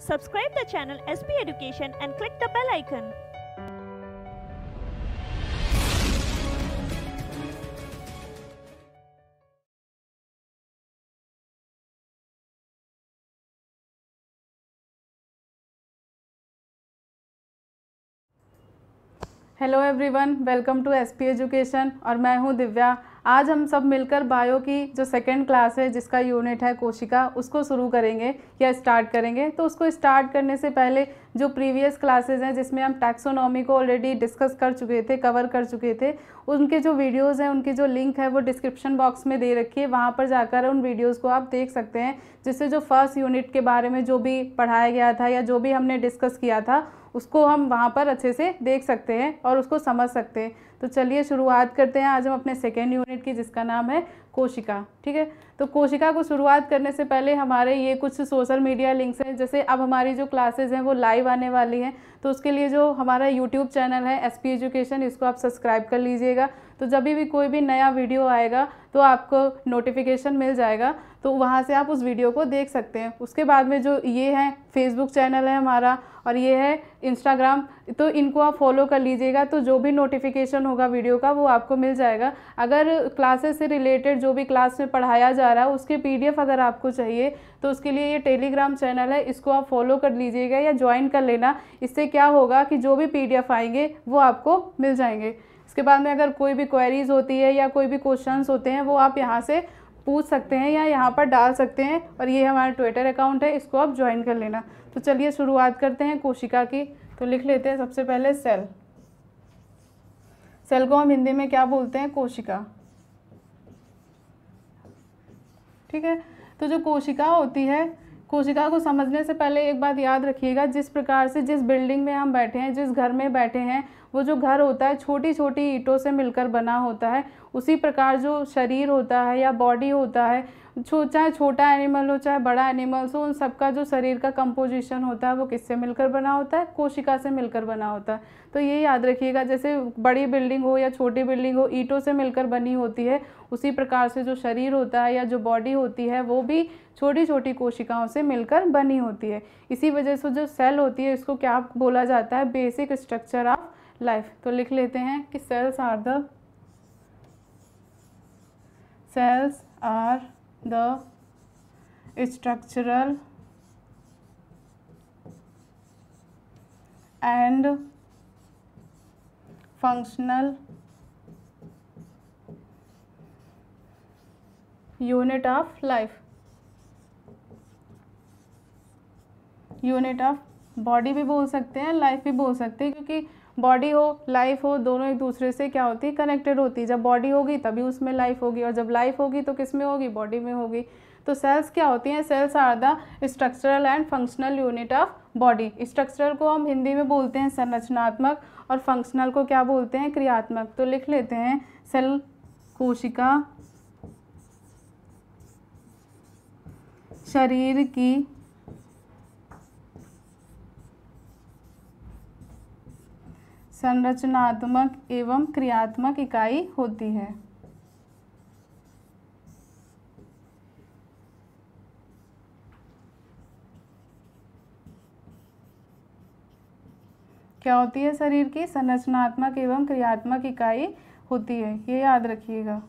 Subscribe the channel SB Education and click the bell icon. Hello everyone, welcome to SP education और मैं हूं दिव्या। आज हम सब मिलकर बायो की जो सेकेंड क्लास है जिसका यूनिट है कोशिका, उसको शुरू करेंगे या स्टार्ट करेंगे। तो उसको स्टार्ट करने से पहले जो प्रीवियस क्लासेस हैं जिसमें हम टैक्सोनॉमी को ऑलरेडी डिस्कस कर चुके थे, कवर कर चुके थे, उनके जो वीडियोज़ हैं उनकी जो लिंक है वो डिस्क्रिप्शन बॉक्स में दे रखी है। वहाँ पर जाकर उन वीडियोज़ को आप देख सकते हैं, जिससे जो फर्स्ट यूनिट के बारे में जो भी पढ़ाया गया था या जो भी हमने डिस्कस किया था उसको हम वहाँ पर अच्छे से देख सकते हैं और उसको समझ सकते हैं। तो चलिए शुरुआत करते हैं आज हम अपने सेकेंड यूनिट की, जिसका नाम है कोशिका। ठीक है, तो कोशिका को शुरुआत करने से पहले हमारे ये कुछ सोशल मीडिया लिंक्स हैं। जैसे अब हमारी जो क्लासेस हैं वो लाइव आने वाली हैं, तो उसके लिए जो हमारा यूट्यूब चैनल है एसपी एजुकेशन, इसको आप सब्सक्राइब कर लीजिएगा। तो जब भी कोई भी नया वीडियो आएगा तो आपको नोटिफिकेशन मिल जाएगा, तो वहाँ से आप उस वीडियो को देख सकते हैं। उसके बाद में जो ये है फेसबुक चैनल है हमारा और ये है इंस्टाग्राम, तो इनको आप फॉलो कर लीजिएगा। तो जो भी नोटिफिकेशन होगा वीडियो का वो आपको मिल जाएगा। अगर क्लासेस से रिलेटेड जो भी क्लास में पढ़ाया जा रहा है उसके पीडीएफ अगर आपको चाहिए तो उसके लिए ये टेलीग्राम चैनल है, इसको आप फॉलो कर लीजिएगा या ज्वाइन कर लेना। इससे क्या होगा कि जो भी पीडीएफ आएंगे वो आपको मिल जाएंगे। इसके बाद में अगर कोई भी क्वेरीज होती है या कोई भी क्वेश्चंस होते हैं वो आप यहाँ से पूछ सकते हैं या यहाँ पर डाल सकते हैं। और ये हमारा ट्विटर अकाउंट है, इसको आप ज्वाइन कर लेना। तो चलिए शुरुआत करते हैं कोशिका की। तो लिख लेते हैं सबसे पहले सेल। सेल को हम हिंदी में क्या बोलते हैं? कोशिका। ठीक है, तो जो कोशिका होती है, कोशिका को समझने से पहले एक बात याद रखिएगा, जिस प्रकार से जिस बिल्डिंग में हम बैठे हैं, जिस घर में बैठे हैं, वो जो घर होता है छोटी छोटी ईंटों से मिलकर बना होता है। उसी प्रकार जो शरीर होता है या बॉडी होता है, चाहे छोटा एनिमल हो चाहे बड़ा एनिमल्स हो, उन सबका जो शरीर का कंपोजिशन होता है वो किससे मिलकर बना होता है? कोशिका से मिलकर बना होता है। तो ये याद रखिएगा, जैसे बड़ी बिल्डिंग हो या छोटी बिल्डिंग हो ईंटों से मिलकर बनी होती है, उसी प्रकार से जो शरीर होता है या जो बॉडी होती है वो भी छोटी छोटी कोशिकाओं से मिलकर बनी होती है। इसी वजह से जो सेल होती है इसको क्या बोला जाता है? Basic structure of life. तो लिख लेते हैं कि cells are the structural and functional unit of life. Unit of body भी बोल सकते हैं, लाइफ भी बोल सकते हैं, क्योंकि बॉडी हो लाइफ हो दोनों एक दूसरे से क्या होती है? कनेक्टेड होती है। जब बॉडी होगी तभी उसमें लाइफ होगी और जब लाइफ होगी तो किस में होगी? बॉडी में होगी। तो सेल्स क्या होती हैं? Cells are the structural and functional unit of body. Structural को हम हिंदी में बोलते हैं संरचनात्मक और फंक्शनल को क्या बोलते हैं? क्रियात्मक। तो लिख लेते हैं सेल कोशिका शरीर की संरचनात्मक एवं क्रियात्मक इकाई होती है। क्या होती है? शरीर की संरचनात्मक एवं क्रियात्मक इकाई होती है, ये याद रखिएगा।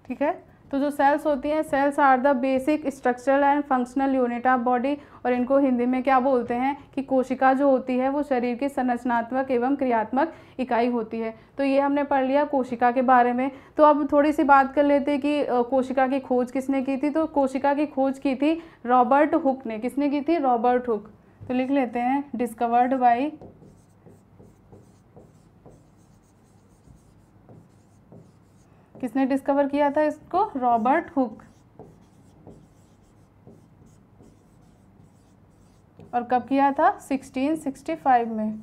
ठीक है, तो जो सेल्स होती हैं, cells are the basic structural and functional unit of body, और इनको हिंदी में क्या बोलते हैं कि कोशिका जो होती है वो शरीर की संरचनात्मक एवं क्रियात्मक इकाई होती है। तो ये हमने पढ़ लिया कोशिका के बारे में। तो अब थोड़ी सी बात कर लेते हैं कि कोशिका की खोज किसने की थी। तो कोशिका की खोज की थी रॉबर्ट हुक ने। किसने की थी? Robert Hooke. तो लिख लेते हैं डिस्कवर्ड बाय किसने डिस्कवर किया था इसको? Robert Hooke. और कब किया था? 1665 में।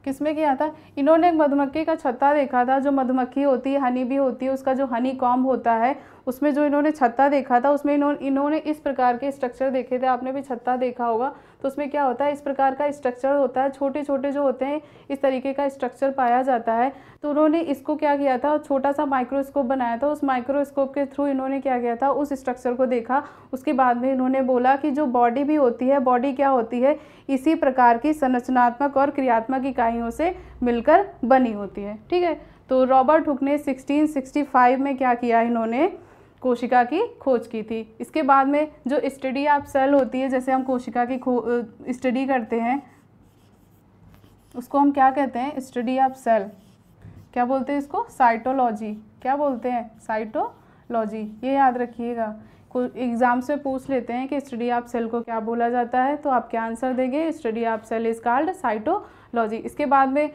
किसमें किया था? इन्होंने एक मधुमक्खी का छत्ता देखा था, जो मधुमक्खी होती है, हनी भी होती है, उसका जो हनी कॉम्ब होता है, उसमें जो इन्होंने छत्ता देखा था, उसमें इन्होंने इस प्रकार के स्ट्रक्चर देखे थे। आपने भी छत्ता देखा होगा, तो उसमें क्या होता है, इस प्रकार का स्ट्रक्चर होता है, छोटे छोटे जो होते हैं इस तरीके का स्ट्रक्चर पाया जाता है। तो उन्होंने इसको क्या किया था, छोटा सा माइक्रोस्कोप बनाया था, उस माइक्रोस्कोप के थ्रू इन्होंने क्या किया था, उस स्ट्रक्चर को देखा। उसके बाद में इन्होंने बोला कि जो बॉडी भी होती है, बॉडी क्या होती है, इसी प्रकार की संरचनात्मक और क्रियात्मक इकाइयों से मिलकर बनी होती है। ठीक है, तो रॉबर्ट हुक ने 1665 में क्या किया, इन्होंने कोशिका की खोज की थी। इसके बाद में जो स्टडी ऑफ सेल होती है, जैसे हम कोशिका की स्टडी करते हैं, उसको हम क्या कहते हैं, स्टडी ऑफ सेल। क्या बोलते हैं इसको? साइटोलॉजी। क्या बोलते हैं? साइटोलॉजी। ये याद रखिएगा, कोई एग्जाम से पूछ लेते हैं कि स्टडी ऑफ सेल को क्या बोला जाता है, तो आप क्या आंसर देंगे? Study of cell is called cytology. इसके बाद में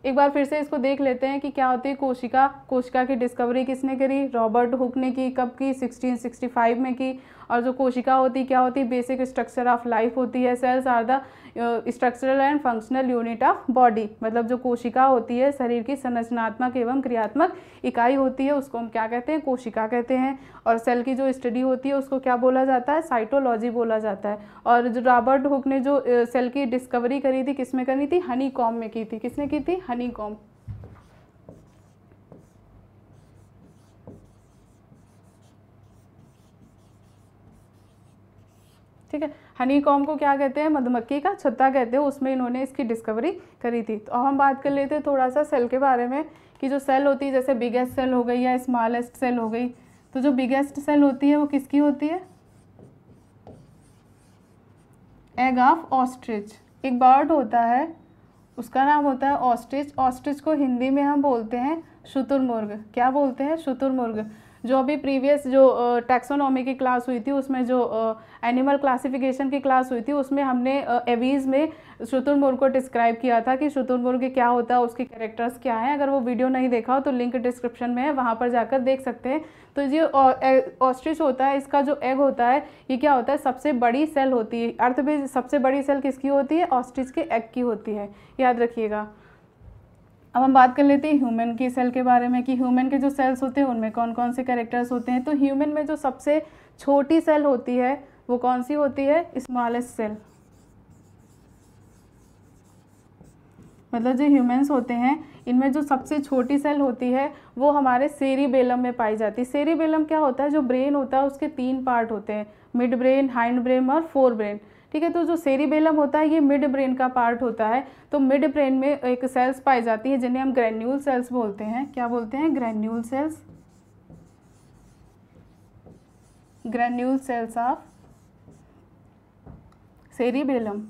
एक बार फिर से इसको देख लेते हैं कि क्या होती है कोशिका। कोशिका की डिस्कवरी किसने करी? रॉबर्ट हुक ने की। कब की? 1665 में की। और जो कोशिका होती क्या होती? बेसिक स्ट्रक्चर ऑफ लाइफ होती है। Cells are the structural and functional unit of body, मतलब जो कोशिका होती है शरीर की संरचनात्मक एवं क्रियात्मक इकाई होती है, उसको हम क्या कहते हैं? कोशिका कहते हैं। और सेल की जो स्टडी होती है उसको क्या बोला जाता है? साइटोलॉजी बोला जाता है। और जो रॉबर्ट हुक ने जो सेल की डिस्कवरी करी थी, किसमें करी थी? हनी कॉम्ब में की थी। किसने की थी? हनी कॉम्ब। ठीक है, हनी कॉम्ब को क्या कहते हैं? मधुमक्खी का छत्ता कहते हैं, उसमें इन्होंने इसकी डिस्कवरी करी थी। तो अब हम बात कर लेते हैं थोड़ा सा सेल के बारे में, कि जो सेल होती है, जैसे बिगेस्ट सेल हो गई या स्मॉलेस्ट सेल हो गई। तो जो बिगेस्ट सेल होती है वो किसकी होती है? Egg of ostrich. एक बर्ड होता है, उसका नाम होता है ऑस्ट्रिच। ऑस्ट्रिच को हिंदी में हम बोलते हैं शुतुरमुर्ग। क्या बोलते हैं? शुतुरमुर्ग। जो अभी प्रीवियस जो टैक्सोनॉमी की क्लास हुई थी, उसमें जो एनिमल क्लासिफिकेशन की क्लास हुई थी, उसमें हमने एवीज में शुतुरमुर्ग को डिस्क्राइब किया था कि शुतुरमुर्ग क्या होता है, उसके कैरेक्टर्स क्या हैं। अगर वो वीडियो नहीं देखा हो तो लिंक डिस्क्रिप्शन में है, वहाँ पर जाकर देख सकते हैं। तो ये ऑस्ट्रिच होता है, इसका जो एग होता है ये क्या होता है? सबसे बड़ी सेल होती है। अर्थ में सबसे बड़ी सेल किसकी होती है? ऑस्ट्रिच के एग की होती है, याद रखिएगा। अब हम बात कर लेते हैं ह्यूमन की सेल के बारे में, कि ह्यूमन के जो सेल्स होते हैं उनमें कौन कौन से कैरेक्टर्स होते हैं। तो ह्यूमन में जो सबसे छोटी सेल होती है वो कौन सी होती है? Smallest cell. मतलब जो ह्यूमंस होते हैं इनमें जो सबसे छोटी सेल होती है वो हमारे सेरिबेलम में पाई जाती है। सेरिबेलम क्या होता है? जो ब्रेन होता है उसके 3 पार्ट होते हैं, मिड ब्रेन, हाइंड ब्रेन और फोर ब्रेन। ठीक है, तो जो सेरिबेलम होता है ये मिड ब्रेन का पार्ट होता है। तो मिड ब्रेन में एक सेल्स पाई जाती है जिन्हें हम ग्रैन्यूल सेल्स बोलते हैं। क्या बोलते हैं? Granule cells. Granule cells of cerebellum.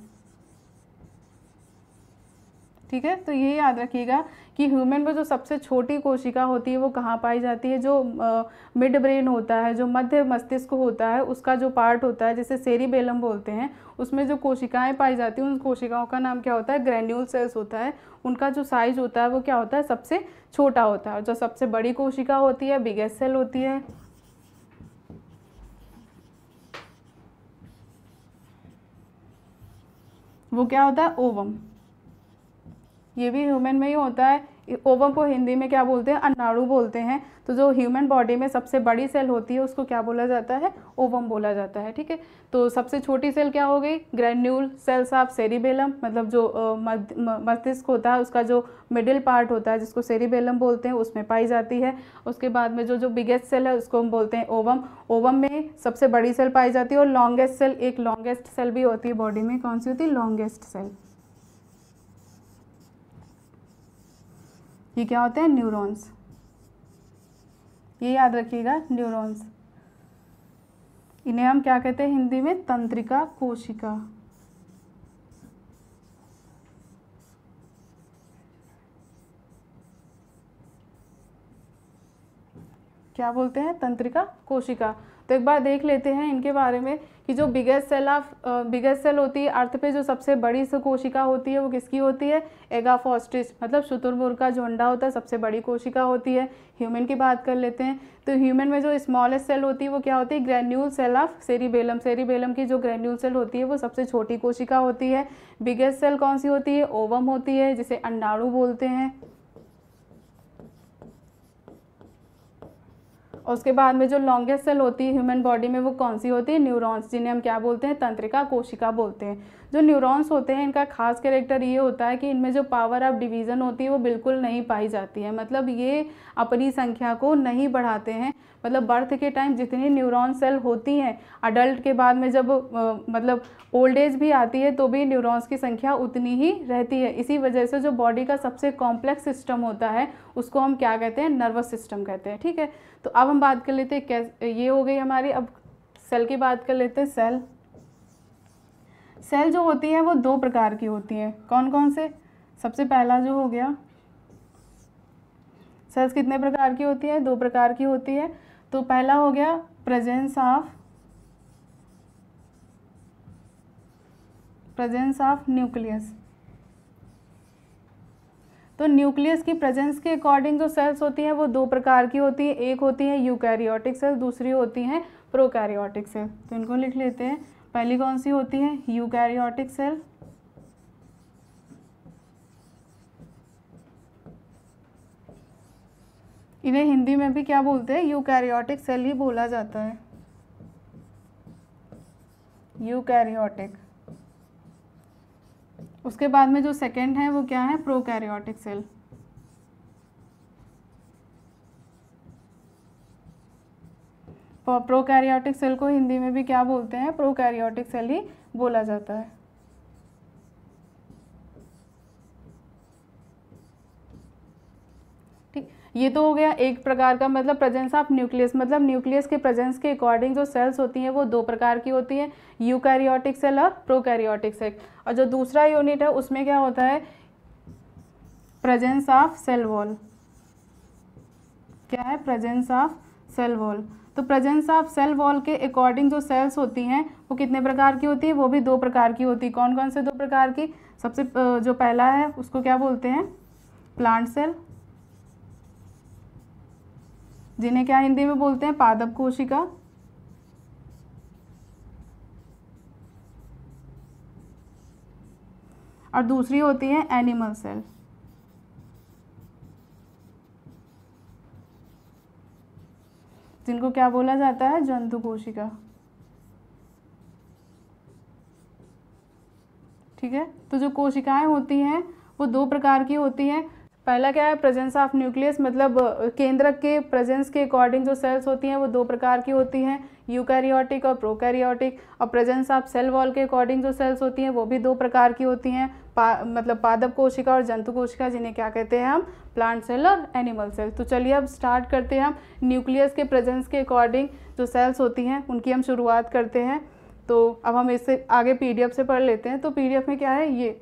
ठीक है, तो ये याद रखिएगा कि ह्यूमन में जो सबसे छोटी कोशिका होती है वो कहाँ पाई जाती है? जो मिड ब्रेन होता है, जो मध्य मस्तिष्क होता है, उसका जो पार्ट होता है जिसे सेरिबेलम बोलते हैं, उसमें जो कोशिकाएं पाई जाती हैं उन कोशिकाओं का नाम क्या होता है? ग्रैन्यूल सेल्स होता है। उनका जो साइज होता है वो क्या होता है? सबसे छोटा होता है। जो सबसे बड़ी कोशिका होती है, बिगेस्ट सेल होती है, वो क्या होता है? ओवम। ये भी ह्यूमन में ही होता है। ओवम को हिंदी में क्या बोलते हैं? अंडाणु बोलते हैं। तो जो ह्यूमन बॉडी में सबसे बड़ी सेल होती है उसको क्या बोला जाता है? ओवम बोला जाता है। ठीक है, तो सबसे छोटी सेल क्या हो गई? ग्रैन्यूल सेल्स ऑफ सेरिबेलम, मतलब जो मस्तिष्क होता है उसका जो मिडिल पार्ट होता है जिसको सेरिबेलम बोलते हैं उसमें पाई जाती है। उसके बाद में जो बिगेस्ट सेल है उसको हम बोलते हैं ओवम। ओवम में सबसे बड़ी सेल पाई जाती है। और लॉन्गेस्ट सेल, एक लॉन्गेस्ट सेल भी होती है बॉडी में। कौन सी होती है? Longest cell. ये क्या होते हैं? न्यूरॉन्स। ये याद रखिएगा, न्यूरॉन्स। इन्हें हम क्या कहते हैं हिंदी में? तंत्रिका कोशिका। क्या बोलते हैं, तंत्रिका कोशिका। तो एक बार देख लेते हैं इनके बारे में कि जो बिगेस्ट सेल होती है अर्थ पे, जो सबसे बड़ी सी कोशिका होती है वो किसकी होती है, एगाफॉस्टिस, मतलब शुतुरमुर्ग का जो अंडा होता है सबसे बड़ी कोशिका होती है। ह्यूमन की बात कर लेते हैं, तो ह्यूमन में जो स्मॉलेस्ट सेल होती है वो क्या होती है, granule cell of cerebellum. Cerebellum की जो ग्रेन्यूल सेल होती है वो सबसे छोटी कोशिका होती है। बिगेस्ट सेल कौन सी होती है, ओवम होती है, जिसे अंडाणु बोलते हैं। और उसके बाद में जो लॉन्गेस्ट सेल होती है ह्यूमन बॉडी में वो कौन सी होती है, न्यूरॉन्स, जिन्हें हम क्या बोलते हैं, तंत्रिका कोशिका बोलते हैं। जो न्यूरॉन्स होते हैं इनका खास कैरेक्टर ये होता है कि इनमें जो पावर ऑफ डिवीज़न होती है वो बिल्कुल नहीं पाई जाती है, मतलब ये अपनी संख्या को नहीं बढ़ाते हैं। मतलब बर्थ के टाइम जितनी न्यूरॉन सेल होती हैं, अडल्ट के बाद में जब मतलब ओल्ड एज भी आती है तो भी न्यूरॉन्स की संख्या उतनी ही रहती है। इसी वजह से जो बॉडी का सबसे कॉम्प्लेक्स सिस्टम होता है उसको हम क्या कहते हैं, नर्वस सिस्टम कहते हैं। ठीक है, तो अब हम बात कर लेते हैं कैसे, ये हो गई हमारी। अब सेल की बात कर लेते हैं। सेल जो होती है वो दो प्रकार की होती हैं। कौन कौन से, सबसे पहला जो हो गया, सेल्स कितने प्रकार की होती है, दो प्रकार की होती है। तो पहला हो गया प्रेजेंस ऑफ न्यूक्लियस। तो न्यूक्लियस की प्रेजेंस के अकॉर्डिंग जो सेल्स होती हैं वो दो प्रकार की होती है। एक होती है यूकैरियोटिक सेल, दूसरी होती हैं प्रोकैरियोटिक सेल। तो इनको लिख लेते हैं। पहली कौन सी होती है, यूकैरियोटिक सेल। इन्हें हिंदी में भी क्या बोलते हैं, यूकैरियोटिक सेल ही बोला जाता है, यूकैरियोटिक। उसके बाद में जो सेकंड है वो क्या है, प्रोकैरियोटिक सेल। प्रोकैरियोटिक सेल को हिंदी में भी क्या बोलते हैं, प्रोकैरियोटिक सेल ही बोला जाता है। ठीक, ये तो हो गया एक प्रकार का, मतलब प्रेजेंस ऑफ न्यूक्लियस, मतलब न्यूक्लियस के प्रेजेंस के अकॉर्डिंग जो सेल्स होती हैं वो दो प्रकार की होती हैं, यूकैरियोटिक सेल और प्रोकैरियोटिक सेल। और जो दूसरा यूनिट है उसमें क्या होता है, प्रेजेंस ऑफ सेल वॉल। क्या है, प्रेजेंस ऑफ सेल वॉल। तो प्रेजेंस ऑफ सेल वॉल के अकॉर्डिंग जो सेल्स होती हैं वो कितने प्रकार की होती है, वो भी दो प्रकार की होती है। कौन कौन से दो प्रकार की, सबसे जो पहला है उसको क्या बोलते हैं, प्लांट सेल, जिन्हें क्या हिंदी में बोलते हैं, पादप कोशिका। और दूसरी होती है एनिमल सेल। जिनको क्या बोला जाता है, जंतु कोशिका। ठीक है, तो जो कोशिकाएं होती हैं वो दो प्रकार की होती हैं। पहला क्या है, प्रेजेंस ऑफ न्यूक्लियस, मतलब केंद्रक के प्रेजेंस के अकॉर्डिंग जो सेल्स होती हैं वो दो प्रकार की होती हैं, यूकैरियोटिक और प्रोकैरियोटिक। और प्रेजेंस ऑफ सेल वॉल के अकॉर्डिंग जो सेल्स होती हैं वो भी दो प्रकार की होती हैं, मतलब पादप कोशिका और जंतु कोशिका, जिन्हें क्या कहते हैं हम, प्लांट सेल और एनिमल सेल। तो चलिए अब स्टार्ट करते हैं हम न्यूक्लियस के प्रेजेंस के अकॉर्डिंग जो सेल्स होती हैं उनकी हम शुरुआत करते हैं। तो अब हम इससे आगे पीडीएफ से पढ़ लेते हैं। तो पीडीएफ में क्या है, ये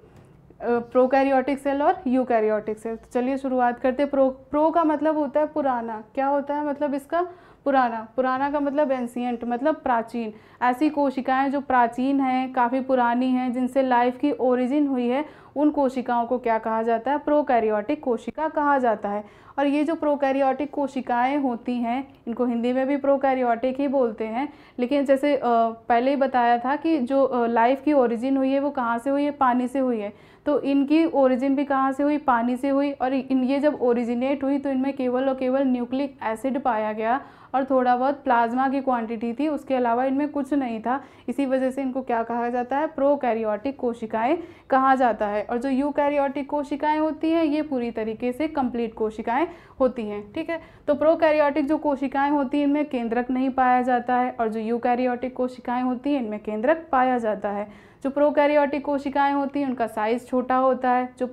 प्रोकैरियोटिक सेल और यूकैरियोटिक सेल। तो चलिए शुरुआत करते हैं। प्रो का मतलब होता है पुराना। क्या होता है मतलब इसका, पुराना। पुराना का मतलब एंशिएंट, मतलब प्राचीन। ऐसी कोशिकाएं जो प्राचीन हैं, काफ़ी पुरानी हैं, जिनसे लाइफ की ओरिजिन हुई है, उन कोशिकाओं को क्या कहा जाता है, प्रोकैरियोटिक कोशिका कहा जाता है। और ये जो प्रोकैरियोटिक कोशिकाएं होती हैं इनको हिंदी में भी प्रोकैरियोटिक ही बोलते हैं। लेकिन जैसे पहले ही बताया था कि जो लाइफ की ओरिजिन हुई है वो कहाँ से हुई है, पानी से हुई है। तो इनकी ओरिजिन भी कहाँ से हुई, पानी से हुई। और ये जब ओरिजिनेट हुई तो इनमें केवल और केवल न्यूक्लिक एसिड पाया गया और थोड़ा बहुत प्लाज्मा की क्वांटिटी थी, उसके अलावा इनमें कुछ नहीं था। इसी वजह से इनको क्या कहा जाता है, प्रोकैरियोटिक कोशिकाएं कहा जाता है। और जो यूकैरियोटिक कोशिकाएं होती हैं ये पूरी तरीके से कंप्लीट कोशिकाएं होती हैं। ठीक है, तो प्रोकैरियोटिक जो कोशिकाएं होती हैं इनमें केंद्रक नहीं पाया जाता है, और जो यूकैरियोटिक कोशिकाएं होती हैं इनमें केंद्रक पाया जाता है। जो प्रोकैरियोटिक कोशिकाएं होती हैं उनका साइज़ छोटा होता है, जो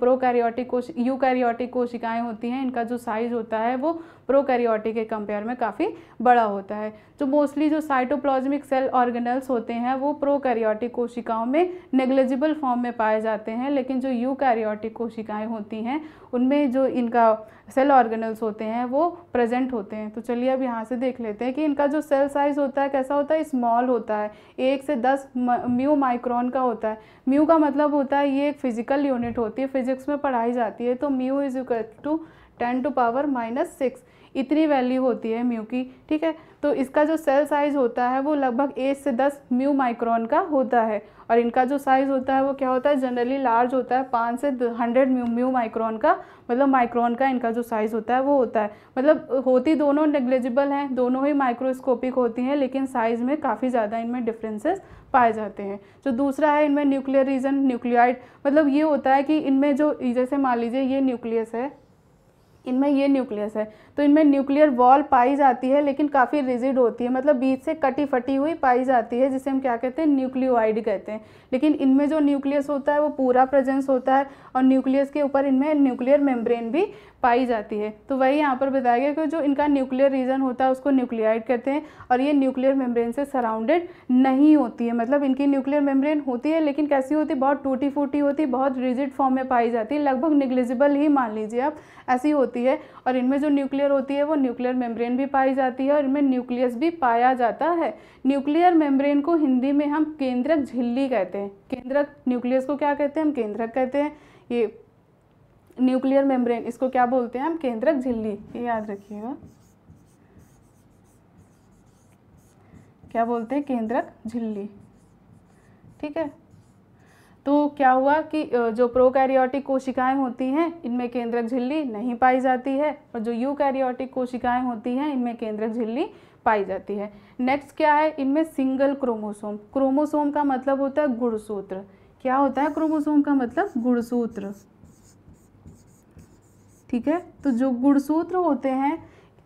यूकैरियोटिक कोशिकाएं होती हैं इनका जो साइज़ होता है वो प्रोकैरियोटिक के कंपेयर में काफ़ी बड़ा होता है। जो मोस्टली जो साइटोप्लाज्मिक सेल ऑर्गेनल्स होते हैं वो प्रोकैरियोटिक कोशिकाओं में नेग्लिजिबल फॉर्म में पाए जाते हैं, लेकिन जो यूकैरियोटिक कोशिकाएं होती हैं उनमें जो इनका सेल ऑर्गेनल्स होते हैं वो प्रेजेंट होते हैं। तो चलिए अब यहाँ से देख लेते हैं कि इनका जो सेल साइज़ होता है कैसा होता है, स्मॉल होता है, 1 से 10 म्यू माइक्रोन का होता है। म्यू का मतलब होता है ये एक फिजिकल यूनिट होती है, फिजिक्स में पढ़ाई जाती है। तो म्यू इज इक्वल टू 10⁻⁻⁶ इतनी वैल्यू होती है म्यू की, ठीक है। तो इसका जो सेल साइज़ होता है वो लगभग 1 से 10 म्यू माइक्रोन का होता है, और इनका जो साइज़ होता है वो क्या होता है, जनरली लार्ज होता है, 5 से 100 म्यू माइक्रोन का, मतलब माइक्रोन का इनका जो साइज़ होता है वो होता है। मतलब होती दोनों नेग्लिजिबल हैं, दोनों ही माइक्रोस्कोपिक होती हैं, लेकिन साइज़ में काफ़ी ज़्यादा इनमें डिफरेंसेस पाए जाते हैं। जो दूसरा है इनमें न्यूक्लियर रीजन, न्यूक्लियाइड, मतलब ये होता है कि इनमें जो, जैसे मान लीजिए ये न्यूक्लियस है, इनमें ये न्यूक्लियस है, तो इनमें न्यूक्लियर वॉल पाई जाती है लेकिन काफ़ी रिजिड होती है, मतलब बीच से कटी फटी हुई पाई जाती है, जिसे हम क्या कहते हैं, न्यूक्लियोइड कहते हैं। लेकिन इनमें जो न्यूक्लियस होता है वो पूरा प्रेजेंस होता है, और न्यूक्लियस के ऊपर इनमें न्यूक्लियर मेम्ब्रेन भी पाई जाती है। तो वही यहाँ पर बताया गया कि जो इनका न्यूक्लियर रीजन होता है उसको न्यूक्लियाइड कहते हैं, और ये न्यूक्लियर मेम्ब्रेन से सराउंडेड नहीं होती है। मतलब इनकी न्यूक्लियर मेम्ब्रेन होती है लेकिन कैसी होती है, बहुत टूटी फूटी होती है, बहुत रिजिड फॉर्म में पाई जाती है, लगभग निग्लिजिबल ही मान लीजिए आप, ऐसी होती है। और इनमें जो न्यूक्लियर होती है वो न्यूक्लियर मेम्ब्रेन भी पाई जाती है, और इनमें न्यूक्लियस भी पाया जाता है। न्यूक्लियर मेम्ब्रेन को हिंदी में हम केंद्रक झिल्ली कहते हैं। केंद्रक, न्यूक्लियस को क्या कहते हैं, हम केंद्रक कहते हैं। ये न्यूक्लियर मेम्ब्रेन, इसको क्या बोलते हैं हम, केंद्रक झिल्ली, ये याद रखिएगा, क्या बोलते हैं, केंद्रक झिल्ली, ठीक है। तो क्या हुआ कि जो प्रोकैरियोटिक कोशिकाएं होती हैं इनमें केंद्रक झिल्ली नहीं पाई जाती है, और जो यूकैरियोटिक कोशिकाएं होती हैं इनमें केंद्रक झिल्ली पाई जाती है। नेक्स्ट क्या है, इनमें सिंगल क्रोमोसोम। क्रोमोसोम का मतलब होता है गुणसूत्र। क्या होता है क्रोमोसोम का मतलब, गुणसूत्र, ठीक है। तो जो गुणसूत्र होते हैं,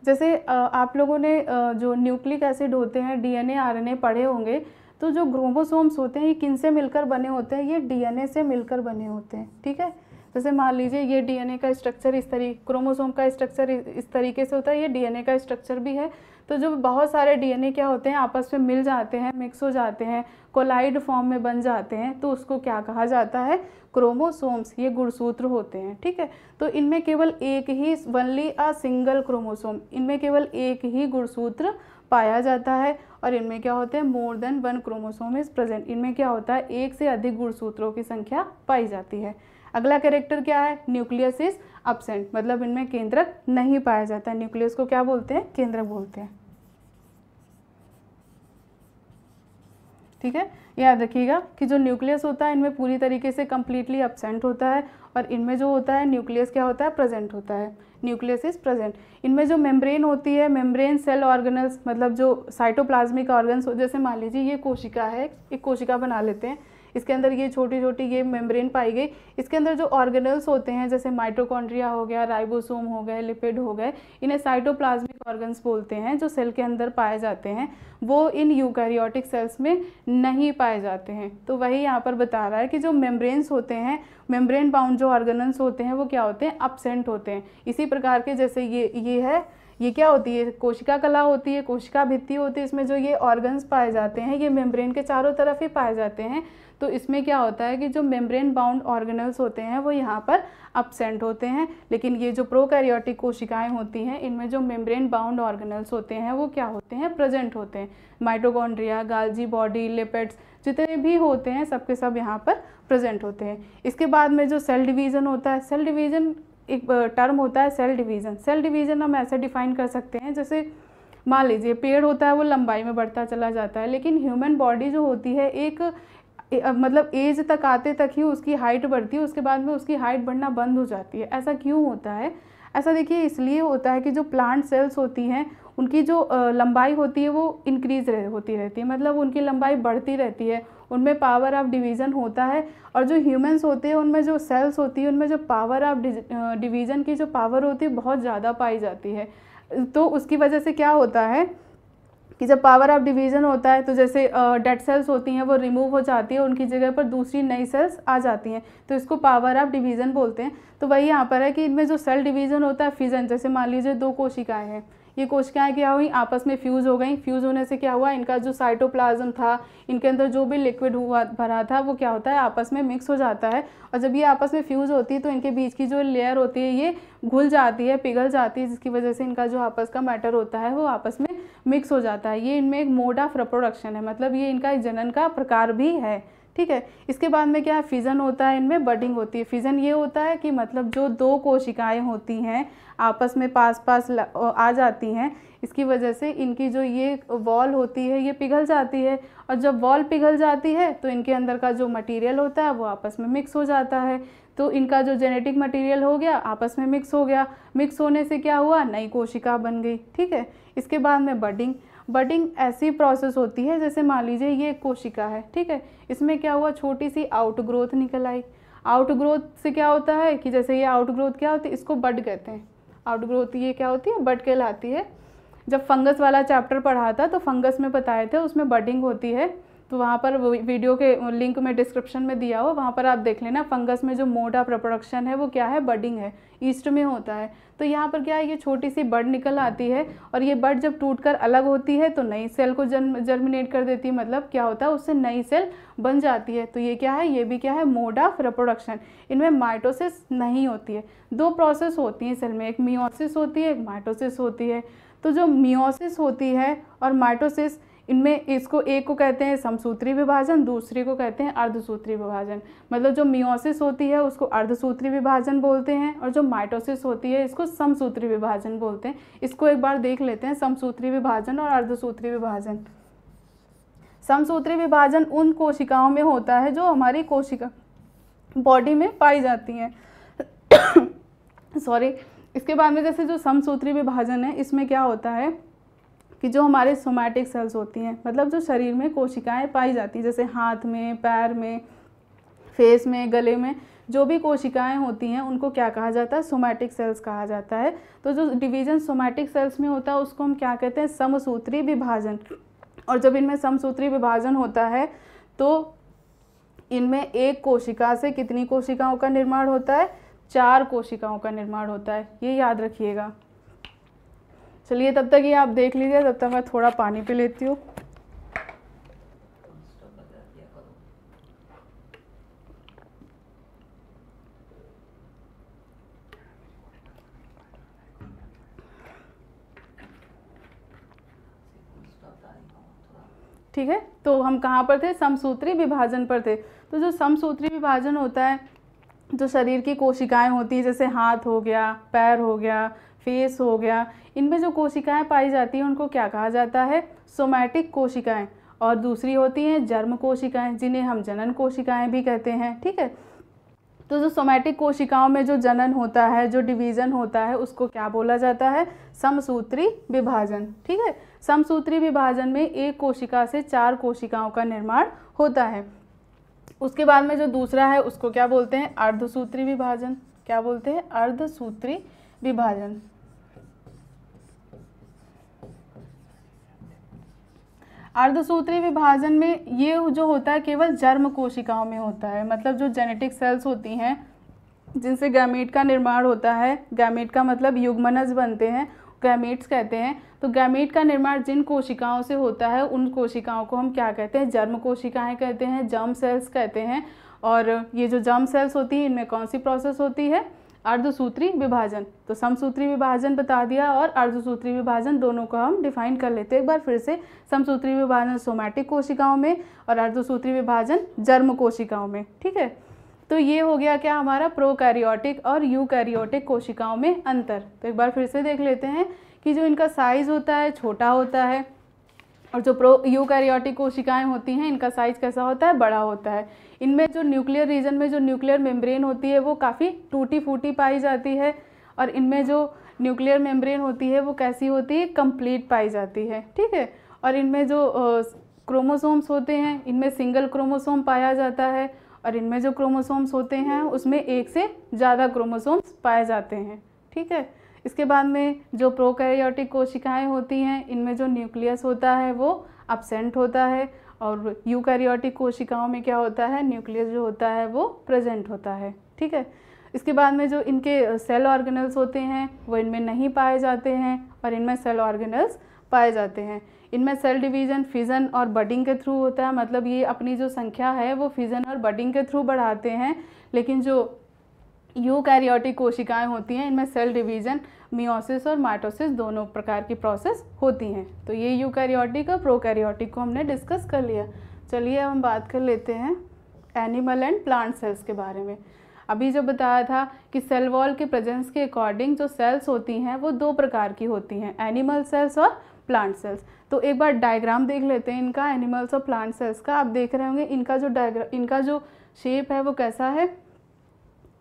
जैसे आप लोगों ने जो न्यूक्लिक एसिड होते हैं, डीएनए आरएनए पढ़े होंगे, तो जो क्रोमोसोम्स होते हैं ये किन से मिलकर बने होते हैं, ये डीएनए से मिलकर बने होते हैं, ठीक है। जैसे मान लीजिए ये डीएनए का स्ट्रक्चर इस तरीके, क्रोमोसोम का स्ट्रक्चर इस तरीके से होता है, ये डीएनए का स्ट्रक्चर भी है। तो जो बहुत सारे डीएनए क्या होते हैं, आपस में मिल जाते हैं, मिक्स हो जाते हैं, कोलाइड फॉर्म में बन जाते हैं, तो उसको क्या कहा जाता है, क्रोमोसोम्स, ये गुणसूत्र होते हैं, ठीक है। तो इनमें केवल एक ही, ओनली अ सिंगल क्रोमोसोम, इनमें केवल एक ही गुणसूत्र पाया जाता है, और इनमें क्या होते हैं, more than 1 chromosome is present, इनमें क्या होता है, एक से अधिक गुणसूत्रों की संख्या पाई जाती है। अगला कैरेक्टर क्या है, न्यूक्लियस इज एब्सेंट, मतलब इनमें केंद्रक नहीं पाया जाता है। न्यूक्लियस को क्या बोलते हैं, केंद्रक बोलते हैं, ठीक है। याद रखिएगा कि जो न्यूक्लियस होता है इनमें पूरी तरीके से कम्प्लीटली एब्सेंट होता है, और इनमें जो होता है न्यूक्लियस क्या होता है, प्रेजेंट होता है, न्यूक्लियस इज प्रेजेंट। इनमें जो मेम्ब्रेन होती है, मेम्ब्रेन सेल ऑर्गेनल्स, मतलब जो साइटोप्लाज्मिक ऑर्गन्स, जैसे मान लीजिए ये कोशिका है, एक कोशिका बना लेते हैं, इसके अंदर ये छोटी छोटी ये मेम्ब्रेन पाई गई, इसके अंदर जो ऑर्गेनल्स होते हैं जैसे माइटोकॉन्ड्रिया हो गया, राइबोसोम हो गए, लिपिड हो गए, इन्हें साइटोप्लाज्मिक ऑर्गन्स बोलते हैं, जो सेल के अंदर पाए जाते हैं, वो इन यूकैरियोटिक सेल्स में नहीं पाए जाते हैं। तो वही यहाँ पर बता रहा है कि जो मेम्ब्रेन्स होते हैं, मेम्ब्रेन बाउंड जो ऑर्गेनल्स होते हैं वो क्या होते हैं, एब्सेंट होते हैं। इसी प्रकार के जैसे ये है, ये क्या होती है, कोशिका कला होती है, कोशिका भित्ति होती है, इसमें जो ये ऑर्गन्स पाए जाते हैं ये मेम्ब्रेन के चारों तरफ ही पाए जाते हैं। तो इसमें क्या होता है कि जो मेम्ब्रेन बाउंड ऑर्गेनल्स होते हैं वो यहाँ पर एब्सेंट होते हैं, लेकिन ये जो प्रोकैरियोटिक कोशिकाएं होती हैं इनमें जो मेम्ब्रेन बाउंड ऑर्गेनल्स होते हैं वो क्या होते हैं, प्रेजेंट होते हैं। माइटोकॉन्ड्रिया, गाल्जी बॉडी, लिपिड्स जितने भी होते हैं सबके सब यहाँ पर प्रेजेंट होते हैं। इसके बाद में जो सेल डिवीज़न होता है, सेल डिवीज़न एक टर्म होता है, सेल डिवीज़न। सेल डिवीज़न हम ऐसे डिफाइन कर सकते हैं, जैसे मान लीजिए पेड़ होता है वो लंबाई में बढ़ता चला जाता है, लेकिन ह्यूमन बॉडी जो होती है एक मतलब एज तक आते तक ही उसकी हाइट बढ़ती है, उसके बाद में उसकी हाइट बढ़ना बंद हो जाती है। ऐसा क्यों होता है, ऐसा देखिए इसलिए होता है कि जो प्लांट सेल्स होती हैं उनकी जो लंबाई होती है वो इंक्रीज होती रहती है, मतलब उनकी लंबाई बढ़ती रहती है, उनमें पावर ऑफ डिवीज़न होता है। और जो ह्यूमंस होते हैं उनमें जो सेल्स होती है उनमें जो पावर ऑफ डिवीज़न की जो पावर होती है बहुत ज़्यादा पाई जाती है। तो उसकी वजह से क्या होता है कि जब पावर ऑफ डिवीज़न होता है तो जैसे डेड सेल्स होती हैं वो रिमूव हो जाती है, उनकी जगह पर दूसरी नई सेल्स आ जाती हैं, तो इसको पावर ऑफ डिवीज़न बोलते हैं। तो वही यहाँ पर है कि इनमें जो सेल डिवीज़न होता है फिजन, जैसे मान लीजिए 2 कोशिकाएं हैं, ये कोशिकाएं क्या हुई, आपस में फ्यूज़ हो गई। फ्यूज़ होने से क्या हुआ, इनका जो साइटोप्लाज्म था, इनके अंदर जो भी लिक्विड हुआ भरा था वो क्या होता है, आपस में मिक्स हो जाता है। और जब ये आपस में फ्यूज़ होती है तो इनके बीच की जो लेयर होती है ये घुल जाती है, पिघल जाती है, जिसकी वजह से इनका जो आपस का मैटर होता है वो आपस में मिक्स हो जाता है। ये इनमें एक मोड ऑफ रिप्रोडक्शन है, मतलब ये इनका एक जनन का प्रकार भी है। ठीक है, इसके बाद में क्या है, फिजन होता है, इनमें बडिंग होती है। फिजन ये होता है कि मतलब जो 2 कोशिकाएं होती हैं आपस में पास पास आ जाती हैं, इसकी वजह से इनकी जो ये वॉल होती है ये पिघल जाती है, और जब वॉल पिघल जाती है तो इनके अंदर का जो मटेरियल होता है वो आपस में मिक्स हो जाता है। तो इनका जो जेनेटिक मटेरियल हो गया आपस में मिक्स हो गया, मिक्स होने से क्या हुआ, नई कोशिका बन गई। ठीक है, इसके बाद में बडिंग। बडिंग ऐसी प्रोसेस होती है जैसे मान लीजिए ये एक कोशिका है, ठीक है, इसमें क्या हुआ, छोटी सी आउटग्रोथ निकल आई। आउटग्रोथ से क्या होता है कि जैसे ये आउटग्रोथ क्या होती है, इसको बड कहते हैं। आउटग्रोथ ये क्या होती है, बड कहलाती है। जब फंगस वाला चैप्टर पढ़ा था तो फंगस में बताए थे उसमें बडिंग होती है, तो वहाँ पर वीडियो के लिंक में डिस्क्रिप्शन में दिया हो, वहाँ पर आप देख लेना। फंगस में जो मोड ऑफ रिप्रोडक्शन है वो क्या है, बडिंग है, ईस्ट में होता है। तो यहाँ पर क्या है, ये छोटी सी बड निकल आती है, और ये बड जब टूटकर अलग होती है तो नई सेल को जर्मिनेट कर देती है, मतलब क्या होता है, उससे नई सेल बन जाती है। तो ये क्या है, ये भी क्या है, मोड ऑफ रिप्रोडक्शन। इनमें माइटोसिस नहीं होती है। 2 प्रोसेस होती हैं सेल में, एक मियोसिस होती है, एक माइटोसिस होती है। तो जो मियोसिस होती है और माइटोसिस, इनमें इसको एक को कहते हैं समसूत्री विभाजन, दूसरे को कहते हैं अर्धसूत्री विभाजन। मतलब जो मियोसिस होती है उसको अर्धसूत्री विभाजन बोलते हैं, और जो माइटोसिस होती है इसको समसूत्री विभाजन बोलते हैं। इसको एक बार देख लेते हैं, समसूत्री विभाजन और अर्धसूत्री विभाजन। समसूत्री विभाजन उन कोशिकाओं में होता है जो हमारी कोशिका बॉडी में पाई जाती हैं। सॉरी। इसके बाद में जैसे जो समसूत्री विभाजन है, इसमें क्या होता है कि जो हमारे सोमैटिक सेल्स होती हैं, मतलब जो शरीर में कोशिकाएं पाई जाती हैं, जैसे हाथ में, पैर में, फेस में, गले में जो भी कोशिकाएं होती हैं उनको क्या कहा जाता है, सोमैटिक सेल्स कहा जाता है। तो जो डिवीज़न सोमैटिक सेल्स में होता है उसको हम क्या कहते हैं, समसूत्री विभाजन। और जब इनमें समसूत्री विभाजन होता है तो इनमें एक कोशिका से कितनी कोशिकाओं का निर्माण होता है, 4 कोशिकाओं का निर्माण होता है, ये याद रखिएगा। चलिए तब तक ये आप देख लीजिए, तब तक मैं थोड़ा पानी पी लेती हूँ। ठीक है, तो हम कहाँ पर थे, समसूत्री विभाजन पर थे। तो जो समसूत्री विभाजन होता है, जो शरीर की कोशिकाएं होती हैं, जैसे हाथ हो गया, पैर हो गया, फेस हो गया, इनमें जो कोशिकाएं पाई जाती हैं उनको क्या कहा जाता है, सोमैटिक कोशिकाएं। और दूसरी होती हैं जर्म कोशिकाएं, जिन्हें हम जनन कोशिकाएं भी कहते हैं। ठीक है, तो जो सोमैटिक कोशिकाओं में जो जनन होता है, जो डिवीज़न होता है, उसको क्या बोला जाता है, समसूत्री विभाजन। ठीक है, समसूत्री विभाजन में एक कोशिका से 4 कोशिकाओं का निर्माण होता है। उसके बाद में जो दूसरा है उसको क्या बोलते हैं, अर्धसूत्री विभाजन। क्या बोलते हैं, अर्धसूत्री विभाजन। अर्धसूत्री विभाजन में ये जो होता है केवल जर्म कोशिकाओं में होता है, मतलब जो जेनेटिक सेल्स होती हैं जिनसे गैमीट का निर्माण होता है। गैमीट का मतलब युग्मनज बनते हैं, गैमीट्स कहते हैं। तो गैमीट का निर्माण जिन कोशिकाओं से होता है उन कोशिकाओं को हम क्या कहते हैं, जर्म कोशिकाएं कहते हैं, जर्म सेल्स कहते हैं। और ये जो जर्म सेल्स होती हैं इनमें कौन सी प्रोसेस होती है, अर्धसूत्री विभाजन। तो समसूत्री विभाजन बता दिया और अर्धसूत्री विभाजन, दोनों को हम डिफाइन कर लेते हैं एक बार फिर से। समसूत्री विभाजन सोमैटिक कोशिकाओं में और अर्धसूत्री विभाजन जर्म कोशिकाओं में। ठीक है, तो ये हो गया क्या हमारा प्रोकैरियोटिक और यूकैरियोटिक कोशिकाओं में अंतर। तो एक बार फिर से देख लेते हैं कि जो इनका साइज़ होता है छोटा होता है, और जो यूकैरियोटिक कोशिकाएं होती हैं इनका साइज़ कैसा होता है, बड़ा होता है। इनमें जो न्यूक्लियर रीजन में जो न्यूक्लियर मेम्ब्रेन होती है वो काफ़ी टूटी फूटी पाई जाती है, और इनमें जो न्यूक्लियर मेम्ब्रेन होती है वो कैसी होती है, कंप्लीट पाई जाती है। ठीक है, और इनमें जो क्रोमोसोम्स होते हैं इनमें सिंगल क्रोमोसोम पाया जाता है, और इनमें जो क्रोमोसोम्स होते हैं उसमें एक से ज़्यादा क्रोमोसोम्स पाए जाते हैं। ठीक है, इसके बाद में जो प्रोकैरियोटिक कोशिकाएं होती हैं, इनमें जो न्यूक्लियस होता है वो अब्सेंट होता है, और यूकैरियोटिक कोशिकाओं में क्या होता है, न्यूक्लियस जो होता है वो प्रेजेंट होता है। ठीक है, इसके बाद में जो इनके सेल ऑर्गेनल्स होते हैं वो इनमें नहीं पाए जाते हैं, और इनमें सेल ऑर्गेनल्स पाए जाते हैं। इनमें सेल डिवीज़न फिजन और बडिंग के थ्रू होता है, मतलब ये अपनी जो संख्या है वो फिजन और बडिंग के थ्रू बढ़ाते हैं। लेकिन जो यूकैरियोटिक कोशिकाएं होती हैं, इनमें सेल डिवीज़न मियोसिस और माइटोसिस दोनों प्रकार की प्रोसेस होती हैं। तो ये यूकैरियोटिक और प्रोकैरियोटिक को हमने डिस्कस कर लिया। चलिए अब हम बात कर लेते हैं एनिमल एंड प्लांट सेल्स के बारे में। अभी जो बताया था कि सेल वॉल के प्रेजेंस के अकॉर्डिंग जो सेल्स होती हैं वो दो प्रकार की होती हैं, एनिमल सेल्स और प्लांट सेल्स। तो एक बार डायग्राम देख लेते हैं इनका, एनिमल्स और प्लांट सेल्स का। आप देख रहे होंगे इनका जो शेप है वो कैसा है,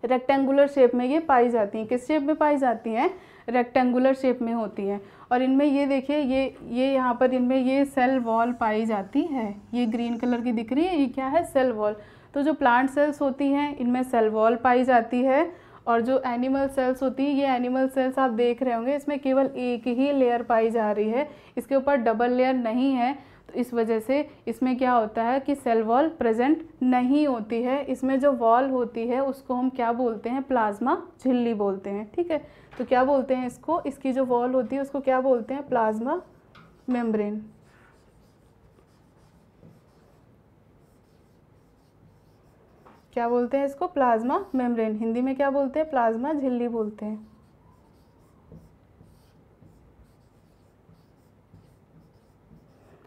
रेक्टेंगुलर शेप में ये पाई जाती हैं। किस शेप में पाई जाती हैं, रेक्टेंगुलर शेप में होती हैं। और इनमें ये देखिए, ये यहाँ पर इनमें ये सेल वॉल पाई जाती है, ये ग्रीन कलर की दिख रही है, ये क्या है, सेल वॉल। तो जो प्लांट सेल्स होती हैं इनमें सेल वॉल पाई जाती है, और जो एनिमल सेल्स होती है, ये एनिमल सेल्स आप देख रहे होंगे इसमें केवल एक ही लेयर पाई जा रही है, इसके ऊपर डबल लेयर नहीं है। तो इस वजह से इसमें क्या होता है कि सेल वॉल प्रेजेंट नहीं होती है। इसमें जो वॉल होती है उसको हम क्या बोलते हैं, प्लाज्मा झिल्ली बोलते हैं। ठीक है, तो क्या बोलते हैं इसको, इसकी जो वॉल होती है उसको क्या बोलते हैं, प्लाज्मा मेम्ब्रेन। क्या बोलते हैं इसको, प्लाज्मा मेम्ब्रेन। हिंदी में क्या बोलते हैं, प्लाज्मा झिल्ली बोलते हैं।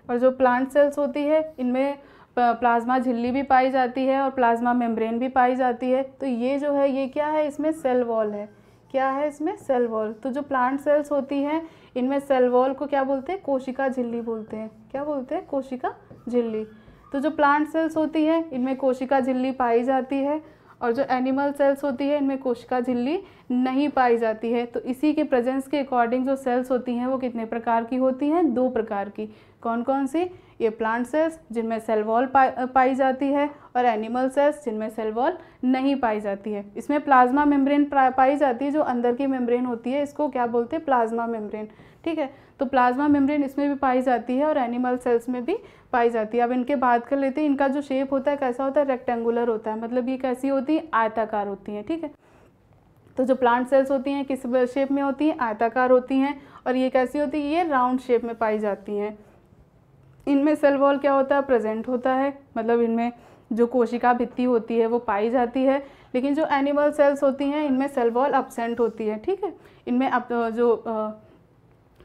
और जो प्लांट सेल्स होती है इनमें प्लाज्मा झिल्ली भी पाई जाती है और प्लाज्मा मेम्ब्रेन भी पाई जाती है। तो ये जो है ये क्या है, इसमें सेल वॉल है। क्या है इसमें, सेल वॉल। तो जो प्लांट सेल्स होती हैं इनमें सेल वॉल को क्या बोलते हैं, कोशिका झिल्ली बोलते हैं। क्या बोलते हैं, कोशिका झिल्ली। तो जो प्लांट सेल्स होती है इनमें कोशिका झिल्ली पाई जाती है, और जो एनिमल सेल्स होती है इनमें कोशिका झिल्ली नहीं पाई जाती है। तो इसी के प्रेजेंस के अकॉर्डिंग जो सेल्स होती हैं वो कितने प्रकार की होती हैं, दो प्रकार की। कौन कौन सी, ये प्लांट सेल्स जिनमें सेल वॉल पाई जाती है, और एनिमल सेल्स जिनमें सेल वॉल नहीं पाई जाती है। इसमें प्लाज्मा मेम्ब्रेन पाई जाती है, जो अंदर की मेम्ब्रेन होती है इसको क्या बोलते हैं, प्लाज्मा मेम्ब्रेन। ठीक है, तो प्लाज्मा मेम्ब्रेन इसमें भी पाई जाती है और एनिमल सेल्स में भी पाई जाती है। अब इनके बात कर लेते हैं, इनका जो शेप होता है कैसा होता है, रेक्टेंगुलर होता है, मतलब ये कैसी होती है, आयताकार होती हैं। ठीक है, तो जो प्लांट सेल्स होती हैं किस शेप में होती हैं, आयताकार होती हैं, और ये कैसी होती है, ये राउंड शेप में पाई जाती हैं। इनमें सेल वॉल क्या होता है, प्रेजेंट होता है, मतलब इनमें जो कोशिका भित्ति होती है वो पाई जाती है। लेकिन जो एनिमल सेल्स होती हैं इनमें सेल वॉल अब्सेंट होती है। ठीक है, इनमें अब जो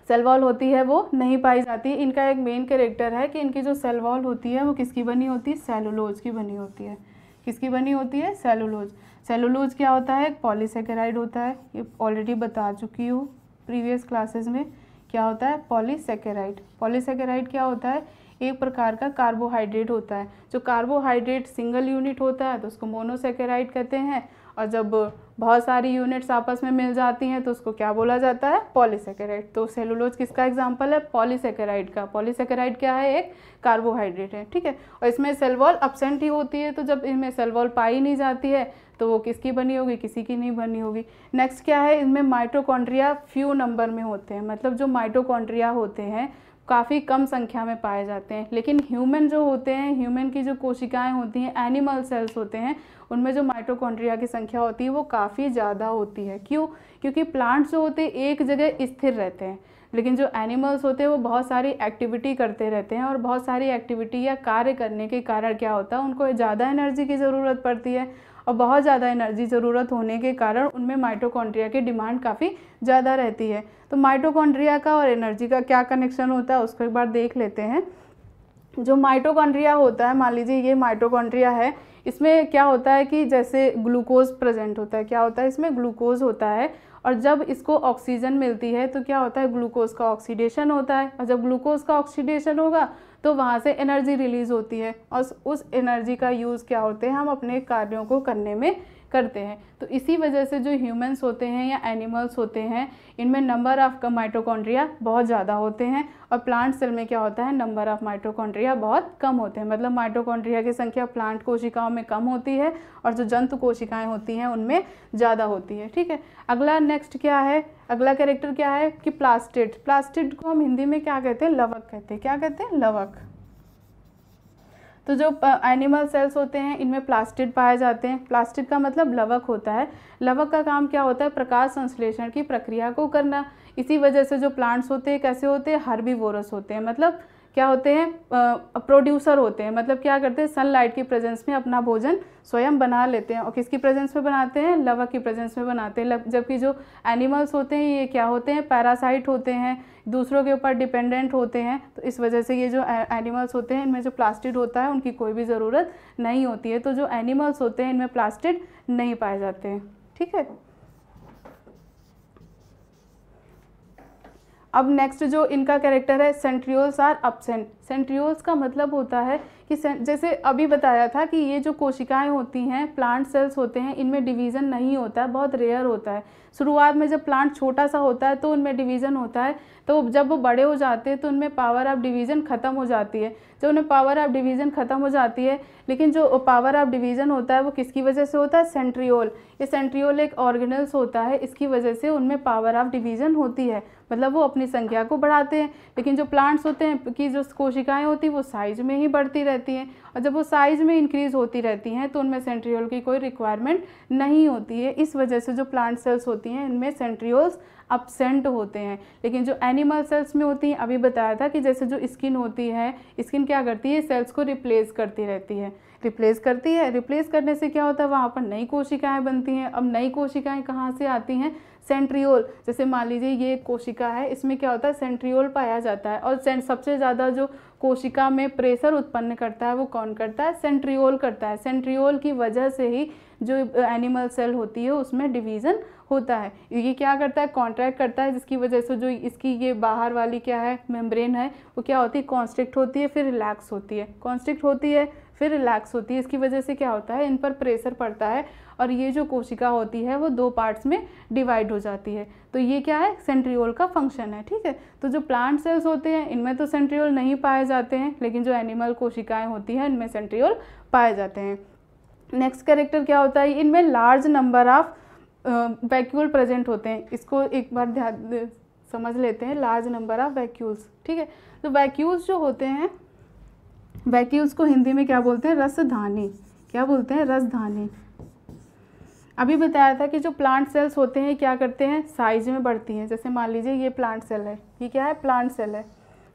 सेल वॉल होती है वो नहीं पाई जाती। इनका एक मेन कैरेक्टर है कि इनकी जो सेल वॉल होती है वो किसकी बनी होती है, सेलुलोज की बनी होती है। किसकी बनी होती है, सेलुलोज। सेलुलोज क्या होता है, एक पॉलीसेकेराइड होता है, ये ऑलरेडी बता चुकी हूँ प्रीवियस क्लासेस में। क्या होता है, पॉलीसेकेराइड। पॉलीसेकेराइड क्या होता है, एक प्रकार का कार्बोहाइड्रेट होता है। जो कार्बोहाइड्रेट सिंगल यूनिट होता है तो उसको मोनोसेकेराइड कहते हैं, और जब बहुत सारी यूनिट्स आपस में मिल जाती हैं तो उसको क्या बोला जाता है, पॉलीसेकेराइड। तो सेलुलोज किसका एग्जांपल है, पॉलीसेकेराइड का। पॉलीसेकेराइड क्या है, एक कार्बोहाइड्रेट है। ठीक है, और इसमें सेल वॉल अब्सेंट ही होती है, तो जब इनमें सेल वॉल पाई नहीं जाती है तो वो किसकी बनी होगी, किसी की नहीं बनी होगी। नेक्स्ट क्या है, इनमें माइटोकॉन्ड्रिया फ्यू नंबर में होते हैं, मतलब जो माइटोकॉन्ड्रिया होते हैं काफ़ी कम संख्या में पाए जाते हैं। लेकिन ह्यूमन जो होते हैं, ह्यूमन की जो कोशिकाएं होती हैं, एनिमल सेल्स होते हैं, उनमें जो माइटोकॉन्ड्रिया की संख्या होती है वो काफ़ी ज़्यादा होती है। क्यों, क्योंकि प्लांट्स जो होते हैं एक जगह स्थिर रहते हैं, लेकिन जो एनिमल्स होते हैं वो बहुत सारी एक्टिविटी करते रहते हैं, और बहुत सारी एक्टिविटी या कार्य करने के कारण क्या होता है, उनको ज़्यादा एनर्जी की ज़रूरत पड़ती है, और बहुत ज़्यादा एनर्जी ज़रूरत होने के कारण उनमें माइटोकॉन्ड्रिया की डिमांड काफ़ी ज़्यादा रहती है। तो माइटोकॉन्ड्रिया का और एनर्जी का क्या कनेक्शन होता है उसको एक बार देख लेते हैं। जो माइटोकॉन्ड्रिया होता है, मान लीजिए ये माइटोकॉन्ड्रिया है, इसमें क्या होता है कि जैसे ग्लूकोज प्रेजेंट होता है। क्या होता है, इसमें ग्लूकोज होता है, और जब इसको ऑक्सीजन मिलती है तो क्या होता है, ग्लूकोज का ऑक्सीडेशन होता है, और जब ग्लूकोज का ऑक्सीडेशन होगा तो वहाँ से एनर्जी रिलीज़ होती है, और उस एनर्जी का यूज़ क्या होते हैं, हम अपने कार्यों को करने में करते हैं। तो इसी वजह से जो ह्यूमंस होते हैं या एनिमल्स होते हैं इनमें नंबर ऑफ माइटोकॉन्ड्रिया बहुत ज़्यादा होते हैं, और प्लांट सेल में क्या होता है, नंबर ऑफ माइटोकॉन्ड्रिया बहुत कम होते हैं। मतलब माइटोकॉन्ड्रिया की संख्या प्लांट कोशिकाओं में कम होती है और जो जंतु कोशिकाएं होती हैं उनमें ज़्यादा होती है। ठीक है, अगला नेक्स्ट क्या है, अगला कैरेक्टर क्या है कि प्लास्टिड। प्लास्टिड को हम हिंदी में क्या कहते हैं, लवक कहते हैं। क्या कहते हैं, लवक। तो जो एनिमल सेल्स होते हैं इनमें प्लास्टिड पाए जाते हैं। प्लास्टिड का मतलब लवक होता है। लवक का काम क्या होता है, प्रकाश संश्लेषण की प्रक्रिया को करना। इसी वजह से जो प्लांट्स होते हैं कैसे होते हैं, हर्बीवोरस होते हैं। मतलब क्या होते हैं, प्रोड्यूसर होते हैं। मतलब क्या करते हैं, सनलाइट की प्रेजेंस में अपना भोजन स्वयं बना लेते हैं। और किसकी प्रेजेंस में बनाते हैं, लवक की प्रेजेंस में बनाते हैं। जबकि जो एनिमल्स होते हैं ये क्या होते हैं, पैरासाइट होते हैं, दूसरों के ऊपर डिपेंडेंट होते हैं। तो इस वजह से ये जो एनिमल्स होते हैं इनमें जो प्लास्टिड होता है उनकी कोई भी ज़रूरत नहीं होती है। तो जो एनिमल्स होते हैं इनमें प्लास्टिड नहीं पाए जाते हैं। ठीक है। अब नेक्स्ट जो इनका कैरेक्टर है, सेंट्रियोल्स आर अब्सेंट। सेंट्रियोल्स का मतलब होता है कि जैसे अभी बताया था कि ये जो कोशिकाएं होती हैं, प्लांट सेल्स होते हैं, इनमें डिवीज़न नहीं होता है, बहुत रेयर होता है। शुरुआत में जब प्लांट छोटा सा होता है तो उनमें डिवीज़न होता है, तो जब वो बड़े हो जाते हैं तो उनमें पावर ऑफ डिवीज़न ख़त्म हो जाती है। जब उन्हें पावर ऑफ डिवीज़न ख़त्म हो जाती है, लेकिन जो पावर ऑफ डिवीज़न होता है वो किसकी वजह से होता है, सेंट्रियोल। ये सेंट्रियोल एक ऑर्गेनल्स होता है, इसकी वजह से उनमें पावर ऑफ डिवीज़न होती है। मतलब वो अपनी संख्या को बढ़ाते हैं। लेकिन जो प्लांट्स होते हैं कि जो कोशिकाएं होती हैं वो साइज में ही बढ़ती रहती हैं, और जब वो साइज में इंक्रीज़ होती रहती हैं तो उनमें सेंट्रियोल की कोई रिक्वायरमेंट नहीं होती है। इस वजह से जो प्लांट सेल्स होती हैं इनमें सेंट्रियोल्स अब्सेंट होते हैं। लेकिन जो एनिमल सेल्स में होती हैं, अभी बताया था कि जैसे जो स्किन होती है, स्किन क्या करती है, सेल्स को रिप्लेस करती रहती है। रिप्लेस करती है, रिप्लेस करने से क्या होता है, वहाँ पर नई कोशिकाएं बनती हैं। अब नई कोशिकाएं कहाँ से आती हैं, सेंट्रियोल। जैसे मान लीजिए ये एक कोशिका है, इसमें क्या होता है, सेंट्रियोल पाया जाता है। और सबसे ज़्यादा जो कोशिका में प्रेशर उत्पन्न करता है वो कौन करता है, सेंट्रियोल करता है। सेंट्रियोल की वजह से ही जो एनिमल सेल होती है उसमें डिवीज़न होता है। ये क्या करता है, कॉन्ट्रैक्ट करता है, जिसकी वजह से जो इसकी ये बाहर वाली क्या है, मेम्ब्रेन है, वो क्या होती है, कॉन्स्ट्रिक्ट होती है, फिर रिलैक्स होती है। कॉन्स्ट्रिक्ट होती है फिर रिलैक्स होती है। इसकी वजह से क्या होता है, इन पर प्रेशर पड़ता है और ये जो कोशिका होती है वो दो पार्ट्स में डिवाइड हो जाती है। तो ये क्या है, सेंट्रियोल का फंक्शन है। ठीक है। तो जो प्लांट सेल्स होते हैं इनमें तो सेंट्रियोल नहीं पाए जाते हैं, लेकिन जो एनिमल कोशिकाएं होती हैं इनमें सेंट्रियोल पाए जाते हैं। नेक्स्ट कैरेक्टर क्या होता है, इनमें large number of vacuole present होते हैं। इसको एक बार ध्यान समझ लेते हैं, लार्ज नंबर ऑफ वैक्यूल्स। ठीक है। तो वैक्यूल्स जो होते हैं, वैक्यूल्स को हिंदी में क्या बोलते हैं, रसधानी। क्या बोलते हैं, रसधानी। अभी बताया था कि जो प्लांट सेल्स होते हैं क्या करते हैं, साइज में बढ़ती हैं। जैसे मान लीजिए ये प्लांट सेल है, ये क्या है, प्लांट सेल है।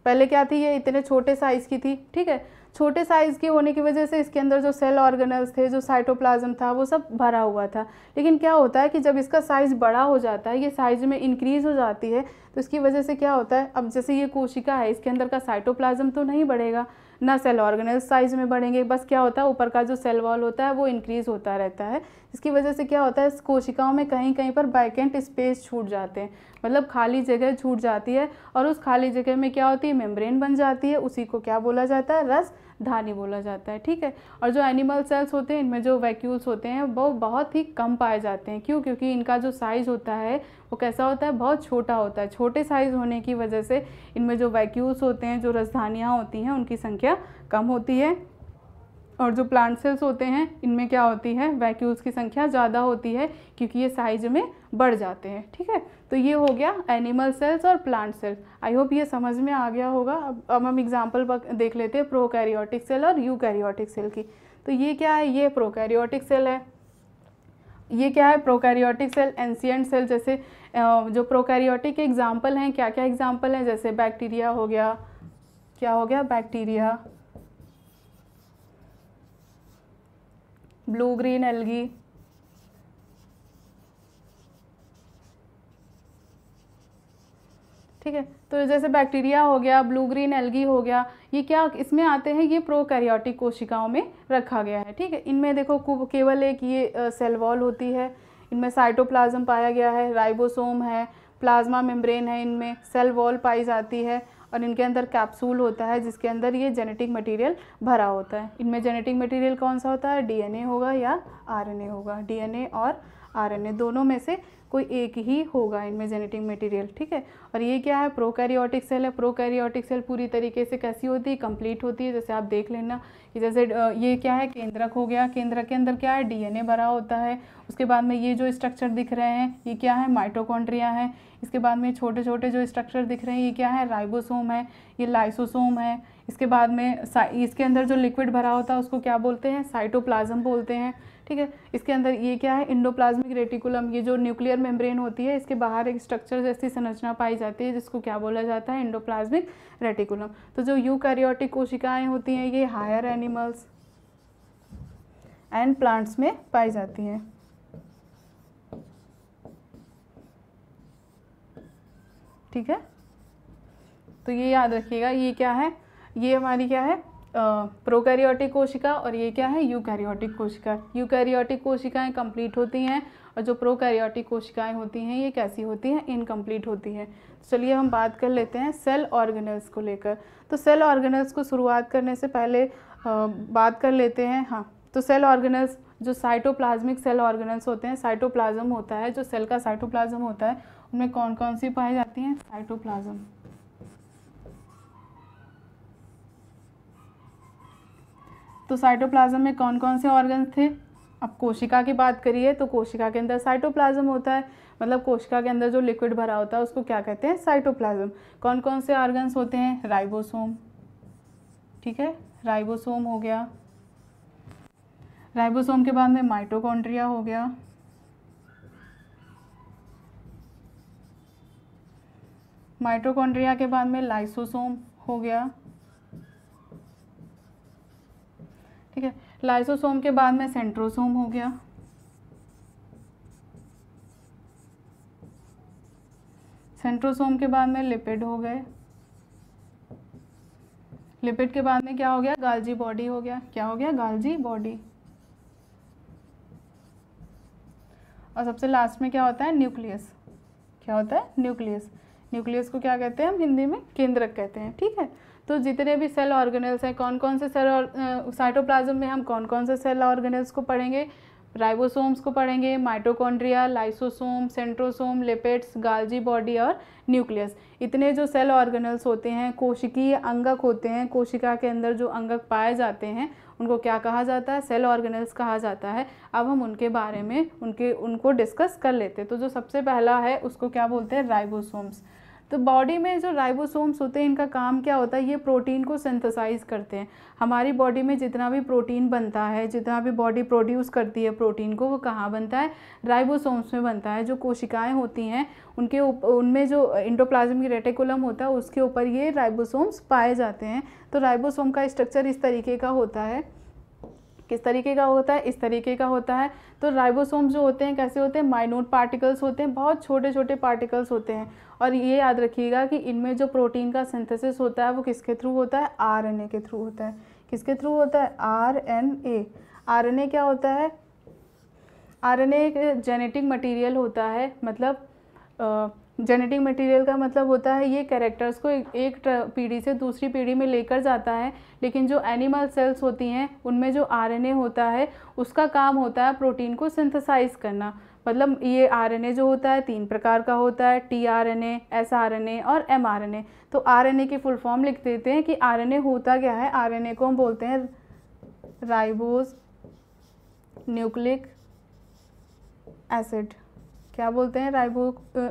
पहले क्या थी, ये इतने छोटे साइज़ की थी। ठीक है। छोटे साइज़ के होने की वजह से इसके अंदर जो सेल ऑर्गेनल्स थे, जो साइटोप्लाज्म था, वो सब भरा हुआ था। लेकिन क्या होता है कि जब इसका साइज़ बड़ा हो जाता है, ये साइज़ में इंक्रीज़ हो जाती है, तो इसकी वजह से क्या होता है, अब जैसे ये कोशिका है, इसके अंदर का साइटोप्लाज्म तो नहीं बढ़ेगा, ना सेल ऑर्गेनल्स साइज़ में बढ़ेंगे। बस क्या होता है, ऊपर का जो सेल वॉल होता है वो इंक्रीज़ होता रहता है। इसकी वजह से क्या होता है, इस कोशिकाओं में कहीं कहीं पर वैकेंट स्पेस छूट जाते हैं, मतलब खाली जगह छूट जाती है। और उस खाली जगह में क्या होती है, मेम्ब्रेन बन जाती है। उसी को क्या बोला जाता है, रसधानी बोला जाता है। ठीक है। और जो एनिमल सेल्स होते हैं इनमें जो वैक्यूल्स होते हैं वो बहुत ही कम पाए जाते हैं। क्यों, क्योंकि इनका जो साइज़ होता है वो कैसा होता है, बहुत छोटा होता है। छोटे साइज़ होने की वजह से इनमें जो वैक्यूल्स होते हैं, जो रसधानियाँ होती हैं, उनकी संख्या कम होती है। और जो प्लांट सेल्स होते हैं इनमें क्या होती है, वैक्यूल्स की संख्या ज़्यादा होती है, क्योंकि ये साइज में बढ़ जाते हैं। ठीक है। तो ये हो गया एनिमल सेल्स और प्लांट सेल्स। आई होप ये समझ में आ गया होगा। अब हम एग्जांपल देख लेते हैं प्रोकैरियोटिक सेल और यूकैरियोटिक सेल की। तो ये क्या है, ये प्रोकैरियोटिक सेल है। ये क्या है, प्रोकैरियोटिक सेल, एंशिएंट सेल। जैसे जो प्रोकैरियोटिक के एग्जाम्पल हैं, क्या क्या एग्जाम्पल हैं, जैसे बैक्टीरिया हो गया, क्या हो गया, बैक्टीरिया, ब्लू ग्रीन एल्गी, ठीक है। तो जैसे बैक्टीरिया हो गया, ब्लू ग्रीन एल्गी हो गया, ये क्या इसमें आते हैं, ये प्रोकैरियोटिक कोशिकाओं में रखा गया है। ठीक है। इनमें देखो केवल एक ये सेल वॉल होती है, इनमें साइटोप्लाज्म पाया गया है, राइबोसोम है, प्लाज्मा मेम्ब्रेन है, इनमें सेल वॉल पाई जाती है, और इनके अंदर कैप्सूल होता है जिसके अंदर ये जेनेटिक मटेरियल भरा होता है। इनमें जेनेटिक मटेरियल कौन सा होता है, डीएनए होगा या आरएनए होगा। डीएनए और आरएनए दोनों में से कोई एक ही होगा इनमें जेनेटिक मटेरियल, ठीक है। और ये क्या है, प्रोकैरियोटिक सेल है। प्रोकैरियोटिक सेल पूरी तरीके से कैसी होती है, कंप्लीट होती है। जैसे आप देख लेना कि जैसे ये क्या है, केंद्रक हो गया, केंद्रक के अंदर क्या है, डीएनए भरा होता है। उसके बाद में ये जो स्ट्रक्चर दिख रहे हैं ये क्या है, माइटोकॉन्ड्रिया है। इसके बाद में छोटे छोटे जो स्ट्रक्चर दिख रहे हैं ये क्या है, राइबोसोम है, ये लाइसोसोम है। इसके बाद में इसके अंदर जो लिक्विड भरा होता है उसको क्या बोलते हैं, साइटोप्लाज्म बोलते हैं, ठीक है। इसके अंदर ये क्या है, एंडोप्लाज्मिक रेटिकुलम, ये जो न्यूक्लियर मेम्ब्रेन होती है इसके बाहर एक स्ट्रक्चर जैसी संरचना पाई जाती है जिसको क्या बोला जाता है, एंडोप्लाज्मिक रेटिकुलम। तो जो यूकैरियोटिक कोशिकाएं होती हैं ये हायर एनिमल्स एंड प्लांट्स में पाई जाती हैं, ठीक है। तो ये याद रखिएगा, ये क्या है, ये हमारी क्या है, प्रोकैरियोटिक कोशिका, और ये क्या है, यूकैरियोटिक कोशिका। यूकैरियोटिक कोशिकाएं कंप्लीट होती हैं और जो प्रोकैरियोटिक कोशिकाएं होती हैं ये कैसी होती हैं, इनकम्प्लीट होती हैं। चलिए हम बात कर लेते हैं सेल ऑर्गेनेल्स को लेकर। तो सेल ऑर्गेनेल्स को शुरुआत करने से पहले बात कर लेते हैं, हाँ। तो सेल ऑर्गेनेल्स जो साइटोप्लाज्मिक सेल ऑर्गेनेल्स होते हैं, साइटोप्लाज्म होता है, जो सेल का साइटोप्लाज्म होता है उनमें कौन कौन सी पाई जाती हैं, साइटोप्लाज्म। तो साइटोप्लाज्म में कौन कौन से ऑर्गन्स थे, अब कोशिका की बात करिए तो कोशिका के अंदर साइटोप्लाज्म होता है, मतलब कोशिका के अंदर जो लिक्विड भरा होता है उसको क्या कहते हैं, साइटोप्लाज्म। कौन कौन से ऑर्गन्स होते हैं, राइबोसोम, ठीक है, राइबोसोम हो गया। राइबोसोम के बाद में माइटोकॉन्ड्रिया हो गया, माइटोकॉन्ड्रिया के बाद में लाइसोसोम हो गया, ठीक है। लाइसोसोम के बाद में सेंट्रोसोम हो गया, सेंट्रोसोम के बाद में लिपिड हो गए, लिपिड के बाद में क्या हो गया, गाल्जी बॉडी हो गया। क्या हो गया, गाल्जी बॉडी। और सबसे लास्ट में क्या होता है, न्यूक्लियस। क्या होता है, न्यूक्लियस। न्यूक्लियस को क्या कहते हैं हम हिंदी में, केंद्रक कहते हैं, ठीक है। तो जितने भी सेल ऑर्गेनेल्स हैं, कौन कौन से सेल और साइटोप्लाज्म में हम कौन कौन से सेल ऑर्गेनेल्स को पढ़ेंगे, राइबोसोम्स को पढ़ेंगे, mitochondria, lysosome, centrosome, lipids, गाल्जी body और न्यूक्लियस। इतने जो सेल ऑर्गेनेल्स होते हैं, कोशिकीय अंगक होते हैं, कोशिका के अंदर जो अंगक पाए जाते हैं उनको क्या कहा जाता है, सेल ऑर्गेनेल्स कहा जाता है। अब हम उनके बारे में उनको डिस्कस कर लेते हैं। तो जो सबसे पहला है उसको क्या बोलते हैं, राइबोसोम्स। तो बॉडी में जो राइबोसोम्स होते हैं इनका काम क्या होता है, ये प्रोटीन को सिंथेसाइज करते हैं। हमारी बॉडी में जितना भी प्रोटीन बनता है, जितना भी बॉडी प्रोड्यूस करती है प्रोटीन को, वो कहाँ बनता है, राइबोसोम्स में बनता है। जो कोशिकाएं होती हैं उनमें जो एंडोप्लाज्मिक रेटिकुलम होता है उसके ऊपर ये राइबोसोम्स पाए जाते हैं। तो राइबोसोम का स्ट्रक्चर इस तरीके का होता है, किस तरीके का होता है, इस तरीके का होता है। तो राइबोसोम्स जो होते हैं कैसे होते हैं, माइन्यूट पार्टिकल्स होते हैं, बहुत छोटे छोटे पार्टिकल्स होते हैं। और ये याद रखिएगा कि इनमें जो प्रोटीन का सिंथेसिस होता है वो किसके थ्रू होता है, आरएनए के थ्रू होता है। किसके थ्रू होता है, आरएनए। आरएनए क्या होता है, आरएनए एक जेनेटिक मटेरियल होता है, मतलब जेनेटिक मटेरियल का मतलब होता है ये कैरेक्टर्स को एक पीढ़ी से दूसरी पीढ़ी में लेकर जाता है। लेकिन जो एनिमल सेल्स होती हैं उनमें जो आरएनए होता है उसका काम होता है प्रोटीन को सिंथेसाइज करना। मतलब ये आरएनए जो होता है 3 प्रकार का होता है, टीआरएनए, एसआरएनए और एमआरएनए। तो आरएनए की फुल फॉर्म लिख देते हैं कि आरएनए होता क्या है। आरएनए को हम बोलते हैं राइबोज न्यूक्लिक एसिड। क्या बोलते हैं,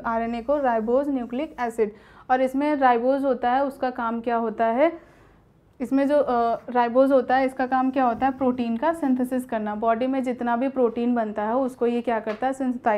आरएनए को राइबोज न्यूक्लिक एसिड। और इसमें राइबोज होता है, उसका काम क्या होता है, इसमें जो राइबोज होता है इसका काम क्या होता है, प्रोटीन का सिंथेसिस करना। बॉडी में जितना भी प्रोटीन बनता है उसको ये क्या करता है,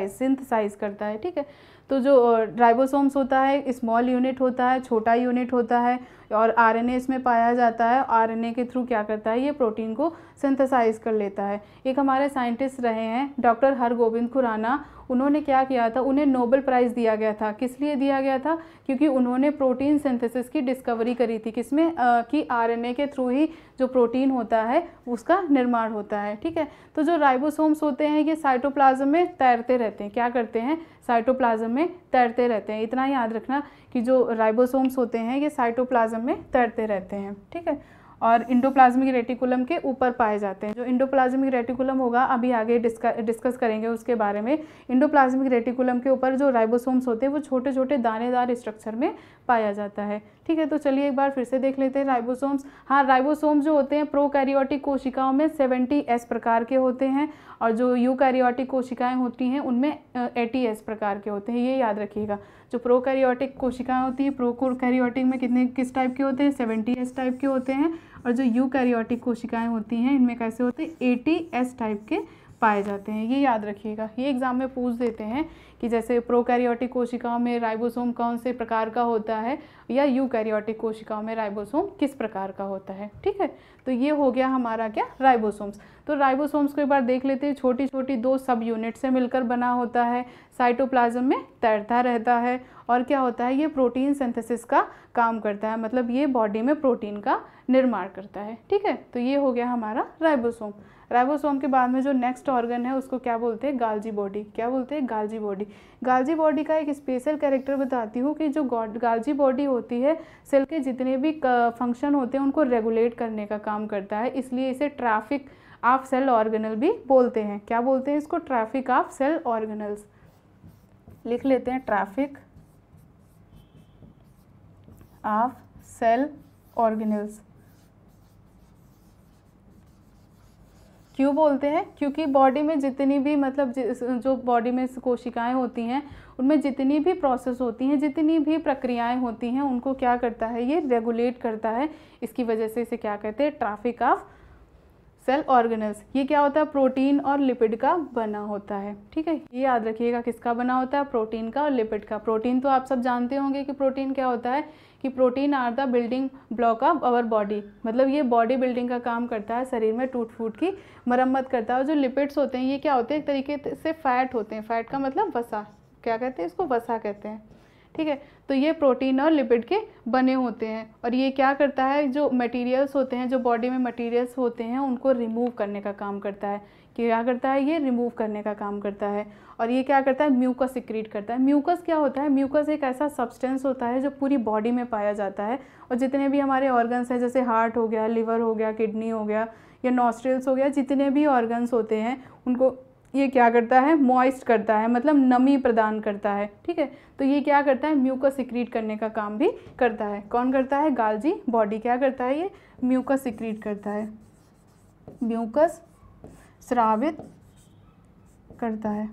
सिंथेसाइज करता है, ठीक है। तो जो राइबोसोम्स होता है स्मॉल यूनिट होता है, छोटा यूनिट होता है, और आरएनए इसमें पाया जाता है। आरएनए के थ्रू क्या करता है, ये प्रोटीन को सिंथेसाइज कर लेता है। एक हमारे साइंटिस्ट रहे हैं डॉक्टर हरगोविंद खुराना, उन्होंने क्या किया था, उन्हें नोबेल प्राइज़ दिया गया था। किस लिए दिया गया था, क्योंकि उन्होंने प्रोटीन सिंथेसिस की डिस्कवरी करी थी। किसमें, कि आरएनए के थ्रू ही जो प्रोटीन होता है उसका निर्माण होता है, ठीक है। तो जो राइबोसोम्स होते हैं ये साइटोप्लाज्म में तैरते रहते हैं। क्या करते हैं, साइटोप्लाज्म में तैरते रहते हैं। इतना याद रखना कि जो राइबोसोम्स होते हैं ये साइटोप्लाज्म में तैरते रहते हैं, ठीक है। और इंडोप्लाज्मिक रेटिकुलम के ऊपर पाए जाते हैं। जो इंडोप्लाज्मिक रेटिकुलम होगा अभी आगे डिस्कस करेंगे उसके बारे में। इंडोप्लाज्मिक रेटिकुलम के ऊपर जो राइबोसोम्स होते हैं वो छोटे छोटे दानेदार स्ट्रक्चर में पाया जाता है। ठीक है, तो चलिए एक बार फिर से देख लेते हैं राइबोसोम्स। हाँ, राइबोसोम्स जो होते हैं प्रोकैरियोटिक कोशिकाओं में 70S प्रकार के होते हैं और जो यूकैरियोटिक कोशिकाएं होती हैं उनमें 80S प्रकार के होते हैं। ये याद रखिएगा, जो प्रोकैरियोटिक कोशिकाएं होती हैं प्रोकैरियोटिक में किस टाइप के होते हैं, 70S टाइप के होते हैं, और जो यूकैरियोटिक कोशिकाएं होती हैं इनमें कैसे होते हैं, 80S टाइप के पाए जाते हैं। ये याद रखिएगा, ये एग्जाम में पूछ देते हैं कि जैसे प्रोकैरियोटिक कोशिकाओं में राइबोसोम कौन से प्रकार का होता है या यूकैरियोटिक कोशिकाओं में राइबोसोम किस प्रकार का होता है। ठीक है, तो ये हो गया हमारा क्या, राइबोसोम्स। तो राइबोसोम्स को एक बार देख लेते हैं। छोटी छोटी 2 सब यूनिट से मिलकर बना होता है, साइटोप्लाज्म में तैरता रहता है और क्या होता है, ये प्रोटीन सिंथेसिस का काम करता है, मतलब ये बॉडी में प्रोटीन का निर्माण करता है। ठीक है, तो ये हो गया हमारा राइबोसोम। राइबोसोम के बाद में जो नेक्स्ट ऑर्गन है उसको क्या बोलते हैं, गाल्जी बॉडी। क्या बोलते हैं, गाल्जी बॉडी। गाल्जी बॉडी का एक स्पेशल कैरेक्टर बताती हूँ कि जो गाल्जी बॉडी होती है सेल के जितने भी फंक्शन होते हैं उनको रेगुलेट करने का काम करता है, इसलिए इसे ट्रैफिक ऑफ सेल ऑर्गेनल भी बोलते हैं। क्या बोलते हैं इसको, ट्रैफिक ऑफ सेल ऑर्गेनल्स। लिख लेते हैं, ट्रैफिक ऑफ सेल ऑर्गेनल्स। क्यों बोलते हैं, क्योंकि बॉडी में जितनी भी मतलब जो बॉडी में कोशिकाएं होती हैं उनमें जितनी भी प्रोसेस होती हैं, जितनी भी प्रक्रियाएं होती हैं उनको क्या करता है, ये रेगुलेट करता है। इसकी वजह से इसे क्या कहते हैं, ट्रैफिक ऑफ सेल ऑर्गेनल्स। ये क्या होता है, प्रोटीन और लिपिड का बना होता है। ठीक है, ये याद रखिएगा किसका बना होता है, प्रोटीन का और लिपिड का। प्रोटीन तो आप सब जानते होंगे कि प्रोटीन क्या होता है, कि protein are the building block of our body, मतलब ये बॉडी बिल्डिंग का काम करता है, शरीर में टूट फूट की मरम्मत करता है। और जो लिपिड्स होते हैं ये क्या होते हैं, एक तरीके से फैट होते हैं। फैट का मतलब वसा, क्या कहते हैं इसको, वसा कहते हैं। ठीक है, तो ये प्रोटीन और लिपिड के बने होते हैं और ये क्या करता है, जो मटेरियल्स होते हैं, जो बॉडी में मटेरियल्स होते हैं उनको रिमूव करने का काम करता है। क्या करता है, ये रिमूव करने का काम करता है। और ये क्या करता है, म्यूकस सिक्रीट करता है। म्यूकस क्या होता है, म्यूकस एक ऐसा सब्सटेंस होता है जो पूरी बॉडी में पाया जाता है और जितने भी हमारे ऑर्गन्स हैं, जैसे हार्ट हो गया, लिवर हो गया, किडनी हो गया या नॉस्ट्रिल्स हो गया, जितने भी ऑर्गन्स होते हैं उनको ये क्या करता है, मॉइस्ट करता है, मतलब नमी प्रदान करता है। ठीक है, तो ये क्या करता है, म्यूकस सिक्रीट करने का काम भी करता है। कौन करता है, गाल्जी बॉडी क्या करता है, ये म्यूकस सिक्रीट करता है, म्यूकस स्रावित करता है,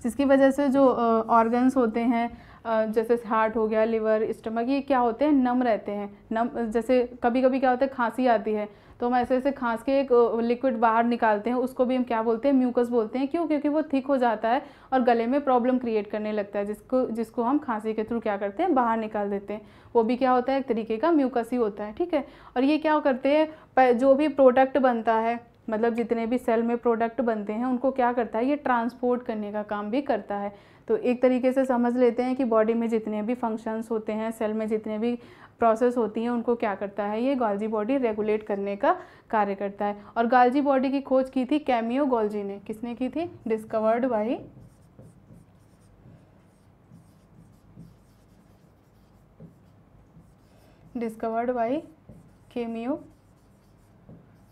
जिसकी वजह से जो ऑर्गन्स होते हैं जैसे हार्ट हो गया, लिवर, स्टमक, ये क्या होते हैं, नम रहते हैं। नम, जैसे कभी कभी क्या होता है, खांसी आती है तो हम ऐसे ऐसे खांस के एक लिक्विड बाहर निकालते हैं, उसको भी हम क्या बोलते हैं, म्यूकस बोलते हैं। क्यों, क्योंकि वो थिक हो जाता है और गले में प्रॉब्लम क्रिएट करने लगता है, जिसको हम खांसी के थ्रू क्या करते हैं, बाहर निकाल देते हैं। वो भी क्या होता है, एक तरीके का म्यूकस ही होता है। ठीक है, और ये क्या करते हैं, जो भी प्रोडक्ट बनता है, मतलब जितने भी सेल में प्रोडक्ट बनते हैं उनको क्या करता है, ये ट्रांसपोर्ट करने का काम भी करता है। तो एक तरीके से समझ लेते हैं कि बॉडी में जितने भी फंक्शंस होते हैं, सेल में जितने भी प्रोसेस होती हैं उनको क्या करता है, ये गाल्जी बॉडी रेगुलेट करने का कार्य करता है। और गाल्जी बॉडी की खोज की थी कैमियो गोल्जी ने। किसने की थी, डिस्कवर्ड बाई कैमियो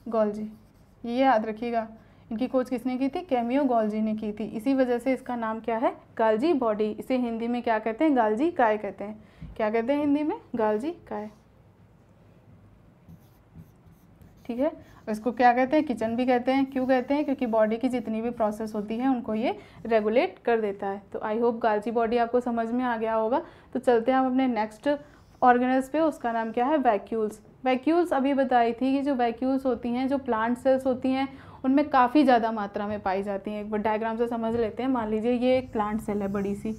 गोल्जी। ये याद रखिएगा, इनकी खोज किसने की थी, कैमियो गोल्जी ने की थी। इसी वजह से इसका नाम क्या है, गाल्जी बॉडी। इसे हिंदी में क्या कहते हैं, गाल्जी काय कहते हैं। क्या कहते हैं हिंदी में, गाल्जी काय। ठीक है, इसको क्या कहते हैं, किचन भी कहते हैं। क्यों कहते हैं, क्योंकि बॉडी की जितनी भी प्रोसेस होती है उनको ये रेगुलेट कर देता है। तो आई होप गाल्जी बॉडी आपको समझ में आ गया होगा। तो चलते हैं हम अपने नेक्स्ट ऑर्गेनल्स पे, उसका नाम क्या है, वैक्यूल्स। वैक्यूल्स अभी बताई थी कि जो वैक्यूल्स होती हैं, जो प्लांट सेल्स होती हैं उनमें काफ़ी ज़्यादा मात्रा में पाई जाती हैं। एक बार डायग्राम से समझ लेते हैं। मान लीजिए ये एक प्लांट सेल है बड़ी सी,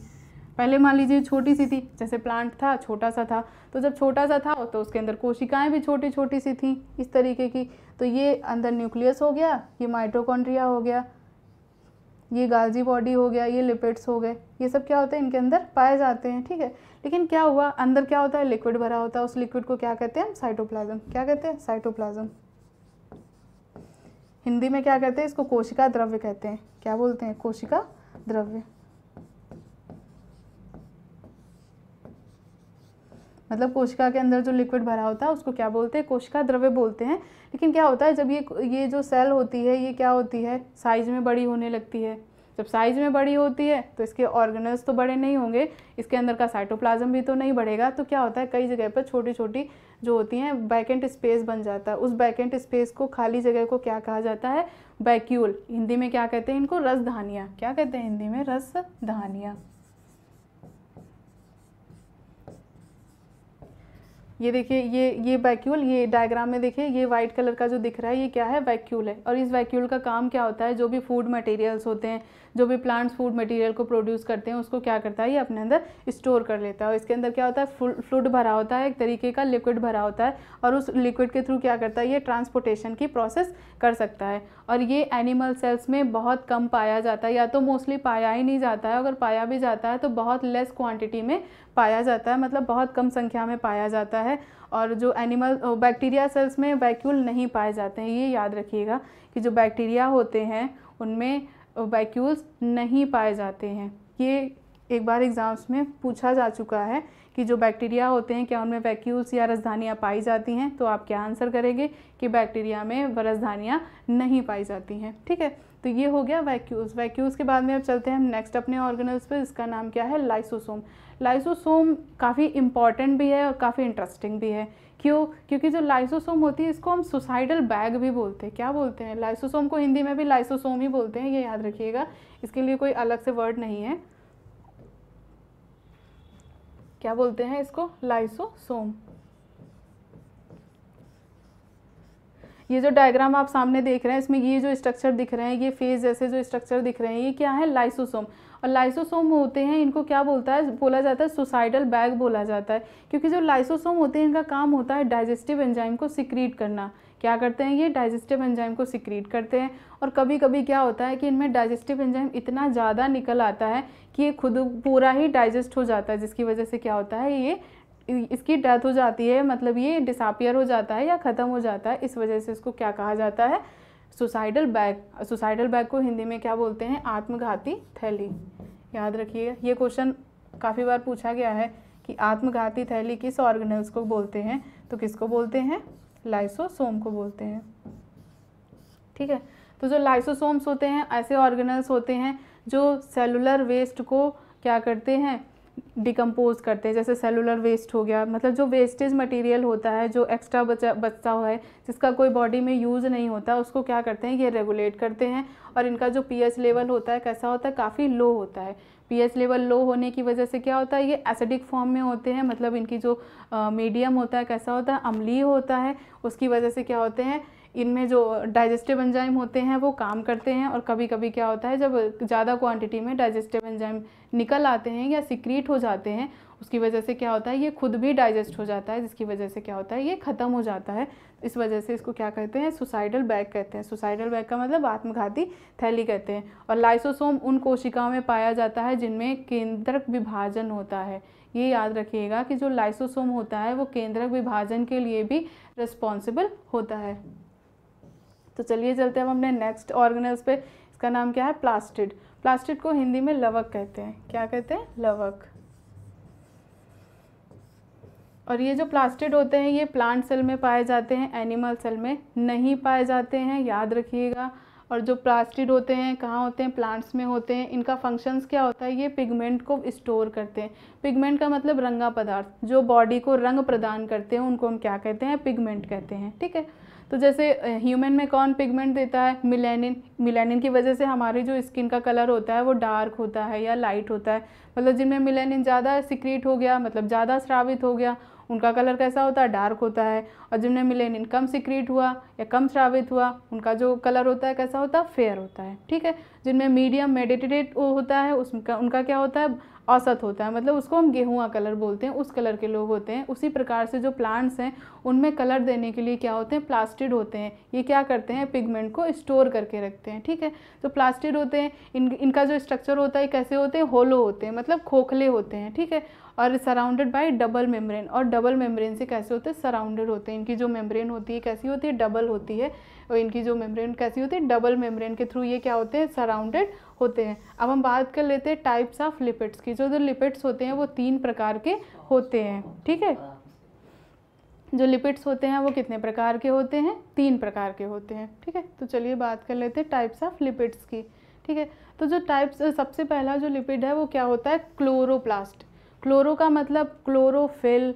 पहले मान लीजिए छोटी सी थी, जैसे प्लांट था छोटा सा था, तो जब छोटा सा था तो उसके अंदर कोशिकाएं भी छोटी छोटी सी थी इस तरीके की। तो ये अंदर न्यूक्लियस हो गया, ये माइटोकॉन्ड्रिया हो गया, ये गाल्जी बॉडी हो गया, ये लिपिड्स हो गए, ये सब क्या होते हैं, इनके अंदर पाए जाते हैं। ठीक है, लेकिन क्या हुआ, अंदर क्या होता है, लिक्विड भरा होता है। उस लिक्विड को क्या कहते हैं, साइटोप्लाज्म। क्या कहते हैं, साइटोप्लाज्म। हिंदी में क्या कहते हैं इसको, कोशिका द्रव्य कहते हैं। क्या बोलते हैं, कोशिका द्रव्य। मतलब कोशिका के अंदर जो लिक्विड भरा होता है उसको क्या बोलते हैं, कोशिका द्रव्य बोलते हैं। लेकिन क्या होता है, जब ये जो सेल होती है ये क्या होती है, साइज में बड़ी होने लगती है। जब साइज में बड़ी होती है तो इसके ऑर्गेनल्स तो बड़े नहीं होंगे, इसके अंदर का साइटोप्लाज्म भी तो नहीं बढ़ेगा। तो क्या होता है, कई जगह पर छोटी छोटी जो होती हैं वैकेंट स्पेस बन जाता है। उस वैकेंट स्पेस को, खाली जगह को क्या कहा जाता है, वैक्यूल। हिंदी में क्या कहते हैं इनको, रसधानियाँ। क्या कहते हैं हिंदी में, रसधानियाँ। ये देखिए, ये वैक्यूल, ये डायग्राम में देखिए ये वाइट कलर का जो दिख रहा है ये क्या है, वैक्यूल है। और इस वैक्यूल का काम क्या होता है, जो भी फूड मटेरियल्स होते हैं, जो भी प्लांट्स फूड मटेरियल को प्रोड्यूस करते हैं उसको क्या करता है, ये अपने अंदर स्टोर कर लेता है। और इसके अंदर क्या होता है, फ्लूइड भरा होता है, एक तरीके का लिक्विड भरा होता है। और उस लिक्विड के थ्रू क्या करता है, ये ट्रांसपोर्टेशन की प्रोसेस कर सकता है। और ये एनिमल सेल्स में बहुत कम पाया जाता है, या तो मोस्टली पाया ही नहीं जाता है। अगर पाया भी जाता है तो बहुत लेस क्वांटिटी में पाया जाता है, मतलब बहुत कम संख्या में पाया जाता है। और जो एनिमल बैक्टीरिया सेल्स में वैक्यूल नहीं पाए जाते हैं। ये याद रखिएगा कि जो बैक्टीरिया होते हैं उनमें वैक्यूल्स नहीं पाए जाते हैं। ये एक बार एग्जाम्स में पूछा जा चुका है कि जो बैक्टीरिया होते हैं क्या उनमें वैक्यूल्स या रसधानियाँ पाई जाती हैं। तो आप क्या आंसर करेंगे कि बैक्टीरिया में रसधानियाँ नहीं पाई जाती हैं। ठीक है, तो ये हो गया वैक्यूल्स। वैक्यूल्स के बाद में अब चलते हैं हम नेक्स्ट अपने ऑर्गेनल्स पे। इसका नाम क्या है, लाइसोसोम। लाइसोसोम काफ़ी इंपॉर्टेंट भी है और काफ़ी इंटरेस्टिंग भी है। क्यों, क्योंकि जो लाइसोसोम होती है इसको हम सुसाइडल बैग भी बोलते हैं। क्या बोलते हैं, लाइसोसोम को हिंदी में भी लाइसोसोम ही बोलते हैं, ये याद रखिएगा। इसके लिए कोई अलग से वर्ड नहीं है। क्या बोलते हैं इसको, लाइसोसोम। ये जो डायग्राम आप सामने देख रहे हैं इसमें ये जो स्ट्रक्चर दिख रहे हैं, ये फेज जैसे जो स्ट्रक्चर दिख रहे हैं, ये क्या है, लाइसोसोम। और लाइसोसोम होते हैं, इनको क्या बोला जाता है, सुसाइडल बैग बोला जाता है। क्योंकि जो लाइसोसोम होते हैं इनका काम होता है डाइजेस्टिव एंजाइम को सिक्रीट करना। क्या करते हैं ये, डाइजेस्टिव एंजाइम को सिक्रीट करते हैं। और कभी कभी क्या होता है कि इनमें डाइजेस्टिव एंजाइम इतना ज़्यादा निकल आता है कि ये खुद पूरा ही डाइजेस्ट हो जाता है, जिसकी वजह से क्या होता है, ये इसकी डेथ हो जाती है, मतलब ये डिसअपियर हो जाता है या ख़त्म हो जाता है। इस वजह से इसको क्या कहा जाता है, सुसाइडल बैग। सुसाइडल बैग को हिंदी में क्या बोलते हैं, आत्मघाती थैली। याद रखिएगा, ये क्वेश्चन काफ़ी बार पूछा गया है कि आत्मघाती थैली किस ऑर्गेनल्स को बोलते हैं। तो किसको बोलते हैं, लाइसोसोम को बोलते हैं। ठीक है, तो जो लाइसोसोम्स होते हैं ऐसे ऑर्गेनल्स होते हैं जो सेलुलर वेस्ट को क्या करते हैं, डिकम्पोज करते हैं। जैसे सेलुलर वेस्ट हो गया, मतलब जो वेस्टेज मटेरियल होता है, जो एक्स्ट्रा बचता हुआ है, जिसका कोई बॉडी में यूज़ नहीं होता, उसको क्या करते हैं, ये रेगुलेट करते हैं। और इनका जो पीएच लेवल होता है कैसा होता है, काफ़ी लो होता है। पीएच लेवल लो होने की वजह से क्या होता है, ये एसिडिक फॉर्म में होते हैं, मतलब इनकी जो मीडियम होता है कैसा होता है, अम्लीय होता है। उसकी वजह से क्या होते हैं, इनमें जो डाइजेस्टिव एंजाइम होते हैं वो काम करते हैं। और कभी कभी क्या होता है, जब ज़्यादा क्वांटिटी में डाइजेस्टिव एंजाइम निकल आते हैं या सिक्रीट हो जाते हैं, उसकी वजह से क्या होता है, ये खुद भी डाइजेस्ट हो जाता है, जिसकी वजह से क्या होता है, ये ख़त्म हो जाता है। इस वजह से इसको क्या कहते हैं, सुसाइडल बैग कहते हैं। सुसाइडल बैग का मतलब आत्मघाती थैली कहते हैं। और लाइसोसोम उन कोशिकाओं में पाया जाता है जिनमें केंद्रक विभाजन होता है। ये याद रखिएगा कि जो लाइसोसोम होता है वो केंद्रक विभाजन के लिए भी रिस्पॉन्सिबल होता है। तो चलिए चलते हैं हम अपने नेक्स्ट ऑर्गेनल्स पे। इसका नाम क्या है, प्लास्टिड। प्लास्टिड को हिंदी में लवक कहते हैं। क्या कहते हैं, लवक। और ये जो प्लास्टिड होते हैं ये प्लांट सेल में पाए जाते हैं, एनिमल सेल में नहीं पाए जाते हैं, याद रखिएगा। और जो प्लास्टिड होते हैं कहाँ होते हैं, प्लांट्स में होते हैं। इनका फंक्शंस क्या होता है, ये पिगमेंट को स्टोर करते हैं। पिगमेंट का मतलब रंगा पदार्थ, जो बॉडी को रंग प्रदान करते हैं उनको हम क्या कहते हैं, पिगमेंट कहते हैं। ठीक है, तो जैसे ह्यूमन में कौन पिगमेंट देता है, मिलेनिन। मिलेनिन की वजह से हमारी जो स्किन का कलर होता है वो डार्क होता है या लाइट होता है। मतलब जिनमें मिलेनिन ज़्यादा सिक्रीट हो गया, मतलब ज़्यादा स्रावित हो गया, उनका कलर कैसा होता है, डार्क होता है। और जिनमें मिलेनिन कम सिक्रीट हुआ या कम स्रावित हुआ, उनका जो कलर होता है कैसा होता है, फेयर होता है। ठीक है, जिनमें मीडियम मेडिटेट होता है उनका क्या होता है, औसत होता है, मतलब उसको हम गेहुआ कलर बोलते हैं, उस कलर के लोग होते हैं। उसी प्रकार से जो प्लांट्स हैं उनमें कलर देने के लिए क्या होते हैं, प्लास्टिड होते हैं। ये क्या करते हैं, पिगमेंट को स्टोर करके रखते हैं। ठीक है, तो प्लास्टिड होते हैं, इनका जो स्ट्रक्चर होता है कैसे होते हैं, होलो होते हैं, मतलब खोखले होते हैं। ठीक है, और सराउंडेड बाय डबल मेम्ब्रेन। और डबल मेम्ब्रेन से कैसे होते हैं, सराउंडेड होते हैं। इनकी जो मेम्ब्रेन होती है कैसी होती है, डबल होती है। और इनकी जो मेम्ब्रेन कैसी होती है, डबल मेम्ब्रेन के थ्रू ये क्या होते हैं, सराउंडेड होते हैं। अब हम बात कर लेते हैं टाइप्स ऑफ लिपिड्स की। जो लिपिड्स होते हैं वो 3 प्रकार के होते हैं। ठीक है, जो लिपिड्स होते हैं वो कितने प्रकार के होते हैं? 3 प्रकार के होते हैं। ठीक है, तो चलिए बात कर लेते हैं टाइप्स ऑफ लिपिड्स की। ठीक है, तो जो टाइप्स, सबसे पहला जो लिपिड है वो क्या होता है? क्लोरोप्लास्ट। क्लोरो का मतलब क्लोरोफिल,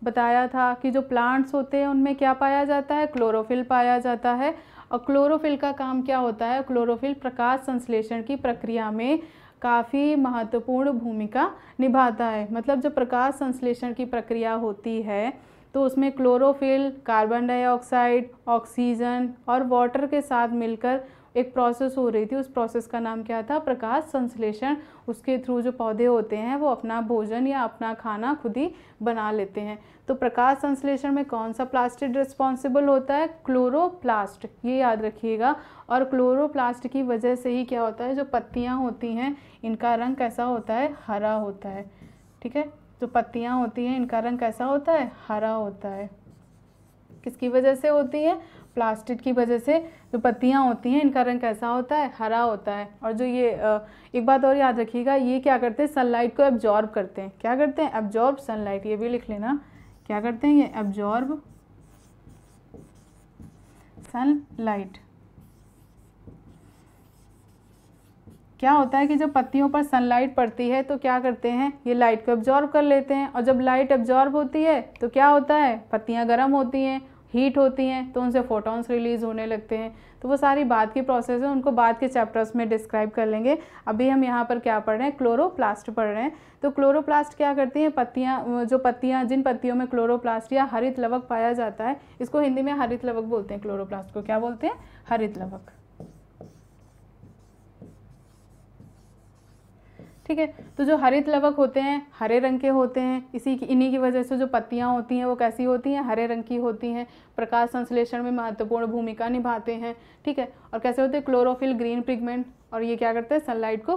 बताया था कि जो प्लांट्स होते हैं उनमें क्या पाया जाता है? क्लोरोफिल पाया जाता है। और क्लोरोफिल का काम क्या होता है? क्लोरोफिल प्रकाश संश्लेषण की प्रक्रिया में काफ़ी महत्वपूर्ण भूमिका निभाता है। मतलब जब प्रकाश संश्लेषण की प्रक्रिया होती है तो उसमें क्लोरोफिल कार्बन डाइऑक्साइड, ऑक्सीजन और वाटर के साथ मिलकर एक प्रोसेस हो रही थी। उस प्रोसेस का नाम क्या था? प्रकाश संश्लेषण। उसके थ्रू जो पौधे होते हैं वो अपना भोजन या अपना खाना खुद ही बना लेते हैं। तो प्रकाश संश्लेषण में कौन सा प्लास्टिड रिस्पॉन्सिबल होता है? क्लोरोप्लास्ट, ये याद रखिएगा। और क्लोरोप्लास्ट की वजह से ही क्या होता है? जो पत्तियाँ होती हैं इनका रंग कैसा होता है? हरा होता है। ठीक है, जो पत्तियाँ होती हैं इनका रंग कैसा होता है? हरा होता है। किसकी वजह से होती है? प्लास्टिड की वजह से जो पत्तियाँ होती हैं इनका रंग कैसा होता है? हरा होता है। और जो ये एक बात और याद रखिएगा, ये क्या करते हैं? सनलाइट को एब्जॉर्ब करते हैं। क्या करते हैं? एब्जॉर्ब सनलाइट, ये भी लिख लेना। क्या करते हैं ये? Absorb sunlight. क्या होता है कि जब पत्तियों पर सनलाइट पड़ती है तो क्या करते हैं? ये लाइट को एब्जॉर्ब कर लेते हैं। और जब लाइट एब्जॉर्ब होती है तो क्या होता है? पत्तियां गर्म होती हैं, हीट होती हैं, तो उनसे फोटॉन्स रिलीज होने लगते हैं। तो वो सारी बाद की प्रोसेस है, उनको बाद के चैप्टर्स में डिस्क्राइब कर लेंगे। अभी हम यहाँ पर क्या पढ़ रहे हैं? क्लोरोप्लास्ट पढ़ रहे हैं। तो क्लोरोप्लास्ट क्या करती हैं? पत्तियाँ, जिन पत्तियों में क्लोरोप्लास्ट या हरित लवक पाया जाता है, इसको हिंदी में हरित लवक बोलते हैं। क्लोरोप्लास्ट को क्या बोलते हैं? हरित लवक। ठीक है, तो जो हरित लवक होते हैं हरे रंग के होते हैं। इन्हीं की वजह से जो पत्तियां होती हैं वो कैसी होती हैं? हरे रंग की होती हैं। प्रकाश संश्लेषण में महत्वपूर्ण भूमिका निभाते हैं। ठीक है, और कैसे होते हैं? क्लोरोफिल ग्रीन पिगमेंट, और ये क्या करते हैं? सनलाइट को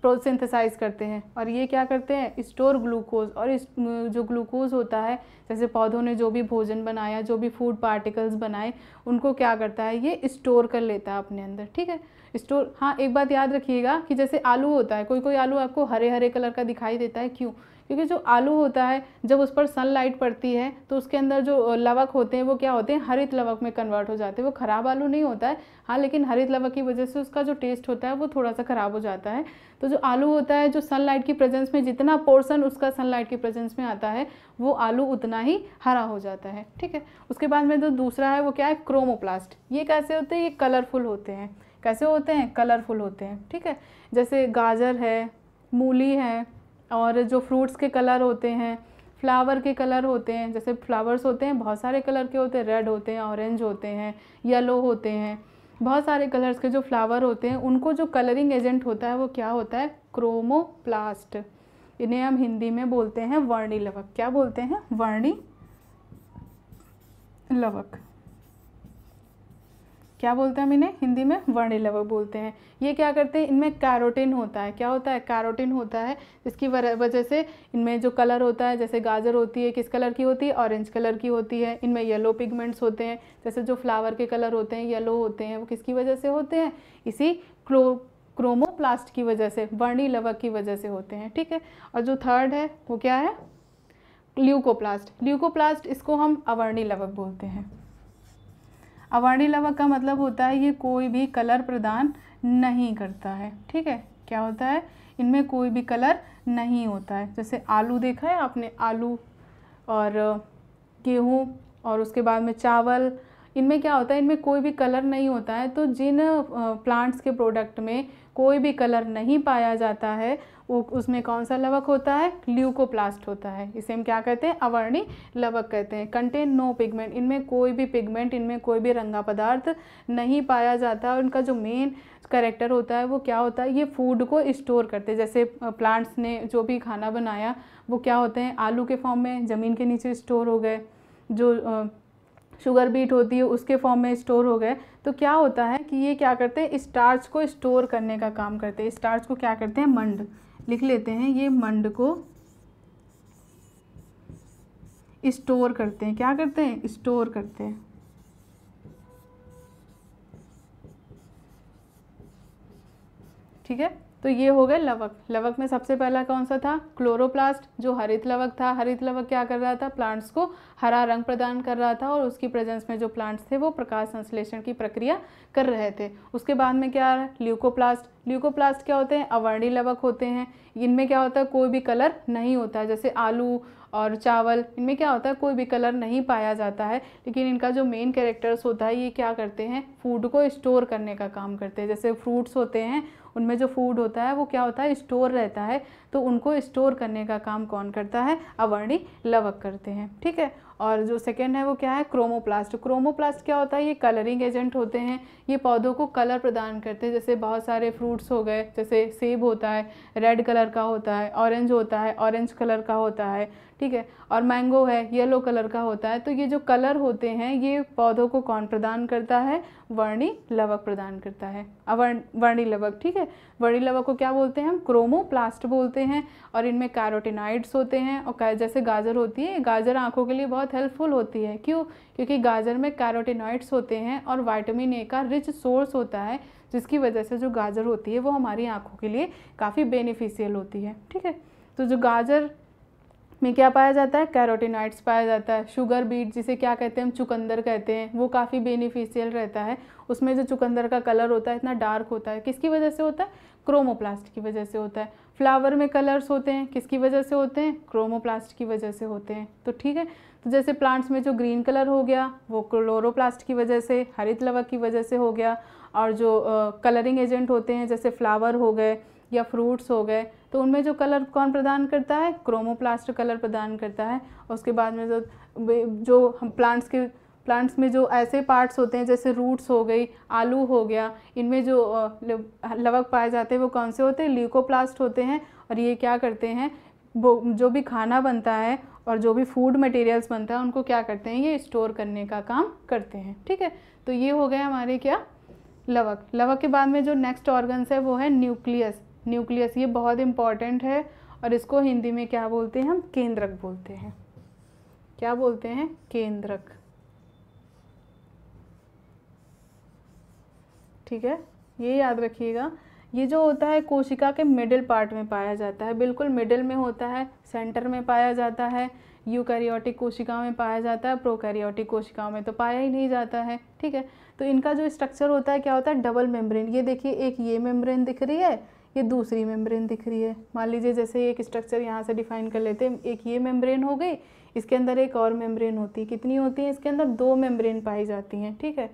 प्रोसिंथेसाइज करते हैं। और ये क्या करते हैं? Store glucose. और इस जो ग्लूकोज होता है, जैसे पौधों ने जो भी भोजन बनाया, जो भी फूड पार्टिकल्स बनाए, उनको क्या करता है? ये स्टोर कर लेता है अपने अंदर। ठीक है, स्टोर। हाँ, एक बात याद रखिएगा कि जैसे आलू होता है, कोई कोई आलू आपको हरे हरे कलर का दिखाई देता है। क्यों? क्योंकि जो आलू होता है जब उस पर सनलाइट पड़ती है तो उसके अंदर जो लवक होते हैं वो क्या होते हैं? हरित लवक में कन्वर्ट हो जाते हैं। वो ख़राब आलू नहीं होता है, हाँ, लेकिन हरित लवक की वजह से उसका जो टेस्ट होता है वो थोड़ा सा ख़राब हो जाता है। तो जो आलू होता है, जो सनलाइट की प्रेजेंस में जितना पोर्शन उसका सनलाइट की प्रेजेंस में आता है वो आलू उतना ही हरा हो जाता है। ठीक है, उसके बाद में जो दूसरा है वो क्या है? क्रोमोप्लास्ट। ये कैसे होते हैं? ये कलरफुल होते हैं। कैसे होते हैं? कलरफुल होते हैं। ठीक है, जैसे गाजर है, मूली है, और जो फ्रूट्स के कलर होते हैं, फ्लावर के कलर होते हैं। जैसे फ्लावर्स होते हैं बहुत सारे कलर के होते हैं, रेड होते हैं, ऑरेंज होते हैं, येलो होते हैं, बहुत सारे कलर्स के जो फ्लावर होते हैं उनको जो कलरिंग एजेंट होता है वो क्या होता है? क्रोमोप्लास्ट। इन्हें हम हिंदी में बोलते हैं वर्णी लवक। क्या बोलते हैं? वर्णी लवक। क्या बोलते हैं हम इन्हें? हिंदी में वर्णी लवक बोलते हैं। ये क्या करते हैं? इनमें कैरोटीन होता है। क्या होता है? कैरोटीन होता है, जिसकी वजह से इनमें जो कलर होता है, जैसे गाजर होती है किस कलर की होती है? ऑरेंज कलर की होती है। इनमें येलो पिगमेंट्स होते हैं, जैसे जो फ्लावर के कलर होते हैं येलो होते हैं, वो किसकी वजह से होते हैं? इसी क्रोमोप्लास्ट की वजह से, वर्णी लवक की वजह से होते हैं। ठीक है, और जो थर्ड है वो क्या है? ल्यूकोप्लास्ट। ल्यूकोप्लास्ट, इसको हम अवर्णी लवक बोलते हैं। अवर्णी लवक का मतलब होता है ये कोई भी कलर प्रदान नहीं करता है। ठीक है, क्या होता है? इनमें कोई भी कलर नहीं होता है। जैसे आलू देखा है आपने? आलू और गेहूँ और उसके बाद में चावल, इनमें क्या होता है? इनमें कोई भी कलर नहीं होता है। तो जिन प्लांट्स के प्रोडक्ट में कोई भी कलर नहीं पाया जाता है वो उसमें कौन सा लवक होता है? ल्यूकोप्लास्ट होता है। इसे हम क्या कहते हैं? अवर्णी लवक कहते हैं। कंटेन नो पिगमेंट, इनमें कोई भी पिगमेंट, इनमें कोई भी रंगा पदार्थ नहीं पाया जाता। और इनका जो मेन कैरेक्टर होता है वो क्या होता है? ये फूड को स्टोर करते हैं। जैसे प्लांट्स ने जो भी खाना बनाया वो क्या होते हैं? आलू के फॉर्म में ज़मीन के नीचे स्टोर हो गए, जो शुगर बीट होती है उसके फॉर्म में स्टोर हो गए। तो क्या होता है कि ये क्या करते हैं? स्टार्च को स्टोर करने का काम करते हैं। स्टार्च को क्या करते हैं? मंड लिख लेते हैं। ये मंड को स्टोर करते हैं। क्या करते हैं? स्टोर करते हैं। ठीक है, तो ये हो गए लवक। लवक में सबसे पहला कौन सा था? क्लोरोप्लास्ट, जो हरित लवक था। हरित लवक क्या कर रहा था? प्लांट्स को हरा रंग प्रदान कर रहा था, और उसकी प्रेजेंस में जो प्लांट्स थे वो प्रकाश संश्लेषण की प्रक्रिया कर रहे थे। उसके बाद में क्या आ रहा है? ल्यूकोप्लास्ट। ल्यूकोप्लास्ट क्या होते हैं? अवर्णी लवक होते हैं। इनमें क्या होता है? कोई भी कलर नहीं होता है, जैसे आलू और चावल, इनमें क्या होता है? कोई भी कलर नहीं पाया जाता है, लेकिन इनका जो मेन कैरेक्टर्स होता है, ये क्या करते हैं? फूड को स्टोर करने का काम करते हैं। जैसे फ्रूट्स होते हैं, उनमें जो फूड होता है वो क्या होता है? स्टोर रहता है, तो उनको स्टोर करने का काम कौन करता है? अवर्णी लवक करते हैं, ठीक है। और जो सेकेंड है वो क्या है? क्रोमोप्लास्ट। क्रोमोप्लास्ट क्या होता है? ये कलरिंग एजेंट होते हैं, ये पौधों को कलर प्रदान करते हैं। जैसे बहुत सारे फ्रूट्स हो गए, जैसे सेब होता है रेड कलर का होता है, ऑरेंज होता है ऑरेंज कलर का होता है, ठीक है, और मैंगो है येलो कलर का होता है। तो ये जो कलर होते हैं ये पौधों को कौन प्रदान करता है? वर्णी लवक प्रदान करता है, वर्णी लवक, ठीक है। वर्णी लवक को क्या बोलते हैं हम? क्रोमोप्लास्ट बोलते हैं। और इनमें कैरोटिनॉइड्स होते हैं, और जैसे गाजर होती है, गाजर आंखों के लिए बहुत हेल्पफुल होती है। क्यों? क्योंकि गाजर में कैरोटिनॉइड्स होते हैं और विटामिन ए का रिच सोर्स होता है, जिसकी वजह से जो गाजर होती है वो हमारी आंखों के लिए काफ़ी बेनिफिशियल होती है, ठीक है। तो जो गाजर में क्या पाया जाता है? कैरोटिनॉइड्स पाया जाता है। शुगर बीट, जिसे क्या कहते हैं हम? चुकंदर कहते हैं, वो काफ़ी बेनिफिशियल रहता है। उसमें जो चुकंदर का कलर होता है इतना डार्क होता है, किसकी वजह से होता है? क्रोमोप्लास्ट की वजह से होता है। फ्लावर में कलर्स होते हैं, किसकी वजह से होते हैं? क्रोमोप्लास्ट की वजह से होते हैं, तो ठीक है। तो जैसे प्लांट्स में जो ग्रीन कलर हो गया वो क्लोरोप्लास्ट की वजह से, हरित लवक की वजह से हो गया। और जो कलरिंग एजेंट होते हैं जैसे फ्लावर हो गए या फ्रूट्स हो गए, तो उनमें जो कलर कौन प्रदान करता है? क्रोमोप्लास्ट कलर प्रदान करता है। उसके बाद में जो हम प्लांट्स में जो ऐसे पार्ट्स होते हैं जैसे रूट्स हो गई, आलू हो गया, इनमें जो लवक पाए जाते हैं वो कौन से होते हैं? ल्यूकोप्लास्ट होते हैं। और ये क्या करते हैं? वो जो भी खाना बनता है और जो भी फूड मटेरियल्स बनता है उनको क्या करते हैं? ये स्टोर करने का काम करते हैं, ठीक है। तो ये हो गए हमारे क्या? लवक। लवक के बाद में जो नेक्स्ट ऑर्गन्स है वो है न्यूक्लियस। न्यूक्लियस ये बहुत इंपॉर्टेंट है, और इसको हिंदी में क्या बोलते हैं हम? केंद्रक बोलते हैं। क्या बोलते हैं? केंद्रक, ठीक है, ये याद रखिएगा। ये जो होता है कोशिका के मिडिल पार्ट में पाया जाता है, बिल्कुल मिडिल में होता है, सेंटर में पाया जाता है। यूकैरियोटिक कोशिकाओं में पाया जाता है, प्रोकैरियोटिक कोशिकाओं में तो पाया ही नहीं जाता है, ठीक है। तो इनका जो स्ट्रक्चर होता है क्या होता है? Double membrane. ये देखिए, एक ये मेम्ब्रेन दिख रही है, ये दूसरी मेम्ब्रेन दिख रही है। मान लीजिए जैसे एक स्ट्रक्चर यहाँ से डिफाइन कर लेते हैं, एक ये मेम्ब्रेन हो गई, इसके अंदर एक और मेम्ब्रेन होती है। कितनी होती है? इसके अंदर 2 मेम्ब्रेन पाई जाती हैं, ठीक है।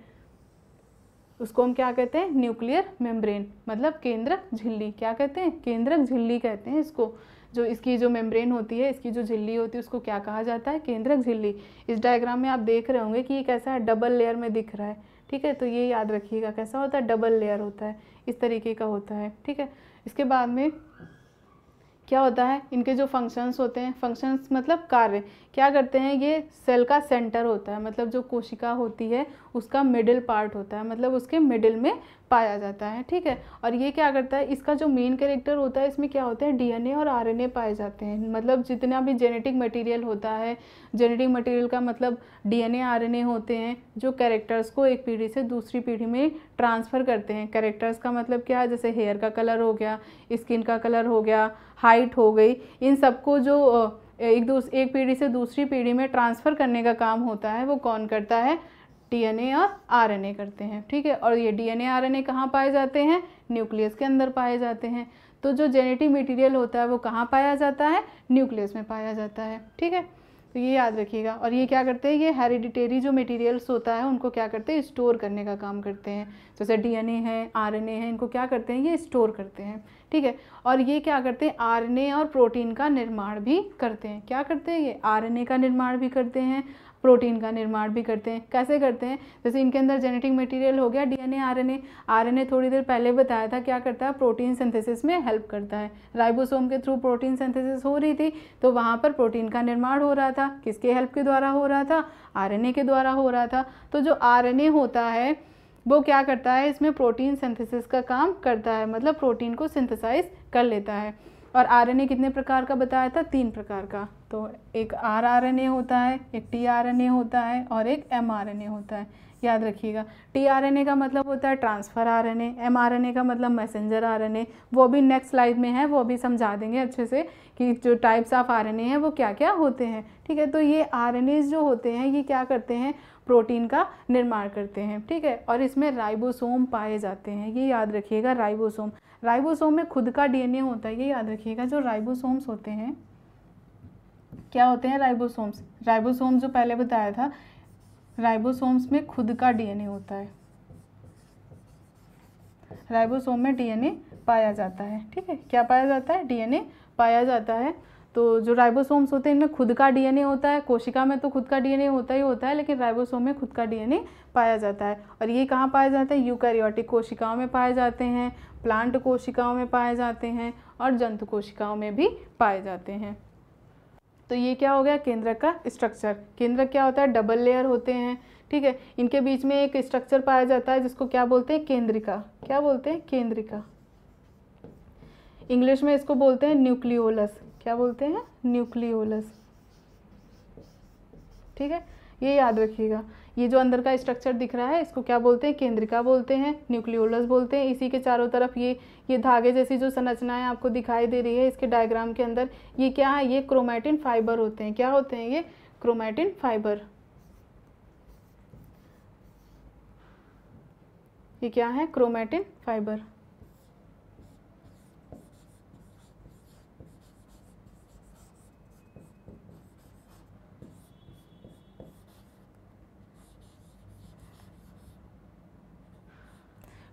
उसको हम क्या कहते हैं? न्यूक्लियर मेम्ब्रेन, मतलब केंद्रक झिल्ली। क्या कहते हैं? केंद्रक झिल्ली कहते हैं इसको। जो इसकी जो मेम्ब्रेन होती है, इसकी जो झिल्ली होती है, उसको क्या कहा जाता है? केंद्रक झिल्ली। इस डायग्राम में आप देख रहे होंगे कि ये कैसा है? डबल लेयर में दिख रहा है, ठीक है। तो ये याद रखिएगा, कैसा होता है? डबल लेयर होता है, इस तरीके का होता है, ठीक है। इसके बाद में क्या होता है? इनके जो फंक्शंस होते हैं, फंक्शंस मतलब कार्य, क्या करते हैं? ये सेल का सेंटर होता है, मतलब जो कोशिका होती है उसका मिडिल पार्ट होता है, मतलब उसके मिडिल में पाया जाता है, ठीक है। और ये क्या करता है? इसका जो मेन कैरेक्टर होता है, इसमें क्या होता है? डीएनए और आरएनए पाए जाते हैं। मतलब जितना भी जेनेटिक मटेरियल होता है, जेनेटिक मटेरियल का मतलब डीएनए आरएनए होते हैं, जो कैरेक्टर्स को एक पीढ़ी से दूसरी पीढ़ी में ट्रांसफ़र करते हैं। कैरेक्टर्स का मतलब क्या है? जैसे हेयर का कलर हो गया, स्किन का कलर हो गया, हाइट हो गई, इन सबको जो एक पीढ़ी से दूसरी पीढ़ी में ट्रांसफ़र करने का काम होता है वो कौन करता है? डीएनए और आरएनए करते हैं, ठीक है। और ये डीएनए आरएनए कहाँ पाए जाते हैं? न्यूक्लियस के अंदर पाए जाते हैं। तो जो जेनेटिक मटेरियल होता है वो कहाँ पाया जाता है? न्यूक्लियस में पाया जाता है, ठीक है। तो ये याद रखिएगा। और ये क्या करते हैं? ये हेरिडिटेरी जो मटेरियल्स होता है उनको क्या करते हैं? स्टोर करने का काम करते हैं। जैसे डीएनए है, आरएनए है, इनको क्या करते हैं? ये स्टोर करते हैं, ठीक है। और ये क्या करते हैं? आरएनए और प्रोटीन का निर्माण भी करते हैं। क्या करते हैं? ये आरएनए का निर्माण भी करते हैं, प्रोटीन का निर्माण भी करते हैं। कैसे करते हैं? जैसे इनके अंदर जेनेटिक मटेरियल हो गया डीएनए आरएनए। आरएनए थोड़ी देर पहले बताया था क्या करता है? प्रोटीन सिंथेसिस में हेल्प करता है। राइबोसोम के थ्रू प्रोटीन सिंथेसिस हो रही थी, तो वहाँ पर प्रोटीन का निर्माण हो रहा था। किसके हेल्प के द्वारा हो रहा था? आरएनए के द्वारा हो रहा था। तो जो आरएनए होता है वो क्या करता है? इसमें प्रोटीन सिंथेसिस का काम करता है, मतलब प्रोटीन को सिंथेसाइज कर लेता है। और आरएनए कितने प्रकार का बताया था? 3 प्रकार का। तो एक rRNA होता है, एक tRNA होता है और एक mRNA होता है, याद रखिएगा। tRNA का मतलब होता है ट्रांसफ़र RNA, mRNA का मतलब मैसेंजर RNA, वो भी नेक्स्ट स्लाइड में है, वो भी समझा देंगे अच्छे से कि जो टाइप्स ऑफ RNA है वो क्या क्या होते हैं, ठीक है। तो ये RNAs जो होते हैं ये क्या करते हैं, प्रोटीन का निर्माण करते हैं, ठीक है। और इसमें राइबोसोम पाए जाते हैं, ये याद रखिएगा। राइबोसोम में खुद का DNA होता है, ये याद रखिएगा। जो राइबोसोम्स होते हैं, क्या होते हैं राइबोसोम जो पहले बताया था, राइबोसोम्स में खुद का DNA होता है, राइबोसोम में DNA पाया जाता है, ठीक है। क्या पाया जाता है, DNA पाया जाता है। तो जो राइबोसोम्स होते हैं इनमें खुद का DNA होता है। कोशिका में तो खुद का DNA होता ही होता है, लेकिन राइबोसोम में खुद का DNA पाया जाता है। और ये कहाँ पाया जाता है, यूकैरियोटिक कोशिकाओं में पाए जाते हैं, प्लांट कोशिकाओं में पाए जाते हैं और जंतु कोशिकाओं में भी पाए जाते हैं। तो ये क्या हो गया, केंद्रक का स्ट्रक्चर। केंद्रक क्या होता है, डबल लेयर होते हैं, ठीक है। इनके बीच में एक स्ट्रक्चर पाया जाता है जिसको क्या बोलते हैं, केंद्रिका। क्या बोलते हैं, केंद्रिका। इंग्लिश में इसको बोलते हैं न्यूक्लियोलस। क्या बोलते हैं, न्यूक्लियोलस, ठीक है। ये याद रखिएगा। ये जो अंदर का स्ट्रक्चर दिख रहा है इसको क्या बोलते हैं, केंद्रिका बोलते हैं, न्यूक्लियोलस बोलते हैं। इसी के चारों तरफ ये धागे जैसी जो संरचनाएं आपको दिखाई दे रही है इसके डायग्राम के अंदर, ये क्या है, ये क्रोमैटिन फाइबर होते हैं। क्या होते हैं ये, क्रोमैटिन फाइबर। ये क्या है, क्रोमैटिन फाइबर।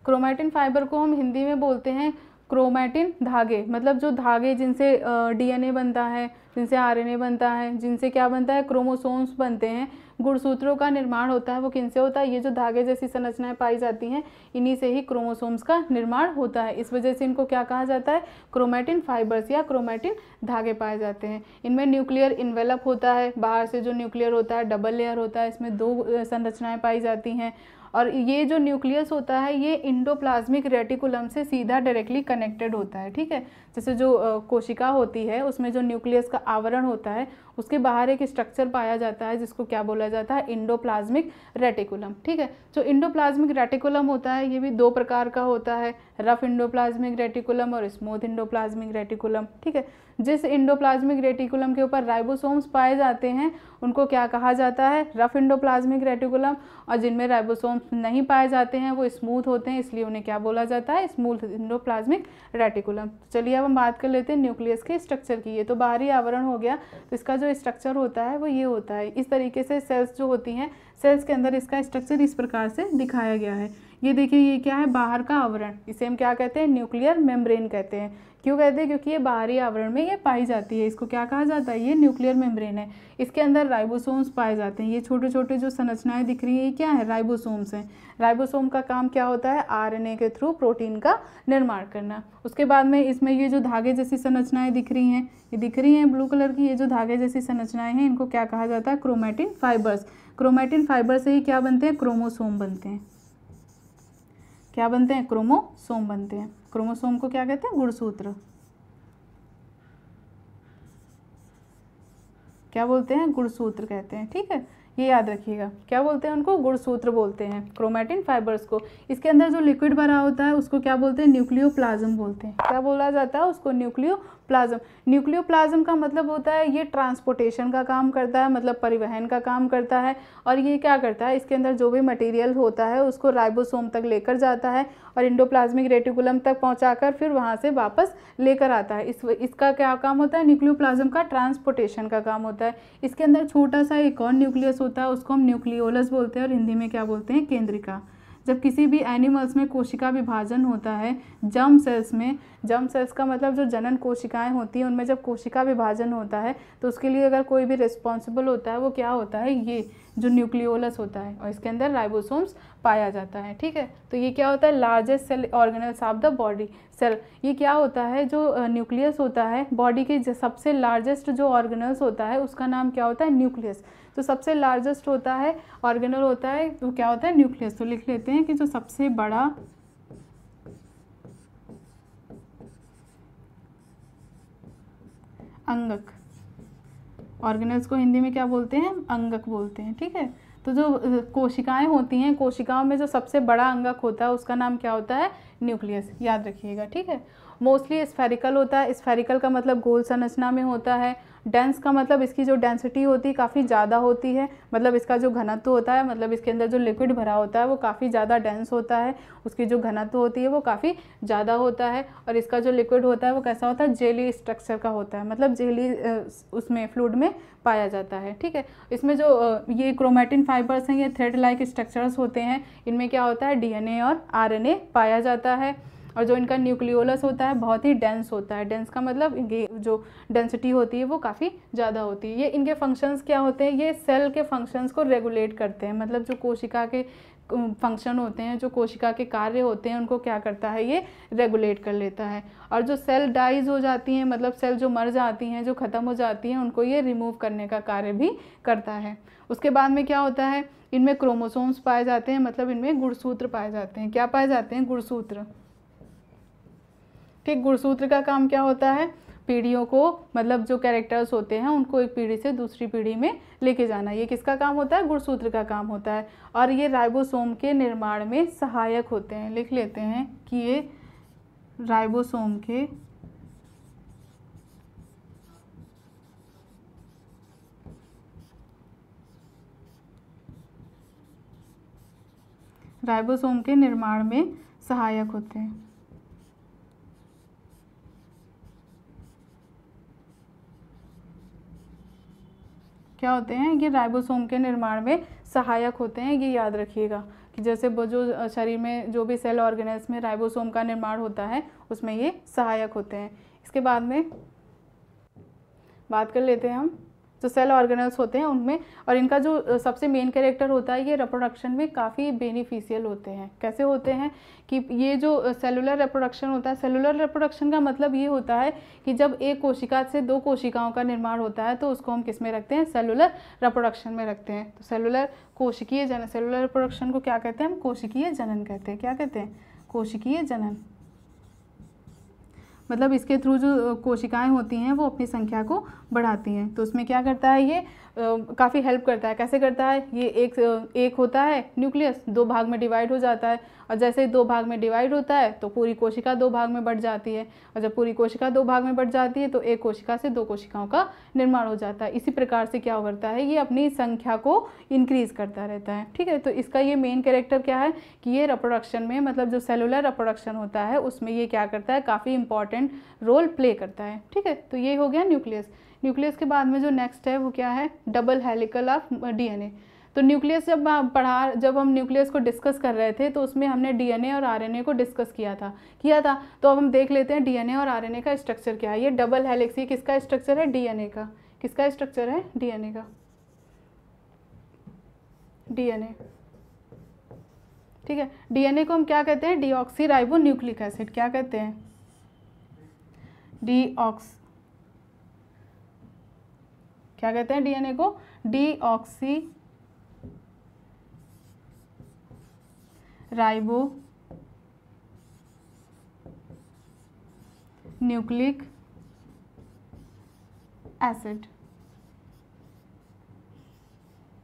क्रोमैटिन फाइबर को हम हिंदी में बोलते हैं क्रोमैटिन धागे। मतलब जो धागे जिनसे DNA बनता है, जिनसे RNA बनता है, जिनसे क्या बनता है, क्रोमोसोम्स बनते हैं, गुणसूत्रों का निर्माण होता है, वो किनसे होता है, ये जो धागे जैसी संरचनाएं पाई जाती हैं इन्हीं से ही क्रोमोसोम्स का निर्माण होता है। इस वजह से इनको क्या कहा जाता है, क्रोमैटिन फाइबर्स या क्रोमैटिन धागे पाए जाते हैं। इनमें न्यूक्लियर इन्वेलप होता है, बाहर से जो न्यूक्लियर होता है डबल लेयर होता है, इसमें 2 संरचनाएं पाई जाती हैं। और ये जो न्यूक्लियस होता है ये इंडोप्लाज्मिक रेटिकुलम से सीधा डायरेक्टली कनेक्टेड होता है, ठीक है। जैसे जो कोशिका होती है उसमें जो न्यूक्लियस का आवरण होता है उसके बाहर एक स्ट्रक्चर पाया जाता है जिसको क्या बोला जाता है, इंडोप्लाज्मिक रेटिकुलम, ठीक है। जो इंडोप्लाज्मिक रेटिकुलम होता है ये भी 2 प्रकार का होता है, रफ इंडोप्लाज्मिक रेटिकुलम और स्मूथ इंडोप्लाज्मिक रेटिकुलम, ठीक है। जिस इंडोप्लाज्मिक रेटिकुलम के ऊपर राइबोसोम्स पाए जाते हैं उनको क्या कहा जाता है, रफ इंडोप्लाज्मिक रेटिकुलम। और जिनमें राइबोसोम्स नहीं पाए जाते हैं वो स्मूथ होते हैं, इसलिए उन्हें क्या बोला जाता है, स्मूथ इंडोप्लाज्मिक रेटिकुलम। चलिए अब हम बात कर लेते हैं न्यूक्लियस के स्ट्रक्चर की। ये तो बाहरी आवरण हो गया, तो इसका जो स्ट्रक्चर होता है वो ये होता है। इस तरीके से सेल्स जो होती हैं, सेल्स के अंदर इसका स्ट्रक्चर इस प्रकार से दिखाया गया है। ये देखिए, ये क्या है, बाहर का आवरण। इसे हम क्या कहते हैं, न्यूक्लियर मेम्ब्रेन कहते हैं। क्यों कहते हैं, क्योंकि ये बाहरी आवरण में ये पाई जाती है। इसको क्या कहा जाता है, ये न्यूक्लियर मेम्ब्रेन है। इसके अंदर राइबोसोम्स पाए जाते हैं। ये छोटे छोटे जो संरचनाएं दिख रही है ये क्या है, राइबोसोम्स हैं। राइबोसोम का काम क्या होता है, RNA के थ्रू प्रोटीन का निर्माण करना। उसके बाद में इसमें ये जो धागे जैसी संरचनाएं दिख रही हैं, ये दिख रही हैं ब्लू कलर की, ये जो धागे जैसी संरचनाएं हैं इनको क्या कहा जाता है, क्रोमैटिन फाइबर्स। क्रोमैटिन फाइबर से ही क्या बनते हैं, क्रोमोसोम बनते हैं। क्या बनते हैं, क्रोमोसोम बनते हैं। क्रोमोसोम को क्या कहते हैं, गुणसूत्र। क्या बोलते हैं, गुणसूत्र कहते हैं, ठीक है। ये याद रखिएगा, क्या बोलते हैं उनको, गुणसूत्र बोलते हैं क्रोमैटिन फाइबर्स को। इसके अंदर जो लिक्विड भरा होता है उसको क्या बोलते हैं, न्यूक्लियोप्लाज्म बोलते हैं। क्या बोला जाता है उसको, न्यूक्लियोप्लाज्म। न्यूक्लियोप्लाज्म का मतलब होता है ये ट्रांसपोर्टेशन का काम करता है, मतलब परिवहन का काम करता है। और ये क्या करता है, इसके अंदर जो भी मटेरियल होता है उसको राइबोसोम तक लेकर जाता है और इंडोप्लाज्मिक रेटिकुलम तक पहुंचाकर फिर वहां से वापस लेकर आता है। इसका क्या काम होता है, न्यूक्लियोप्लाज्म का ट्रांसपोर्टेशन का काम होता है। इसके अंदर छोटा सा एक और न्यूक्लियस होता है, उसको हम न्यूक्लियोलस बोलते हैं और हिंदी में क्या बोलते हैं, केंद्रिका। जब किसी भी एनिमल्स में कोशिका विभाजन होता है, जर्म सेल्स में, जर्म सेल्स का मतलब जो जनन कोशिकाएं होती हैं उनमें जब कोशिका विभाजन होता है तो उसके लिए अगर कोई भी रिस्पॉन्सिबल होता है वो क्या होता है, ये जो न्यूक्लियोलस होता है और इसके अंदर राइबोसोम्स पाया जाता है, ठीक है। तो ये क्या होता है, largest cell organelles of the body cell. ये क्या होता है, जो न्यूक्लियस होता है बॉडी के सबसे लार्जेस्ट जो ऑर्गेनल्स होता है उसका नाम क्या होता है, न्यूक्लियस। तो सबसे लार्जेस्ट होता है ऑर्गेनल होता है तो क्या होता है, न्यूक्लियस। तो लिख लेते हैं कि जो सबसे बड़ा अंगक ऑर्गेनेल्स को हिंदी में क्या बोलते हैं? अंगक बोलते हैं। ठीक है, तो जो कोशिकाएं होती हैं, कोशिकाओं में जो सबसे बड़ा अंगक होता है उसका नाम क्या होता है? न्यूक्लियस, याद रखिएगा। ठीक है, मोस्टली स्फेरिकल होता है। स्फेरिकल का मतलब गोल संरचना में होता है। डेंस का मतलब इसकी जो डेंसिटी होती है काफ़ी ज़्यादा होती है, मतलब इसका जो घनत्व होता है, मतलब इसके अंदर जो लिक्विड भरा होता है वो काफ़ी ज़्यादा डेंस होता है, उसकी जो घनत्व होती है वो काफ़ी ज़्यादा होता है। और इसका जो लिक्विड होता है वो कैसा होता है? जेली स्ट्रक्चर का होता है, मतलब जेली उसमें फ्लूइड में पाया जाता है। ठीक है, इसमें जो ये क्रोमैटिन फाइबर्स हैं, ये थ्रेड लाइक स्ट्रक्चर्स होते हैं। इनमें क्या होता है? डीएनए और आरएनए पाया जाता है। और जो इनका न्यूक्लियोलस होता है बहुत ही डेंस होता है। डेंस का मतलब जो डेंसिटी होती है वो काफ़ी ज़्यादा होती है। ये इनके फंक्शंस क्या होते हैं? ये सेल के फंक्शंस को रेगुलेट करते हैं, मतलब जो कोशिका के फंक्शन होते हैं, जो कोशिका के कार्य होते हैं, उनको क्या करता है? ये रेगुलेट कर लेता है। और जो सेल डाइज हो जाती हैं, मतलब सेल जो मर जाती हैं, जो ख़त्म हो जाती हैं, उनको ये रिमूव करने का कार्य भी करता है। उसके बाद में क्या होता है? इनमें क्रोमोसोम्स पाए जाते हैं, मतलब इनमें गुणसूत्र पाए जाते हैं। क्या पाए जाते हैं? गुणसूत्र। ठीक, गुणसूत्र का काम क्या होता है? पीढ़ियों को, मतलब जो कैरेक्टर्स होते हैं उनको एक पीढ़ी से दूसरी पीढ़ी में लेके जाना, ये किसका काम होता है? गुणसूत्र का काम होता है। और ये राइबोसोम के निर्माण में सहायक होते हैं। लिख लेते हैं कि ये राइबोसोम के निर्माण में सहायक होते हैं। क्या होते हैं? ये राइबोसोम के निर्माण में सहायक होते हैं। ये याद रखिएगा कि जैसे वो जो शरीर में जो भी सेल ऑर्गेनेल्स में राइबोसोम का निर्माण होता है उसमें ये सहायक होते हैं। इसके बाद में बात कर लेते हैं हम जो सेल ऑर्गेनेल्स होते हैं उनमें, और इनका जो सबसे मेन कैरेक्टर होता है, ये रिप्रोडक्शन में काफ़ी बेनिफिशियल होते हैं। कैसे होते हैं? कि ये जो सेलुलर रिप्रोडक्शन होता है, सेलुलर रिप्रोडक्शन का मतलब ये होता है कि जब एक कोशिका से दो कोशिकाओं का निर्माण होता है तो उसको हम किस में रखते हैं? सेलुलर रिप्रोडक्शन में रखते हैं। तो सेलुलर कोशिकीय जनन, सेलुलर रिप्रोडक्शन को क्या कहते हैं? हम कोशिकीय जनन कहते हैं। क्या कहते हैं? कोशिकीय जनन। मतलब इसके थ्रू जो कोशिकाएं होती हैं वो अपनी संख्या को बढ़ाती हैं। तो उसमें क्या करता है? ये काफ़ी हेल्प करता है। कैसे करता है? ये एक होता है न्यूक्लियस, दो भाग में डिवाइड हो जाता है, और जैसे ही दो भाग में डिवाइड होता है तो पूरी कोशिका दो भाग में बढ़ जाती है, और जब पूरी कोशिका दो भाग में बढ़ जाती है तो एक कोशिका से दो कोशिकाओं का निर्माण हो जाता है। इसी प्रकार से क्या करता है? ये अपनी संख्या को इंक्रीज करता रहता है। ठीक है, तो इसका ये मेन कैरेक्टर क्या है कि ये रिप्रोडक्शन में, मतलब जो सेलुलर रिप्रोडक्शन होता है उसमें ये क्या करता है? काफ़ी इंपॉर्टेंट रोल प्ले करता है। ठीक है, तो ये हो गया न्यूक्लियस। न्यूक्लियस के बाद में जो नेक्स्ट है वो क्या है? Double helical of DNA. तो न्यूक्लियस जब हम न्यूक्लियस को डिस्कस कर रहे थे तो उसमें हमने डीएनए और आरएनए को डिस्कस किया था। तो अब हम देख लेते हैं डीएनए और आरएनए का स्ट्रक्चर क्या है। ये डबल हेलिक्स, ये किसका स्ट्रक्चर है? डीएनए का। किसका स्ट्रक्चर है? डीएनए का। डीएनए, ठीक है। डीएनए को हम क्या कहते हैं? Deoxy ribo nucleic acid. क्या कहते हैं? क्या कहते हैं डीएनए को? Deoxy ribo nucleic acid.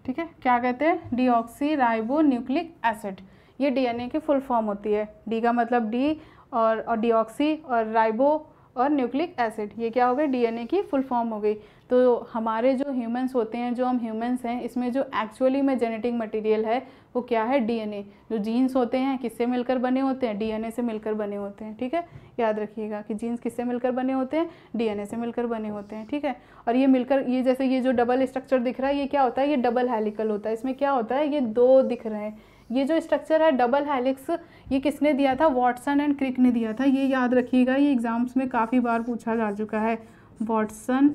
ठीक है, क्या कहते हैं? Deoxy ribo nucleic acid. ये डीएनए की फुल फॉर्म होती है। डी का मतलब डी और डीऑक्सी और राइबो और न्यूक्लिक एसिड, ये क्या हो गए? डीएनए की फुल फॉर्म हो गई। तो हमारे जो ह्यूमंस होते हैं, जो हम ह्यूमंस हैं, इसमें जो एक्चुअली में जेनेटिक मटेरियल है वो क्या है? डीएनए। जो जीन्स होते हैं किससे मिलकर बने होते हैं? डीएनए से मिलकर बने होते हैं। ठीक है, याद रखिएगा कि जीन्स किससे मिलकर बने होते हैं? डीएनए से मिलकर बने होते हैं। ठीक है, और ये मिलकर, ये जैसे ये जो डबल स्ट्रक्चर दिख रहा है ये क्या होता है? ये डबल हेलिकल होता है। इसमें क्या होता है? ये दो दिख रहे हैं। ये जो स्ट्रक्चर है डबल हेलिक्स, ये किसने दिया था? वॉटसन एंड क्रिक ने दिया था। ये याद रखिएगा, ये एग्जाम्स में काफ़ी बार पूछा जा चुका है। वॉटसन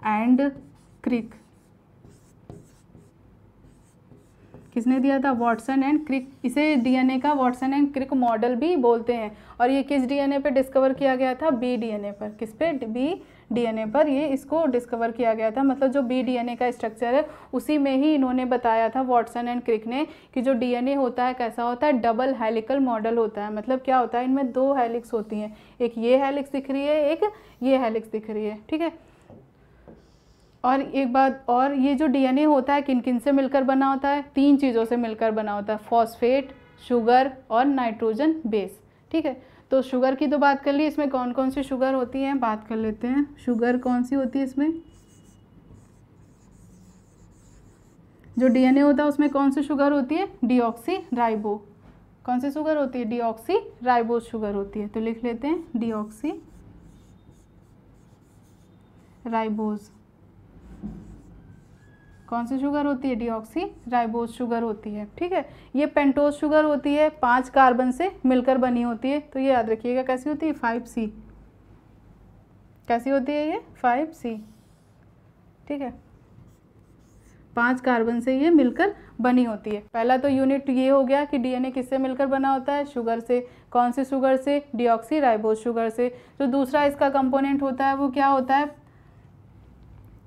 एंड क्रिक किसने दिया था? Watson and Crick. इसे डीएनए का वॉटसन एंड क्रिक मॉडल भी बोलते हैं। और ये किस डीएनए पे डिस्कवर किया गया था? बी डीएनए पर। किस पे? बी डीएनए पर ये इसको डिस्कवर किया गया था। मतलब जो बी डीएनए का स्ट्रक्चर है उसी में ही इन्होंने बताया था, वॉटसन एंड क्रिक ने, कि जो डीएनए होता है कैसा होता है? डबल हेलिकल मॉडल होता है। मतलब क्या होता है? इनमें दो हेलिक्स होती हैं, एक ये हेलिक्स दिख रही है, एक ये हेलिक्स दिख रही है। ठीक है, और एक बात और, ये जो डीएनए होता है किन किन से मिलकर बना होता है? 3 चीज़ों से मिलकर बना होता है, फॉस्फेट, शुगर और नाइट्रोजन बेस। ठीक है, तो शुगर की तो बात कर ली, इसमें कौन कौन सी शुगर होती है बात कर लेते हैं। शुगर कौन सी होती है इसमें? जो डीएनए होता है उसमें कौन सी शुगर होती है? Deoxy ribo. कौन सी शुगर होती है? डीऑक्सी राइबोज शुगर होती है। तो लिख लेते हैं डीऑक्सी राइबोज। कौन सी शुगर होती है? डीऑक्सी राइबोज शुगर होती है। ठीक है, ये पेंटोज शुगर होती है, 5 कार्बन से मिलकर बनी होती है। तो ये याद रखिएगा कैसी होती है? 5C। कैसी होती है ये? 5C। ठीक है, 5 कार्बन से ये मिलकर बनी होती है। पहला तो यूनिट ये हो गया कि डीएनए किससे मिलकर बना होता है? शुगर से। कौन सी शुगर से? डीऑक्सी राइबोज शुगर से। जो दूसरा इसका कंपोनेंट होता है वो क्या होता है?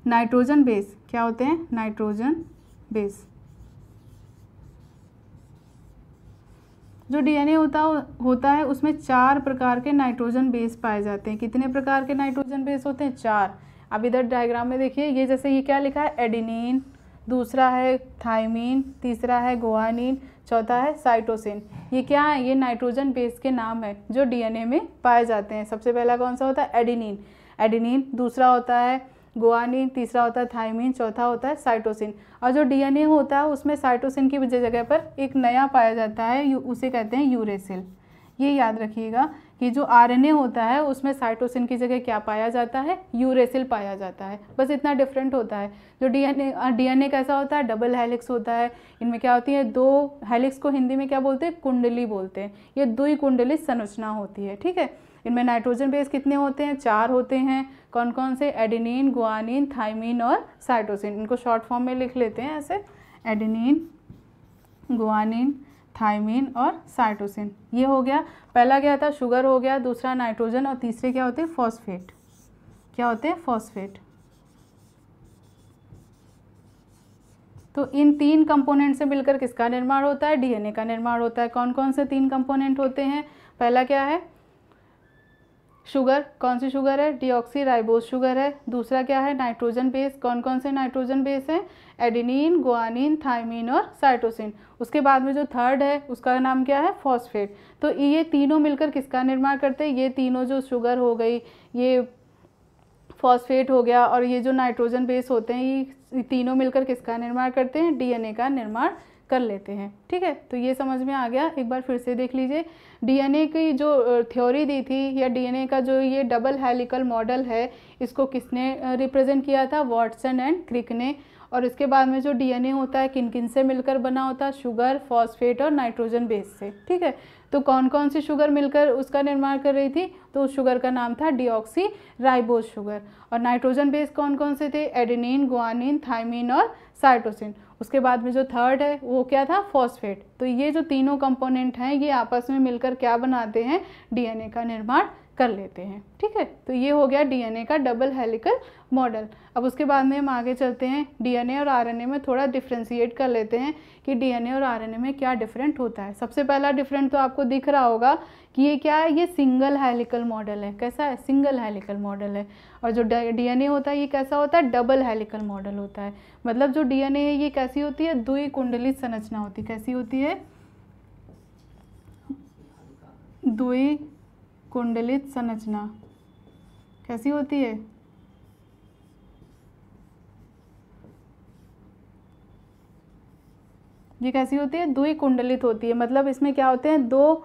Nitrogen base. क्या होते हैं? Nitrogen base. जो डीएनए होता है उसमें 4 प्रकार के नाइट्रोजन बेस पाए जाते हैं। कितने प्रकार के नाइट्रोजन बेस होते हैं? 4। अब इधर डायग्राम में देखिए, ये जैसे ये क्या लिखा है? एडेनिन, दूसरा है थाइमीन, तीसरा है गुआनिन, चौथा है साइटोसिन। ये क्या है? ये नाइट्रोजन बेस के नाम है जो डीएनए में पाए जाते हैं। सबसे पहला कौन सा होता है? एडेनिन। एडेनिन, दूसरा होता है गुआनिन, तीसरा होता है थाइमीन, चौथा होता है साइटोसिन। और जो डीएनए होता है उसमें साइटोसिन की जगह पर एक नया पाया जाता है, उसे कहते हैं यूरेसिल। ये याद रखिएगा कि जो आरएनए होता है उसमें साइटोसिन की जगह क्या पाया जाता है? यूरेसिल पाया जाता है। बस इतना डिफरेंट होता है। जो डीएनए कैसा होता है? डबल हेलिक्स होता है। इनमें क्या होती है? 2 हेलिक्स को हिंदी में क्या बोलते हैं? कुंडली बोलते हैं। ये द्विकुंडलित संरचना होती है। ठीक है, इनमें नाइट्रोजन बेस कितने होते हैं? 4 होते हैं। कौन कौन से? एडेनिन, गुआनिन, थाइमीन और साइटोसिन। इनको शॉर्ट फॉर्म में लिख लेते हैं ऐसे, एडेनिन, गुआनिन, थाइमीन और साइटोसिन। ये हो गया। पहला क्या था? शुगर हो गया, दूसरा नाइट्रोजन और तीसरे क्या होते हैं? फॉस्फेट। क्या होते हैं? फॉस्फेट। तो इन 3 कंपोनेंट से मिलकर किसका निर्माण होता है? डीएनए का निर्माण होता है। कौन कौन से 3 कंपोनेंट होते हैं? पहला क्या है? शुगर। कौन सी शुगर है? डीऑक्सी राइबोज शुगर है। दूसरा क्या है? Nitrogen base. कौन कौन से नाइट्रोजन बेस हैं? एडेनिन, गुआनिन, थाइमीन और साइटोसिन। उसके बाद में जो थर्ड है उसका नाम क्या है? फॉस्फेट। तो ये तीनों मिलकर किसका निर्माण करते हैं? ये तीनों, जो शुगर हो गई, ये फॉस्फेट हो गया और ये जो नाइट्रोजन बेस होते हैं, ये तीनों मिलकर किसका निर्माण करते हैं? डीएनए का निर्माण कर लेते हैं। ठीक है, तो ये समझ में आ गया। एक बार फिर से देख लीजिए, डीएनए की जो थ्योरी दी थी, या डीएनए का जो ये डबल हेलिकल मॉडल है, इसको किसने रिप्रेजेंट किया था? वॉटसन एंड क्रिक ने। और इसके बाद में जो डीएनए होता है किन किन से मिलकर बना होता है? शुगर, फॉस्फेट और नाइट्रोजन बेस से। ठीक है, तो कौन कौन सी शुगर मिलकर उसका निर्माण कर रही थी? तो उस शुगर का नाम था डीऑक्सी राइबोज शुगर। और नाइट्रोजन बेस कौन कौन से थे? एडेनिन, गुआनिन, थाइमीन और साइटोसिन। उसके बाद में जो थर्ड है वो क्या था? फॉस्फेट। तो ये जो तीनों कंपोनेंट हैं ये आपस में मिलकर क्या बनाते हैं? डीएनए का निर्माण कर लेते हैं। ठीक है, तो ये हो गया डीएनए का डबल हेलिकल मॉडल। अब उसके बाद में हम आगे चलते हैं, डीएनए और आरएनए में थोड़ा डिफ्रेंशिएट कर लेते हैं कि डीएनए और आरएनए में क्या डिफरेंट होता है। सबसे पहला डिफरेंट तो आपको दिख रहा होगा कि ये क्या है? ये सिंगल हेलिकल मॉडल है। कैसा है? सिंगल हेलिकल मॉडल है। और जो डीएनए होता है ये कैसा होता है? डबल हेलिकल मॉडल होता है। मतलब जो डीएनए है ये कैसी होती है? द्विकुंडलित संरचना होती है। कैसी होती है? द्विकुंडलित संरचना। कैसी होती है? ये कैसी होती है? द्विकुंडलित होती है। मतलब इसमें क्या होते हैं? 2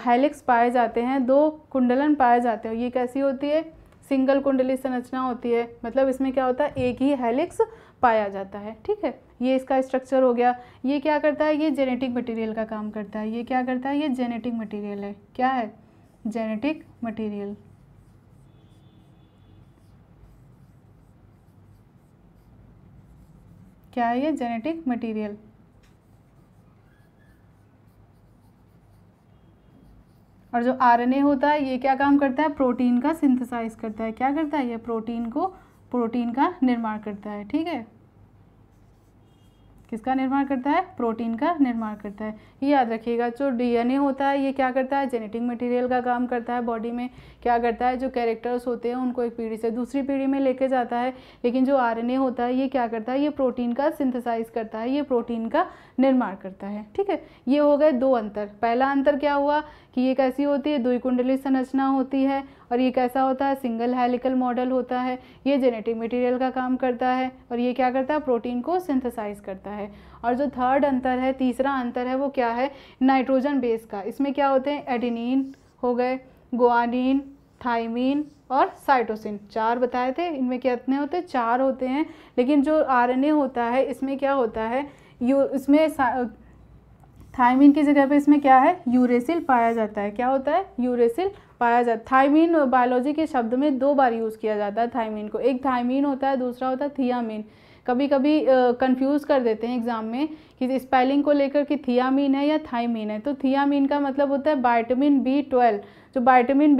हेलिक्स पाए जाते हैं, 2 कुंडलन पाए जाते हैं। ये कैसी होती है? सिंगल कुंडलित संरचना होती है। मतलब इसमें क्या होता है? एक ही हेलिक्स पाया जाता है। ठीक है, ये इसका स्ट्रक्चर हो गया। ये क्या करता है? ये जेनेटिक मटेरियल का काम करता है। ये क्या करता है? ये जेनेटिक मटेरियल है। क्या है? Genetic material. क्या है ये? Genetic material. और जो आरएनए होता है ये क्या काम करता है? प्रोटीन का सिंथेसाइज करता है। क्या करता है? ये प्रोटीन का निर्माण करता है। ठीक है, किसका निर्माण करता है? प्रोटीन का निर्माण करता है। ये याद रखिएगा। जो डीएनए होता है ये क्या करता है? जेनेटिक मटेरियल का काम करता है। बॉडी में क्या करता है? जो कैरेक्टर्स होते हैं उनको एक पीढ़ी से दूसरी पीढ़ी में लेके जाता है। लेकिन जो आरएनए होता है ये क्या करता है? ये प्रोटीन का सिंथेसाइज करता है, ये प्रोटीन का निर्माण करता है। ठीक है, ये हो गए दो अंतर। पहला अंतर क्या हुआ कि ये कैसी होती है? द्विकुंडली संरचना होती है, और ये कैसा होता है? सिंगल हेलिकल मॉडल होता है। ये जेनेटिक मटेरियल का काम करता है, और ये क्या करता है? प्रोटीन को सिंथेसाइज करता है। और जो थर्ड अंतर है, तीसरा अंतर है, वो क्या है? नाइट्रोजन बेस का। इसमें क्या होते हैं? एडेनिन हो गए, गुआनिन, थाइमीन और साइटोसिन। 4 बताए थे। इनमें कितने होते हैं? 4 होते हैं। लेकिन जो आरएनए होता है इसमें क्या होता है? इसमें थाइमीन की जगह पे इसमें क्या है? यूरेसिल पाया जाता है। क्या होता है? यूरेसिल पाया जाता है। थाइमीन बायोलॉजी के शब्द में 2 बार यूज़ किया जाता है थाइमीन को। एक थाइमीन होता है, दूसरा होता है थियामीन। कभी कभी कंफ्यूज कर देते हैं एग्जाम में कि स्पेलिंग को लेकर कि थियामीन है या थाइमीन है। तो थियामीन का मतलब होता है विटामिन B12। जो विटामिन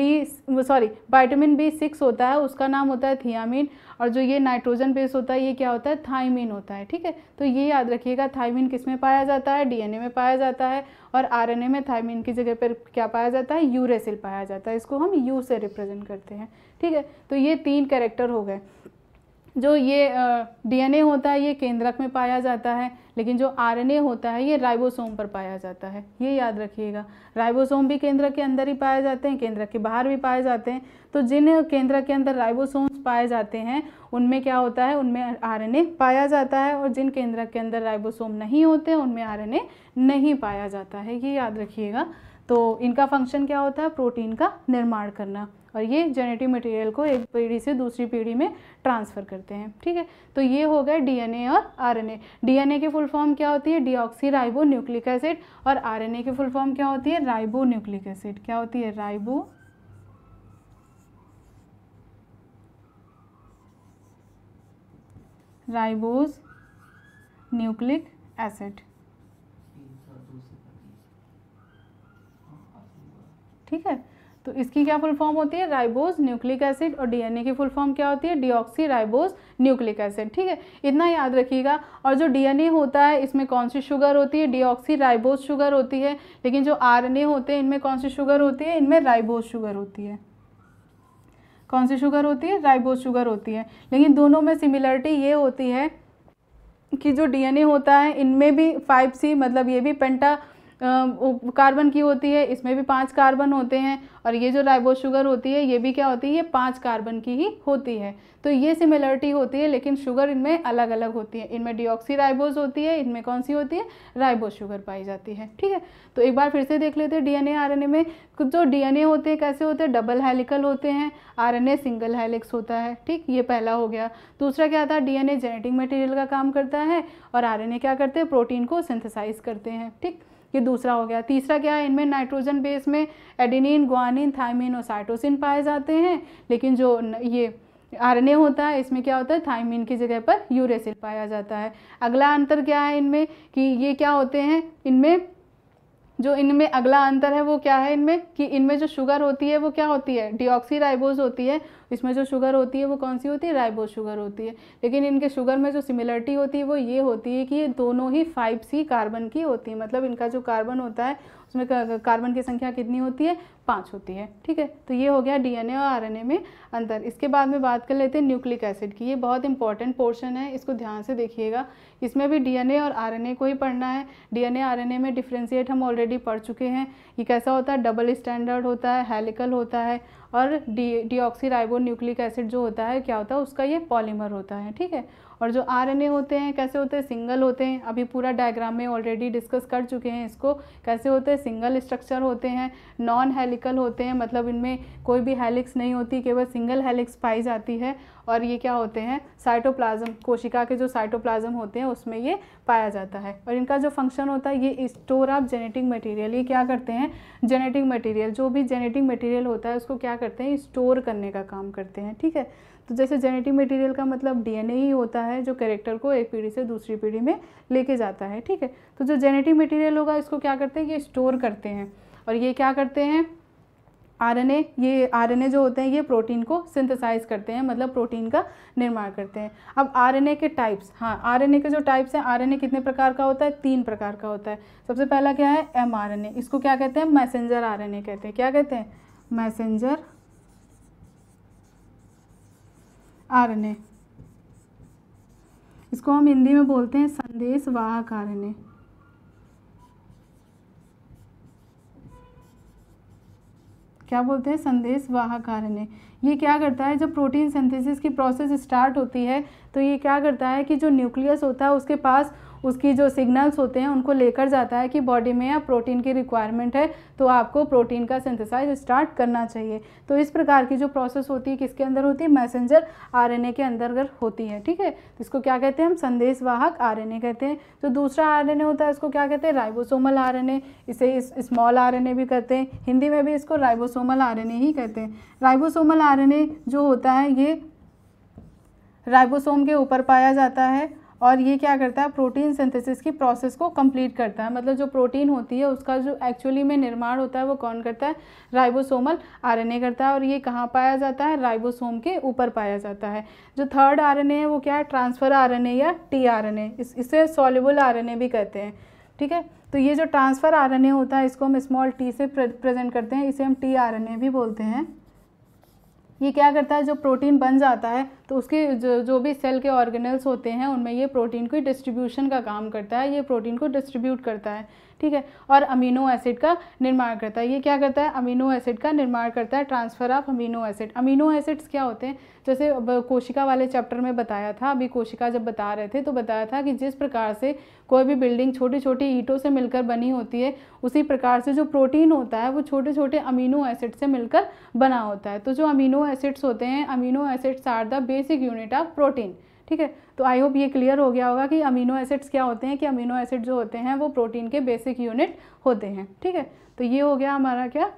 B6 होता है उसका नाम होता है थियामीन, और जो ये नाइट्रोजन बेस होता है ये क्या होता है? थाइमीन होता है। ठीक है, तो ये याद रखिएगा। थाइमीन किस में पाया जाता है? डीएनए में पाया जाता है, और आरएनए में थाइमीन की जगह पर क्या पाया जाता है? यूरेसिल पाया जाता है। इसको हम यू से रिप्रेजेंट करते हैं। ठीक है, तो ये 3 कैरेक्टर हो गए। जो ये डीएनए होता है ये केंद्रक में पाया जाता है, लेकिन जो आरएनए होता है ये राइबोसोम पर पाया जाता है। ये याद रखिएगा। राइबोसोम भी केंद्रक के अंदर ही पाए जाते हैं, केंद्रक के बाहर भी पाए जाते हैं। तो जिन केंद्रक के अंदर राइबोसोम्स पाए जाते हैं उनमें क्या होता है? उनमें आरएनए पाया जाता है, और जिन केंद्रक के अंदर राइबोसोम नहीं होते उनमें आरएनए नहीं पाया जाता है। ये याद रखिएगा। तो इनका फंक्शन क्या होता है? प्रोटीन का निर्माण करना, और ये जेनेटिक मटेरियल को एक पीढ़ी से दूसरी पीढ़ी में ट्रांसफ़र करते हैं। ठीक है, तो ये हो गए डीएनए और आरएनए। डीएनए की फुल फॉर्म क्या होती है? डीऑक्सी राइबो न्यूक्लिक एसिड, और आरएनए की फुल फॉर्म क्या होती है? Ribo nucleic acid. क्या होती है? Ribose nucleic acid. ठीक है, तो इसकी क्या फुल फॉर्म होती है? राइबोज न्यूक्लिक एसिड, और डीएनए की फुल फॉर्म क्या होती है? Deoxy ribose nucleic acid. ठीक है, इतना याद रखिएगा। और जो डीएनए होता है इसमें कौन सी शुगर होती है? डीऑक्सी राइबोज शुगर होती है। लेकिन जो आरएनए होते हैं इनमें कौन सी शुगर होती है? इनमें राइबोज शुगर होती है। कौन सी शुगर होती है? राइबोज शुगर होती है। लेकिन दोनों में सिमिलरिटी ये होती है कि जो डीएनए होता है इनमें भी 5C, मतलब ये भी पेंटा कार्बन की होती है, इसमें भी 5 कार्बन होते हैं, और ये जो राइबोज शुगर होती है ये भी क्या होती है? ये 5 कार्बन की ही होती है। तो ये सिमिलरिटी होती है, लेकिन शुगर इनमें अलग अलग होती है। इनमें डीऑक्सी राइबोज होती है, इनमें कौन सी होती है? राइबोज शुगर पाई जाती है। ठीक है, तो एक बार फिर से देख लेते हैं डीएनए आरएनए में। जो डीएनए होते हैं कैसे होते हैं? डबल हेलिकल होते हैं, आरएनए सिंगल हेलिक्स होता है। ठीक, ये पहला हो गया। दूसरा क्या था? डीएनए जेनेटिक मटेरियल का काम करता है, और आरएनए क्या करते हैं? प्रोटीन को सिंथेसाइज करते हैं। ठीक, ये दूसरा हो गया। तीसरा क्या है? इनमें नाइट्रोजन बेस में एडेनिन, गुआनिन, थाइमीन और साइटोसिन पाए जाते हैं। लेकिन जो ये आरएनए होता है इसमें क्या होता है? थाइमीन की जगह पर यूरेसिल पाया जाता है। अगला अंतर क्या है इनमें कि ये क्या होते हैं? इनमें अगला अंतर है वो क्या है इनमें कि इनमें जो शुगर होती है वो क्या होती है? डीऑक्सी राइबोज होती है। इसमें जो शुगर होती है वो कौन सी होती है? राइबोज शुगर होती है। लेकिन इनके शुगर में जो सिमिलरिटी होती है वो ये होती है कि ये दोनों ही 5C कार्बन की होती है। मतलब इनका जो कार्बन होता है उसमें कार्बन की संख्या कितनी होती है? 5 होती है। ठीक है, तो ये हो गया डीएनए और आरएनए में अंतर। इसके बाद में बात कर लेते हैं न्यूक्लिक एसिड की। ये बहुत इंपॉर्टेंट पोर्शन है, इसको ध्यान से देखिएगा। इसमें भी डीएनए और आरएनए को ही पढ़ना है। डीएनए आरएनए में डिफ्रेंशिएट हम ऑलरेडी पढ़ चुके हैं। ये कैसा होता है? डबल स्टैंडर्ड होता है, हेलिकल होता है, और डीऑक्सी राइबो न्यूक्लिक एसिड जो होता है क्या होता है? उसका ये पॉलीमर होता है। ठीक है, और जो आरएनए होते हैं कैसे होते हैं? सिंगल होते हैं। अभी पूरा डायग्राम में ऑलरेडी डिस्कस कर चुके हैं इसको। कैसे होते हैं? सिंगल स्ट्रक्चर होते हैं, नॉन हेलिकल होते हैं, मतलब इनमें कोई भी हेलिक्स नहीं होती, केवल सिंगल हेलिक्स पाई जाती है। और ये क्या होते हैं? साइटोप्लाज्म, कोशिका के जो साइटोप्लाज्म होते हैं उसमें ये पाया जाता है। और इनका जो फंक्शन होता है ये स्टोर ऑफ जेनेटिक मटेरियल। ये क्या करते हैं? जेनेटिक मटेरियल, जो भी जेनेटिक मटेरियल होता है उसको क्या करते हैं? स्टोर करने का काम करते हैं। ठीक है, तो जैसे जेनेटिक मटेरियल का मतलब डीएनए ही होता है जो कैरेक्टर को एक पीढ़ी से दूसरी पीढ़ी में लेके जाता है। ठीक है, तो जो जेनेटिक मटेरियल होगा इसको क्या करते हैं? ये स्टोर करते हैं। और ये क्या करते हैं? आरएनए, ये आरएनए जो होते हैं ये प्रोटीन को सिंथेसाइज करते हैं, मतलब प्रोटीन का निर्माण करते हैं। अब आरएनए के टाइप्स, हाँ आरएनए के जो टाइप्स हैं, आरएनए कितने प्रकार का होता है? 3 प्रकार का होता है। सबसे पहला क्या है? एमआरएनए, इसको क्या कहते हैं? मैसेंजर आरएनए कहते हैं। क्या कहते हैं? Messenger RNA. इसको हम हिंदी में बोलते हैं संदेश वाहक आरएनए। क्या बोलते हैं? संदेश वाहक आरएनए। ये क्या करता है? जब प्रोटीन सिंथेसिस की प्रोसेस स्टार्ट होती है तो ये क्या करता है कि जो न्यूक्लियस होता है उसके पास उसकी जो सिग्नल्स होते हैं उनको लेकर जाता है कि बॉडी में या प्रोटीन की रिक्वायरमेंट है तो आपको प्रोटीन का सिंथेसाइज स्टार्ट करना चाहिए। तो इस प्रकार की जो प्रोसेस होती है किसके अंदर होती है? मैसेंजर आरएनए के अंतर्गत होती है। ठीक है, तो इसको क्या कहते हैं? हम संदेशवाहक आरएनए कहते हैं। जो दूसरा आरएनए होता है इसको क्या कहते हैं? राइबोसोमल आरएनए, इसे स्मॉल आरएनए भी कहते हैं, हिंदी में भी इसको राइबोसोमल आरएनए ही कहते हैं। राइबोसोमल आरएनए जो होता है ये राइबोसोम के ऊपर पाया जाता है और ये क्या करता है? प्रोटीन सिंथेसिस की प्रोसेस को कंप्लीट करता है। मतलब जो प्रोटीन होती है उसका जो एक्चुअली में निर्माण होता है वो कौन करता है? राइबोसोमल आरएनए करता है। और ये कहाँ पाया जाता है? राइबोसोम के ऊपर पाया जाता है। जो थर्ड आरएनए है वो क्या है? ट्रांसफ़र आरएनए या टीआरएनए, इसे सॉल्युबल आरएनए भी कहते हैं। ठीक है, तो ये जो ट्रांसफ़र आरएनए होता है इसको हम स्मॉल टी से प्रेजेंट करते हैं, इसे हम टीआरएनए भी बोलते हैं। ये क्या करता है? जो प्रोटीन बन जाता है तो उसके जो भी सेल के ऑर्गेनेल्स होते हैं उनमें ये प्रोटीन की डिस्ट्रीब्यूशन का काम करता है, ये प्रोटीन को डिस्ट्रीब्यूट करता है। ठीक है, और अमीनो एसिड का निर्माण करता है। ये क्या करता है? अमीनो एसिड का निर्माण करता है, transfer of amino acid. Amino acids क्या होते हैं? जैसे कोशिका वाले चैप्टर में बताया था, अभी कोशिका जब बता रहे थे तो बताया था कि जिस प्रकार से कोई भी बिल्डिंग छोटी छोटी ईंटों से मिलकर बनी होती है उसी प्रकार से जो प्रोटीन होता है वो छोटे छोटे अमीनो एसिड से मिलकर बना होता है। तो जो अमीनो एसिड्स होते हैं, amino acids are the basic unit of protein. ठीक है, तो आई होप ये क्लियर हो गया होगा कि अमीनो एसिड्स क्या होते हैं, कि अमीनो एसिड जो होते हैं वो प्रोटीन के बेसिक यूनिट होते हैं। ठीक है, तो ये हो गया हमारा क्या?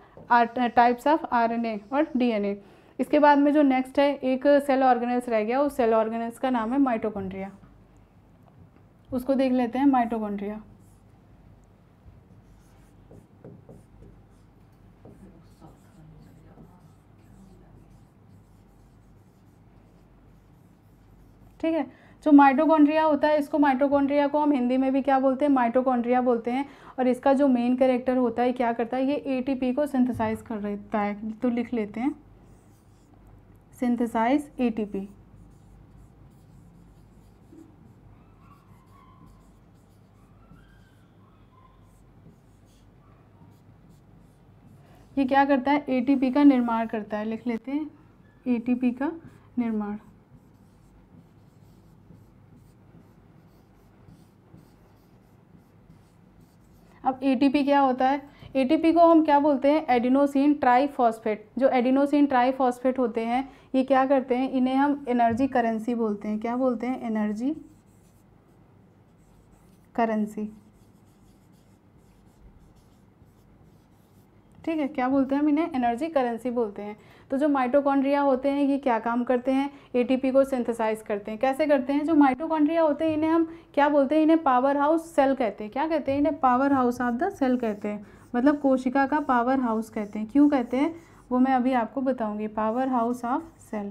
टाइप्स ऑफ आरएनए और डीएनए। इसके बाद में जो नेक्स्ट है एक सेल ऑर्गेनेल्स रह गया, उस सेल ऑर्गेनेल्स का नाम है माइटोकॉन्ड्रिया। उसको देख लेते हैं, माइटोकॉन्ड्रिया। ठीक है, जो माइटोकॉन्ड्रिया होता है इसको, माइटोकॉन्ड्रिया को हम हिंदी में भी क्या बोलते हैं? माइटोकॉन्ड्रिया बोलते हैं। और इसका जो मेन कैरेक्टर होता है क्या करता है? ये एटीपी को सिंथेसाइज कर देता है। तो लिख लेते हैं सिंथेसाइज एटीपी। ये क्या करता है? एटीपी का निर्माण करता है। लिख लेते हैं एटीपी का निर्माण। अब एटीपी क्या होता है? एटीपी को हम क्या बोलते हैं? Adenosine triphosphate. जो एडिनोसिन ट्राईफॉस्फेट होते हैं ये क्या करते हैं? इन्हें हम एनर्जी करेंसी बोलते हैं। क्या बोलते हैं? Energy currency. ठीक है, क्या बोलते हैं हम इन्हें? एनर्जी करेंसी बोलते हैं। तो जो माइटोकॉन्ड्रिया होते हैं ये क्या काम करते हैं? एटीपी को सिंथेसाइज करते हैं। कैसे करते हैं? जो माइटोकॉन्ड्रिया होते हैं इन्हें हम क्या बोलते हैं? इन्हें पावर हाउस सेल कहते हैं। क्या कहते हैं? इन्हें power house of the cell कहते हैं, मतलब कोशिका का पावर हाउस कहते हैं। क्यों कहते हैं वो मैं अभी आपको बताऊंगी। Power house of cell.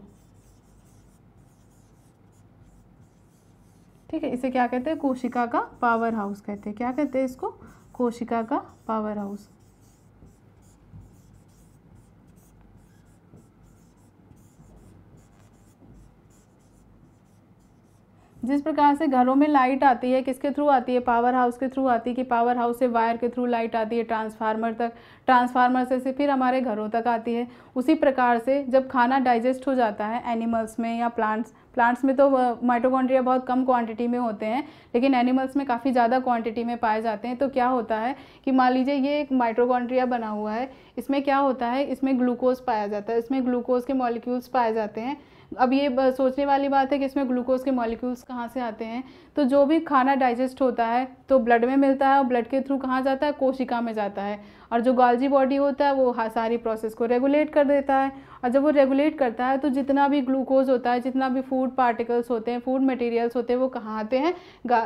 ठीक है, इसे क्या कहते हैं? कोशिका का पावर हाउस कहते हैं। क्या कहते हैं इसको? कोशिका का पावर हाउस। जिस प्रकार से घरों में लाइट आती है, किसके थ्रू आती है? पावर हाउस के थ्रू आती है, कि पावर हाउस से वायर के थ्रू लाइट आती है ट्रांसफार्मर तक, ट्रांसफार्मर से फिर हमारे घरों तक आती है। उसी प्रकार से जब खाना डाइजेस्ट हो जाता है एनिमल्स में या प्लांट्स में तो माइटोकॉन्ड्रिया बहुत कम क्वांटिटी में होते हैं, लेकिन एनिमल्स में काफ़ी ज़्यादा क्वांटिटी में पाए जाते हैं। तो क्या होता है कि मान लीजिए ये एक माइटोकॉन्ड्रिया बना हुआ है, इसमें क्या होता है? इसमें ग्लूकोज पाया जाता है, इसमें ग्लूकोज के मॉलिक्यूल्स पाए जाते हैं। अब ये सोचने वाली बात है कि इसमें ग्लूकोज के मॉलिक्यूल्स कहाँ से आते हैं। तो जो भी खाना डाइजेस्ट होता है तो ब्लड में मिलता है और ब्लड के थ्रू कहाँ जाता है, कोशिका में जाता है। और जो गोल्जी बॉडी होता है वो सारी प्रोसेस को रेगुलेट कर देता है। और जब वो रेगुलेट करता है तो जितना भी ग्लूकोज होता है, जितना भी फूड पार्टिकल्स होते हैं, फूड मटेरियल्स होते हैं, वो कहाँ आते हैं,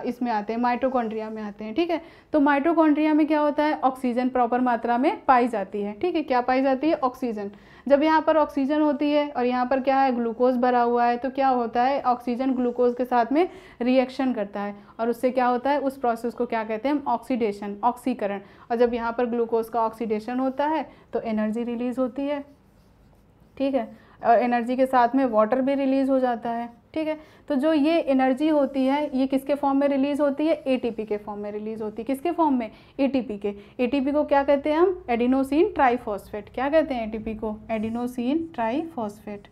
इसमें आते हैं, माइटोकॉन्ड्रिया में आते हैं। ठीक है, तो माइटोकॉन्ड्रिया में क्या होता है, ऑक्सीजन प्रॉपर मात्रा में पाई जाती है। ठीक है, क्या पाई जाती है, ऑक्सीजन। जब यहाँ पर ऑक्सीजन होती है और यहाँ पर क्या है, ग्लूकोज भरा हुआ है, तो क्या होता है, ऑक्सीजन ग्लूकोज के साथ में रिएक्शन करता है और उससे क्या होता है, उस प्रोसेस को क्या कहते हैं हम, ऑक्सीडेशन, ऑक्सीकरण। और जब यहाँ पर ग्लूकोज का ऑक्सीडेशन होता है तो एनर्जी रिलीज होती है। ठीक है, और एनर्जी के साथ में वाटर भी रिलीज हो जाता है। ठीक है, तो जो ये एनर्जी होती है ये किसके फॉर्म में रिलीज होती है, एटीपी के फॉर्म में रिलीज होती है। किसके फॉर्म में, एटीपी के। एटीपी को क्या कहते हैं हम, एडिनोसिन ट्राइफॉस्फेट। क्या कहते हैं एटीपी को, एडिनोसिन ट्राइफॉस्फेट।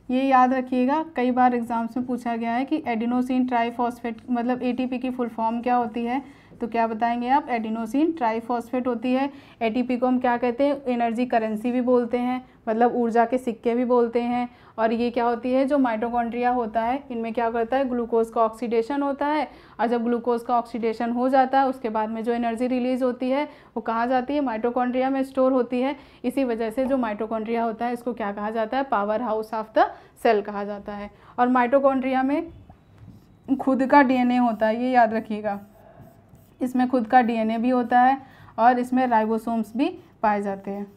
ये याद रखिएगा, कई बार एग्जाम्स में पूछा गया है कि एडिनोसिन ट्राइफॉस्फेट मतलब एटीपी की फुल फॉर्म क्या होती है, तो क्या बताएंगे आप, एडिनोसिन ट्राइफॉस्फेट होती है। एटीपी को हम क्या कहते हैं, एनर्जी करेंसी भी बोलते हैं, मतलब ऊर्जा के सिक्के भी बोलते हैं। और ये क्या होती है, जो माइटोकॉन्ड्रिया होता है इनमें क्या करता है, ग्लूकोज का ऑक्सीडेशन होता है। और जब ग्लूकोज का ऑक्सीडेशन हो जाता है उसके बाद में जो एनर्जी रिलीज होती है वो कहाँ जाती है, माइटोकॉन्ड्रिया में स्टोर होती है। इसी वजह से जो माइटोकॉन्ड्रिया होता है इसको क्या कहा जाता है, power house of the cell कहा जाता है। और माइटोकॉन्ड्रिया में खुद का डीएनए होता है, ये याद रखिएगा, इसमें खुद का डीएनए भी होता है और इसमें राइबोसोम्स भी पाए जाते हैं।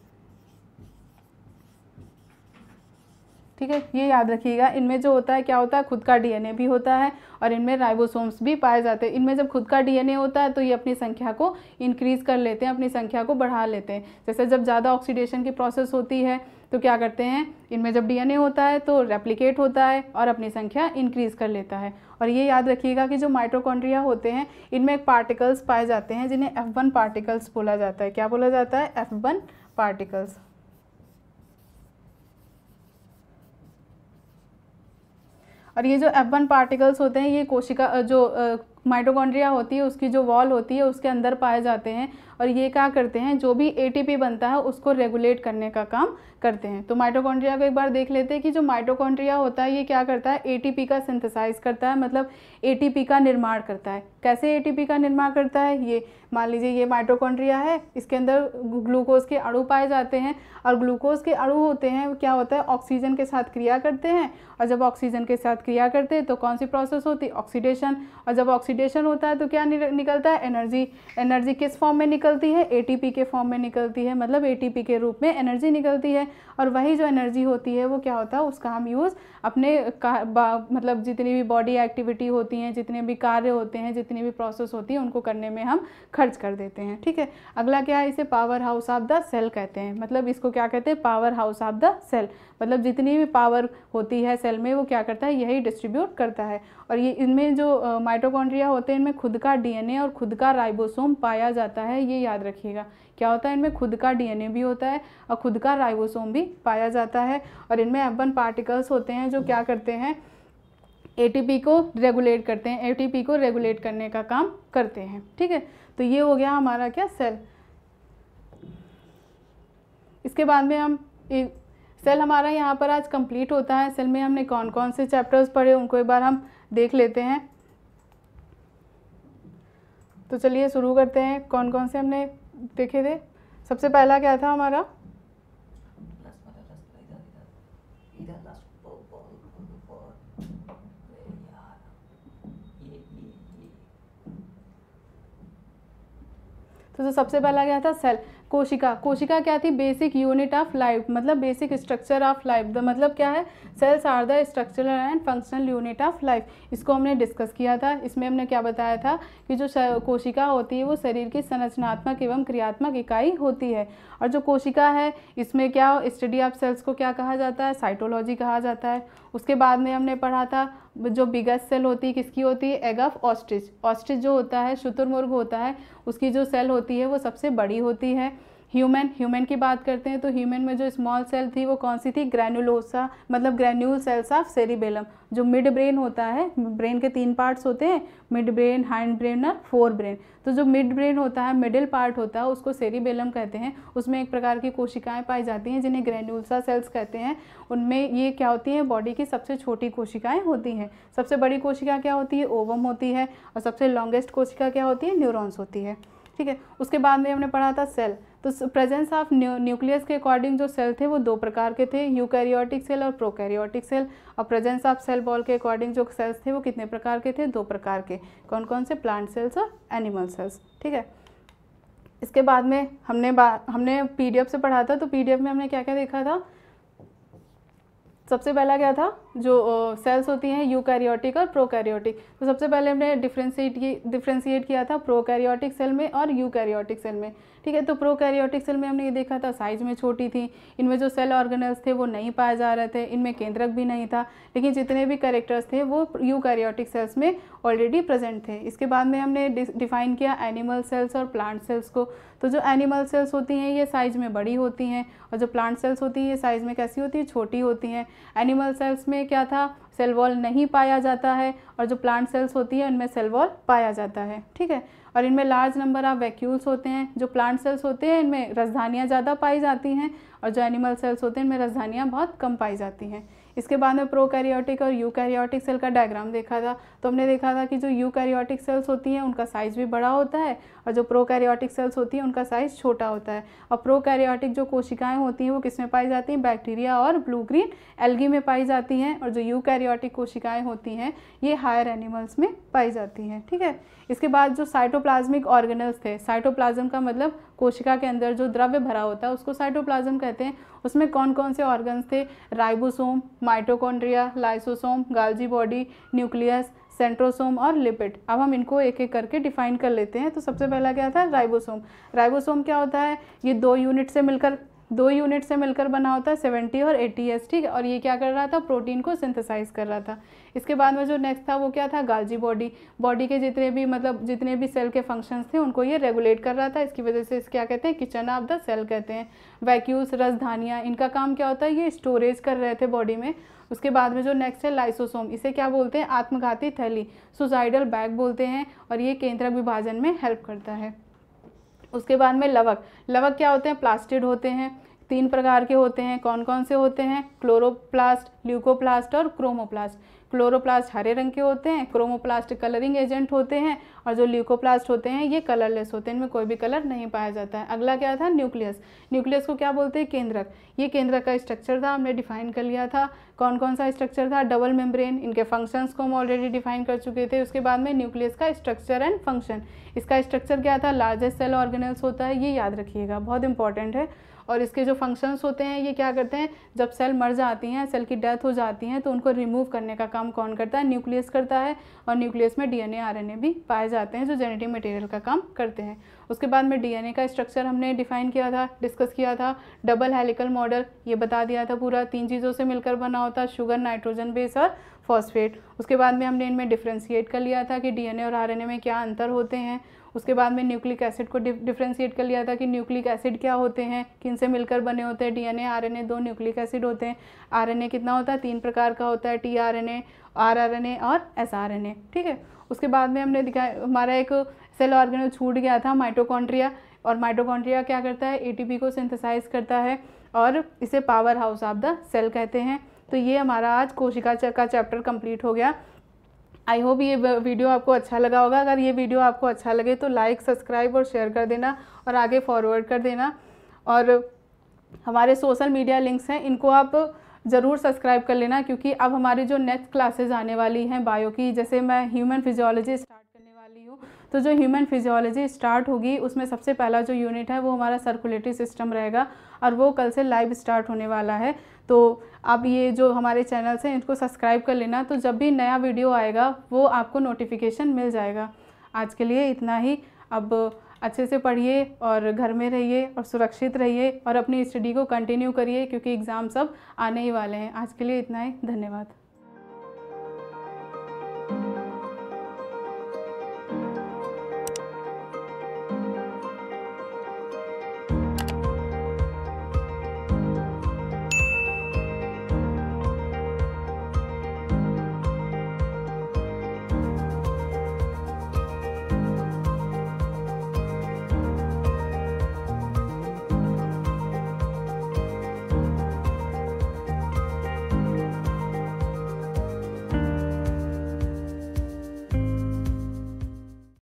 ठीक है, ये याद रखिएगा, इनमें जो होता है क्या होता है, खुद का डीएनए भी होता है और इनमें राइबोसोम्स भी पाए जाते हैं। इनमें जब खुद का डीएनए होता है तो ये अपनी संख्या को इंक्रीज कर लेते हैं, अपनी संख्या को बढ़ा लेते हैं। जैसे जब ज़्यादा ऑक्सीडेशन की प्रोसेस होती है तो क्या करते हैं, इनमें जब डीएनए होता है तो रेप्लिकेट होता है और अपनी संख्या इंक्रीज कर लेता है। और ये याद रखिएगा कि जो माइटोकॉन्ड्रिया होते हैं इनमें पार्टिकल्स पाए जाते हैं जिन्हें F1 पार्टिकल्स बोला जाता है। क्या बोला जाता है, F1 पार्टिकल्स। और ये जो F1 पार्टिकल्स होते हैं ये कोशिका जो माइटोकॉन्ड्रिया होती है उसकी जो वॉल होती है उसके अंदर पाए जाते हैं। और ये क्या करते हैं, जो भी एटीपी बनता है उसको रेगुलेट करने का काम करते हैं। तो माइटोकॉन्ड्रिया को एक बार देख लेते हैं कि जो माइटोकॉन्ड्रिया होता है ये क्या करता है, एटीपी का सिंथेसाइज करता है, मतलब एटीपी का निर्माण करता है। कैसे एटीपी का निर्माण करता है, ये मान लीजिए ये माइटोकॉन्ड्रिया है, इसके अंदर ग्लूकोज के अणु पाए जाते हैं और ग्लूकोज के अणु होते हैं क्या होता है, ऑक्सीजन के साथ क्रिया करते हैं। और जब ऑक्सीजन के साथ क्रिया करते हैं तो कौन सी प्रोसेस होती है, ऑक्सीडेशन। और जब ऑक्सीडेशन होता है तो क्या निकलता है, एनर्जी। एनर्जी किस फॉर्म में निकलती है, एटीपी के फॉर्म में निकलती है, मतलब एटीपी के रूप में एनर्जी निकलती है। और वही जो एनर्जी होती है वो क्या होता है, उसका हम यूज़ अपने मतलब जितनी भी बॉडी एक्टिविटी होती हैं, जितने भी कार्य होते हैं, जितनी भी प्रोसेस होती है उनको करने में हम खर्च कर देते हैं। ठीक है, अगला क्या है, इसे power house of the cell कहते हैं। मतलब इसको क्या कहते हैं, power house of the cell. मतलब जितनी भी पावर होती है सेल में वो क्या करता है, यही डिस्ट्रीब्यूट करता है। और ये इनमें जो माइटोकॉन्ड्रिया होते हैं इनमें खुद का डीएनए और खुद का राइबोसोम पाया जाता है। ये याद रखिएगा, क्या होता है, इनमें खुद का डीएनए भी होता है और खुद का राइबोसोम भी पाया जाता है। और इनमें F1 पार्टिकल्स होते हैं जो क्या करते हैं, एटीपी को रेगुलेट करते हैं, एटीपी को रेगुलेट करने का काम करते हैं। ठीक है, तो ये हो गया हमारा क्या, सेल। इसके बाद में हम सेल हमारा यहाँ पर आज कंप्लीट होता है। सेल में हमने कौन कौन से चैप्टर्स पढ़े उनको एक बार हम देख लेते हैं। तो चलिए शुरू करते हैं, कौन कौन से हमने देखे थे। सबसे पहला क्या था हमारा, तो जो सबसे पहला क्या था, सेल। कोशिका, कोशिका क्या थी, बेसिक यूनिट ऑफ लाइफ, मतलब basic structure of life. The मतलब क्या है, cells are the structural and functional unit of life. इसको हमने डिस्कस किया था। इसमें हमने क्या बताया था कि जो कोशिका होती है वो शरीर की संरचनात्मक एवं क्रियात्मक इकाई होती है। और जो कोशिका है इसमें क्या, स्टडी ऑफ सेल्स को क्या कहा जाता है, साइटोलॉजी कहा जाता है। उसके बाद में हमने पढ़ा था जो बिगेस्ट सेल होती है किसकी होती है, एग ऑफ ऑस्ट्रिच। ऑस्ट्रिच जो होता है, शुतुरमुर्ग होता है, उसकी जो सेल होती है वो सबसे बड़ी होती है। ह्यूमन की बात करते हैं तो ह्यूमन में जो स्मॉल सेल थी वो कौन सी थी, ग्रैनुलोसा, मतलब ग्रैन्यूल सेल्स ऑफ सेरिबेलम। जो मिड ब्रेन होता है, ब्रेन के 3 पार्ट्स होते हैं, मिड ब्रेन, हाइंड ब्रेन और फोर ब्रेन। तो जो मिड ब्रेन होता है, मिडिल पार्ट होता है, उसको सेरिबेलम कहते हैं। उसमें एक प्रकार की कोशिकाएं पाई जाती हैं जिन्हें ग्रैन्युलोसा सेल्स कहते हैं। उनमें ये क्या होती हैं, बॉडी की सबसे छोटी कोशिकाएं होती हैं। सबसे बड़ी कोशिका क्या होती है, ओवम होती है, और सबसे लॉन्गेस्ट कोशिका क्या होती है, न्यूरॉन्स होती है। ठीक है, उसके बाद में हमने पढ़ा था सेल। तो प्रेजेंस ऑफ न्यूक्लियस के अकॉर्डिंग जो सेल थे वो 2 प्रकार के थे, यूकैरियोटिक सेल और प्रोकैरियोटिक सेल। और प्रेजेंस ऑफ सेल वॉल के अकॉर्डिंग जो सेल्स थे वो कितने प्रकार के थे, 2 प्रकार के। कौन कौन से, प्लांट सेल्स और एनिमल सेल्स। ठीक है, इसके बाद में हमने पीडीएफ से पढ़ा था। तो पीडीएफ में हमने क्या क्या देखा था, सबसे पहला क्या था, जो सेल्स होती हैं यूकैरियोटिक और प्रोकैरियोटिक। तो सबसे पहले हमने डिफ्रेंशिएट किया था प्रोकैरियोटिक सेल में और यूकैरियोटिक सेल में। ठीक है, तो प्रोकैरियोटिक सेल में हमने ये देखा था साइज में छोटी थी, इनमें जो सेल ऑर्गेनेल्स थे वो नहीं पाए जा रहे थे, इनमें केंद्रक भी नहीं था, लेकिन जितने भी कैरेक्टर्स थे वो यूकैरियोटिक सेल्स में ऑलरेडी प्रेजेंट थे। इसके बाद में हमने डिफाइन किया एनिमल सेल्स और प्लांट सेल्स को। तो जो एनिमल सेल्स होती हैं ये साइज में बड़ी होती हैं, और जो प्लांट सेल्स होती हैं ये साइज में कैसी होती है, छोटी होती हैं। एनिमल सेल्स में क्या था, सेल वॉल नहीं पाया जाता है, और जो प्लांट सेल्स होती है उनमें सेल वॉल पाया जाता है। ठीक है, और इनमें लार्ज नंबर ऑफ वैक्यूल्स होते हैं। जो प्लांट सेल्स होते हैं इनमें राजधानियाँ ज़्यादा पाई जाती हैं, और जो एनिमल सेल्स होते हैं इनमें राजधानियाँ बहुत कम पाई जाती हैं। इसके बाद में प्रोकैरियोटिक और यूकैरियोटिक सेल का डायग्राम देखा था। तो हमने देखा था कि जो यूकैरियोटिक सेल्स होती हैं उनका साइज़ भी बड़ा होता है, और जो प्रोकैरियोटिक सेल्स होती हैं उनका साइज़ छोटा होता है। और प्रोकैरियोटिक जो कोशिकाएं होती हैं वो किसमें पाई जाती हैं, बैक्टीरिया और ब्लू ग्रीन एल्गी में पाई जाती हैं, और जो यूकैरियोटिक कोशिकाएं होती हैं ये हायर एनिमल्स में पाई जाती हैं। ठीक है, इसके बाद जो साइटोप्लाज्मिक ऑर्गेनल्स थे, साइटोप्लाज्म का मतलब कोशिका के अंदर जो द्रव्य भरा होता है उसको साइटोप्लाज्म कहते हैं। उसमें कौन कौन से ऑर्गन्स थे, ribosome, mitochondria, lysosome, गाल्जी body, nucleus, centrosome और लिपिड। अब हम इनको एक एक करके डिफाइन कर लेते हैं। तो सबसे पहला क्या था, राइबोसोम। राइबोसोम क्या होता है, ये 2 यूनिट से मिलकर बना होता है, 70 और 80S। ठीक है, और ये क्या कर रहा था, प्रोटीन को सिंथेसाइज कर रहा था। इसके बाद में जो नेक्स्ट था वो क्या था, गाल्जी बॉडी। बॉडी के जितने भी सेल के फंक्शंस थे उनको ये रेगुलेट कर रहा था। इसकी वजह से इसे क्या कहते हैं, किचन ऑफ द सेल कहते हैं। वैक्यूल्स, राजधानियाँ, इनका काम क्या होता है, ये स्टोरेज कर रहे थे बॉडी में। उसके बाद में जो नेक्स्ट है लाइसोसोम, इसे क्या बोलते हैं, आत्मघाती थैली, सुसाइडल बैग बोलते हैं, और ये केंद्रक विभाजन में हेल्प करता है। उसके बाद में लवक क्या होते हैं, प्लास्टिड होते हैं। 3 प्रकार के होते हैं, कौन कौन से होते हैं, क्लोरोप्लास्ट, ल्यूकोप्लास्ट और क्रोमोप्लास्ट। क्लोरोप्लास्ट हरे रंग के होते हैं, क्रोमोप्लास्ट कलरिंग एजेंट होते हैं, और जो ल्यूकोप्लास्ट होते हैं ये कलरलेस होते हैं, इनमें कोई भी कलर नहीं पाया जाता है। अगला क्या था, न्यूक्लियस को क्या बोलते हैं, केंद्रक। ये केंद्रक का स्ट्रक्चर था, हमने डिफाइन कर लिया था। कौन कौन सा स्ट्रक्चर था, डबल मेम्ब्रेन, इनके फंक्शंस को हम ऑलरेडी डिफाइन कर चुके थे। उसके बाद में न्यूक्लियस का स्ट्रक्चर एंड फंक्शन, इसका स्ट्रक्चर क्या था, लार्जेस्ट सेल ऑर्गेनेल्स होता है, ये याद रखिएगा, बहुत इंपॉर्टेंट है। और इसके जो फंक्शंस होते हैं ये क्या करते हैं, जब सेल मर जाती हैं, सेल की डेथ हो जाती हैं, तो उनको रिमूव करने का काम कौन करता है, न्यूक्लियस करता है। और न्यूक्लियस में डीएनए आरएनए भी पाए जाते हैं जो जेनेटिक मटेरियल का काम करते हैं। उसके बाद में डीएनए का स्ट्रक्चर हमने डिफाइन किया था, डिस्कस किया था। डबल हेलिकल मॉडल ये बता दिया था पूरा, 3 चीज़ों से मिलकर बना होता है, शुगर, नाइट्रोजन बेस और फॉस्फेट। उसके बाद में हमने इनमें डिफ्रेंशिएट कर लिया था कि डीएनए और आरएनए में क्या अंतर होते हैं। उसके बाद में न्यूक्लिक एसिड को डिफ्रेंशिएट कर लिया था कि न्यूक्लिक एसिड क्या होते हैं, किन से मिलकर बने होते हैं। डीएनए, आरएनए 2 न्यूक्लिक एसिड होते हैं। आरएनए कितना होता है, 3 प्रकार का होता है, टीआरएनए, आरआरएनए और एसआरएनए। ठीक है, उसके बाद में हमने दिखाया, हमारा एक सेल ऑर्गेनल छूट गया था, माइटोकॉन्ड्रिया। और माइटोकॉन्ड्रिया क्या करता है, एटीपी को सिंथेसाइज करता है, और इसे power house of the cell कहते हैं। तो ये हमारा आज कोशिका का चैप्टर कंप्लीट हो गया। आई होप ये वीडियो आपको अच्छा लगा होगा। अगर ये वीडियो आपको अच्छा लगे तो लाइक, सब्सक्राइब और शेयर कर देना, और आगे फॉरवर्ड कर देना। और हमारे सोशल मीडिया लिंक्स हैं, इनको आप ज़रूर सब्सक्राइब कर लेना, क्योंकि अब हमारी जो नेक्स्ट क्लासेज आने वाली हैं बायो की, जैसे मैं ह्यूमन फिजियोलॉजी स्टार्ट करने वाली हूँ, तो जो ह्यूमन फिजियोलॉजी स्टार्ट होगी उसमें सबसे पहला जो यूनिट है वो हमारा सर्कुलेटरी सिस्टम रहेगा, और वो कल से लाइव स्टार्ट होने वाला है। तो आप ये जो हमारे चैनल्स हैं इनको सब्सक्राइब कर लेना, तो जब भी नया वीडियो आएगा वो आपको नोटिफिकेशन मिल जाएगा। आज के लिए इतना ही। अब अच्छे से पढ़िए और घर में रहिए और सुरक्षित रहिए, और अपनी स्टडी को कंटिन्यू करिए, क्योंकि एग्ज़ाम सब आने ही वाले हैं। आज के लिए इतना ही, धन्यवाद।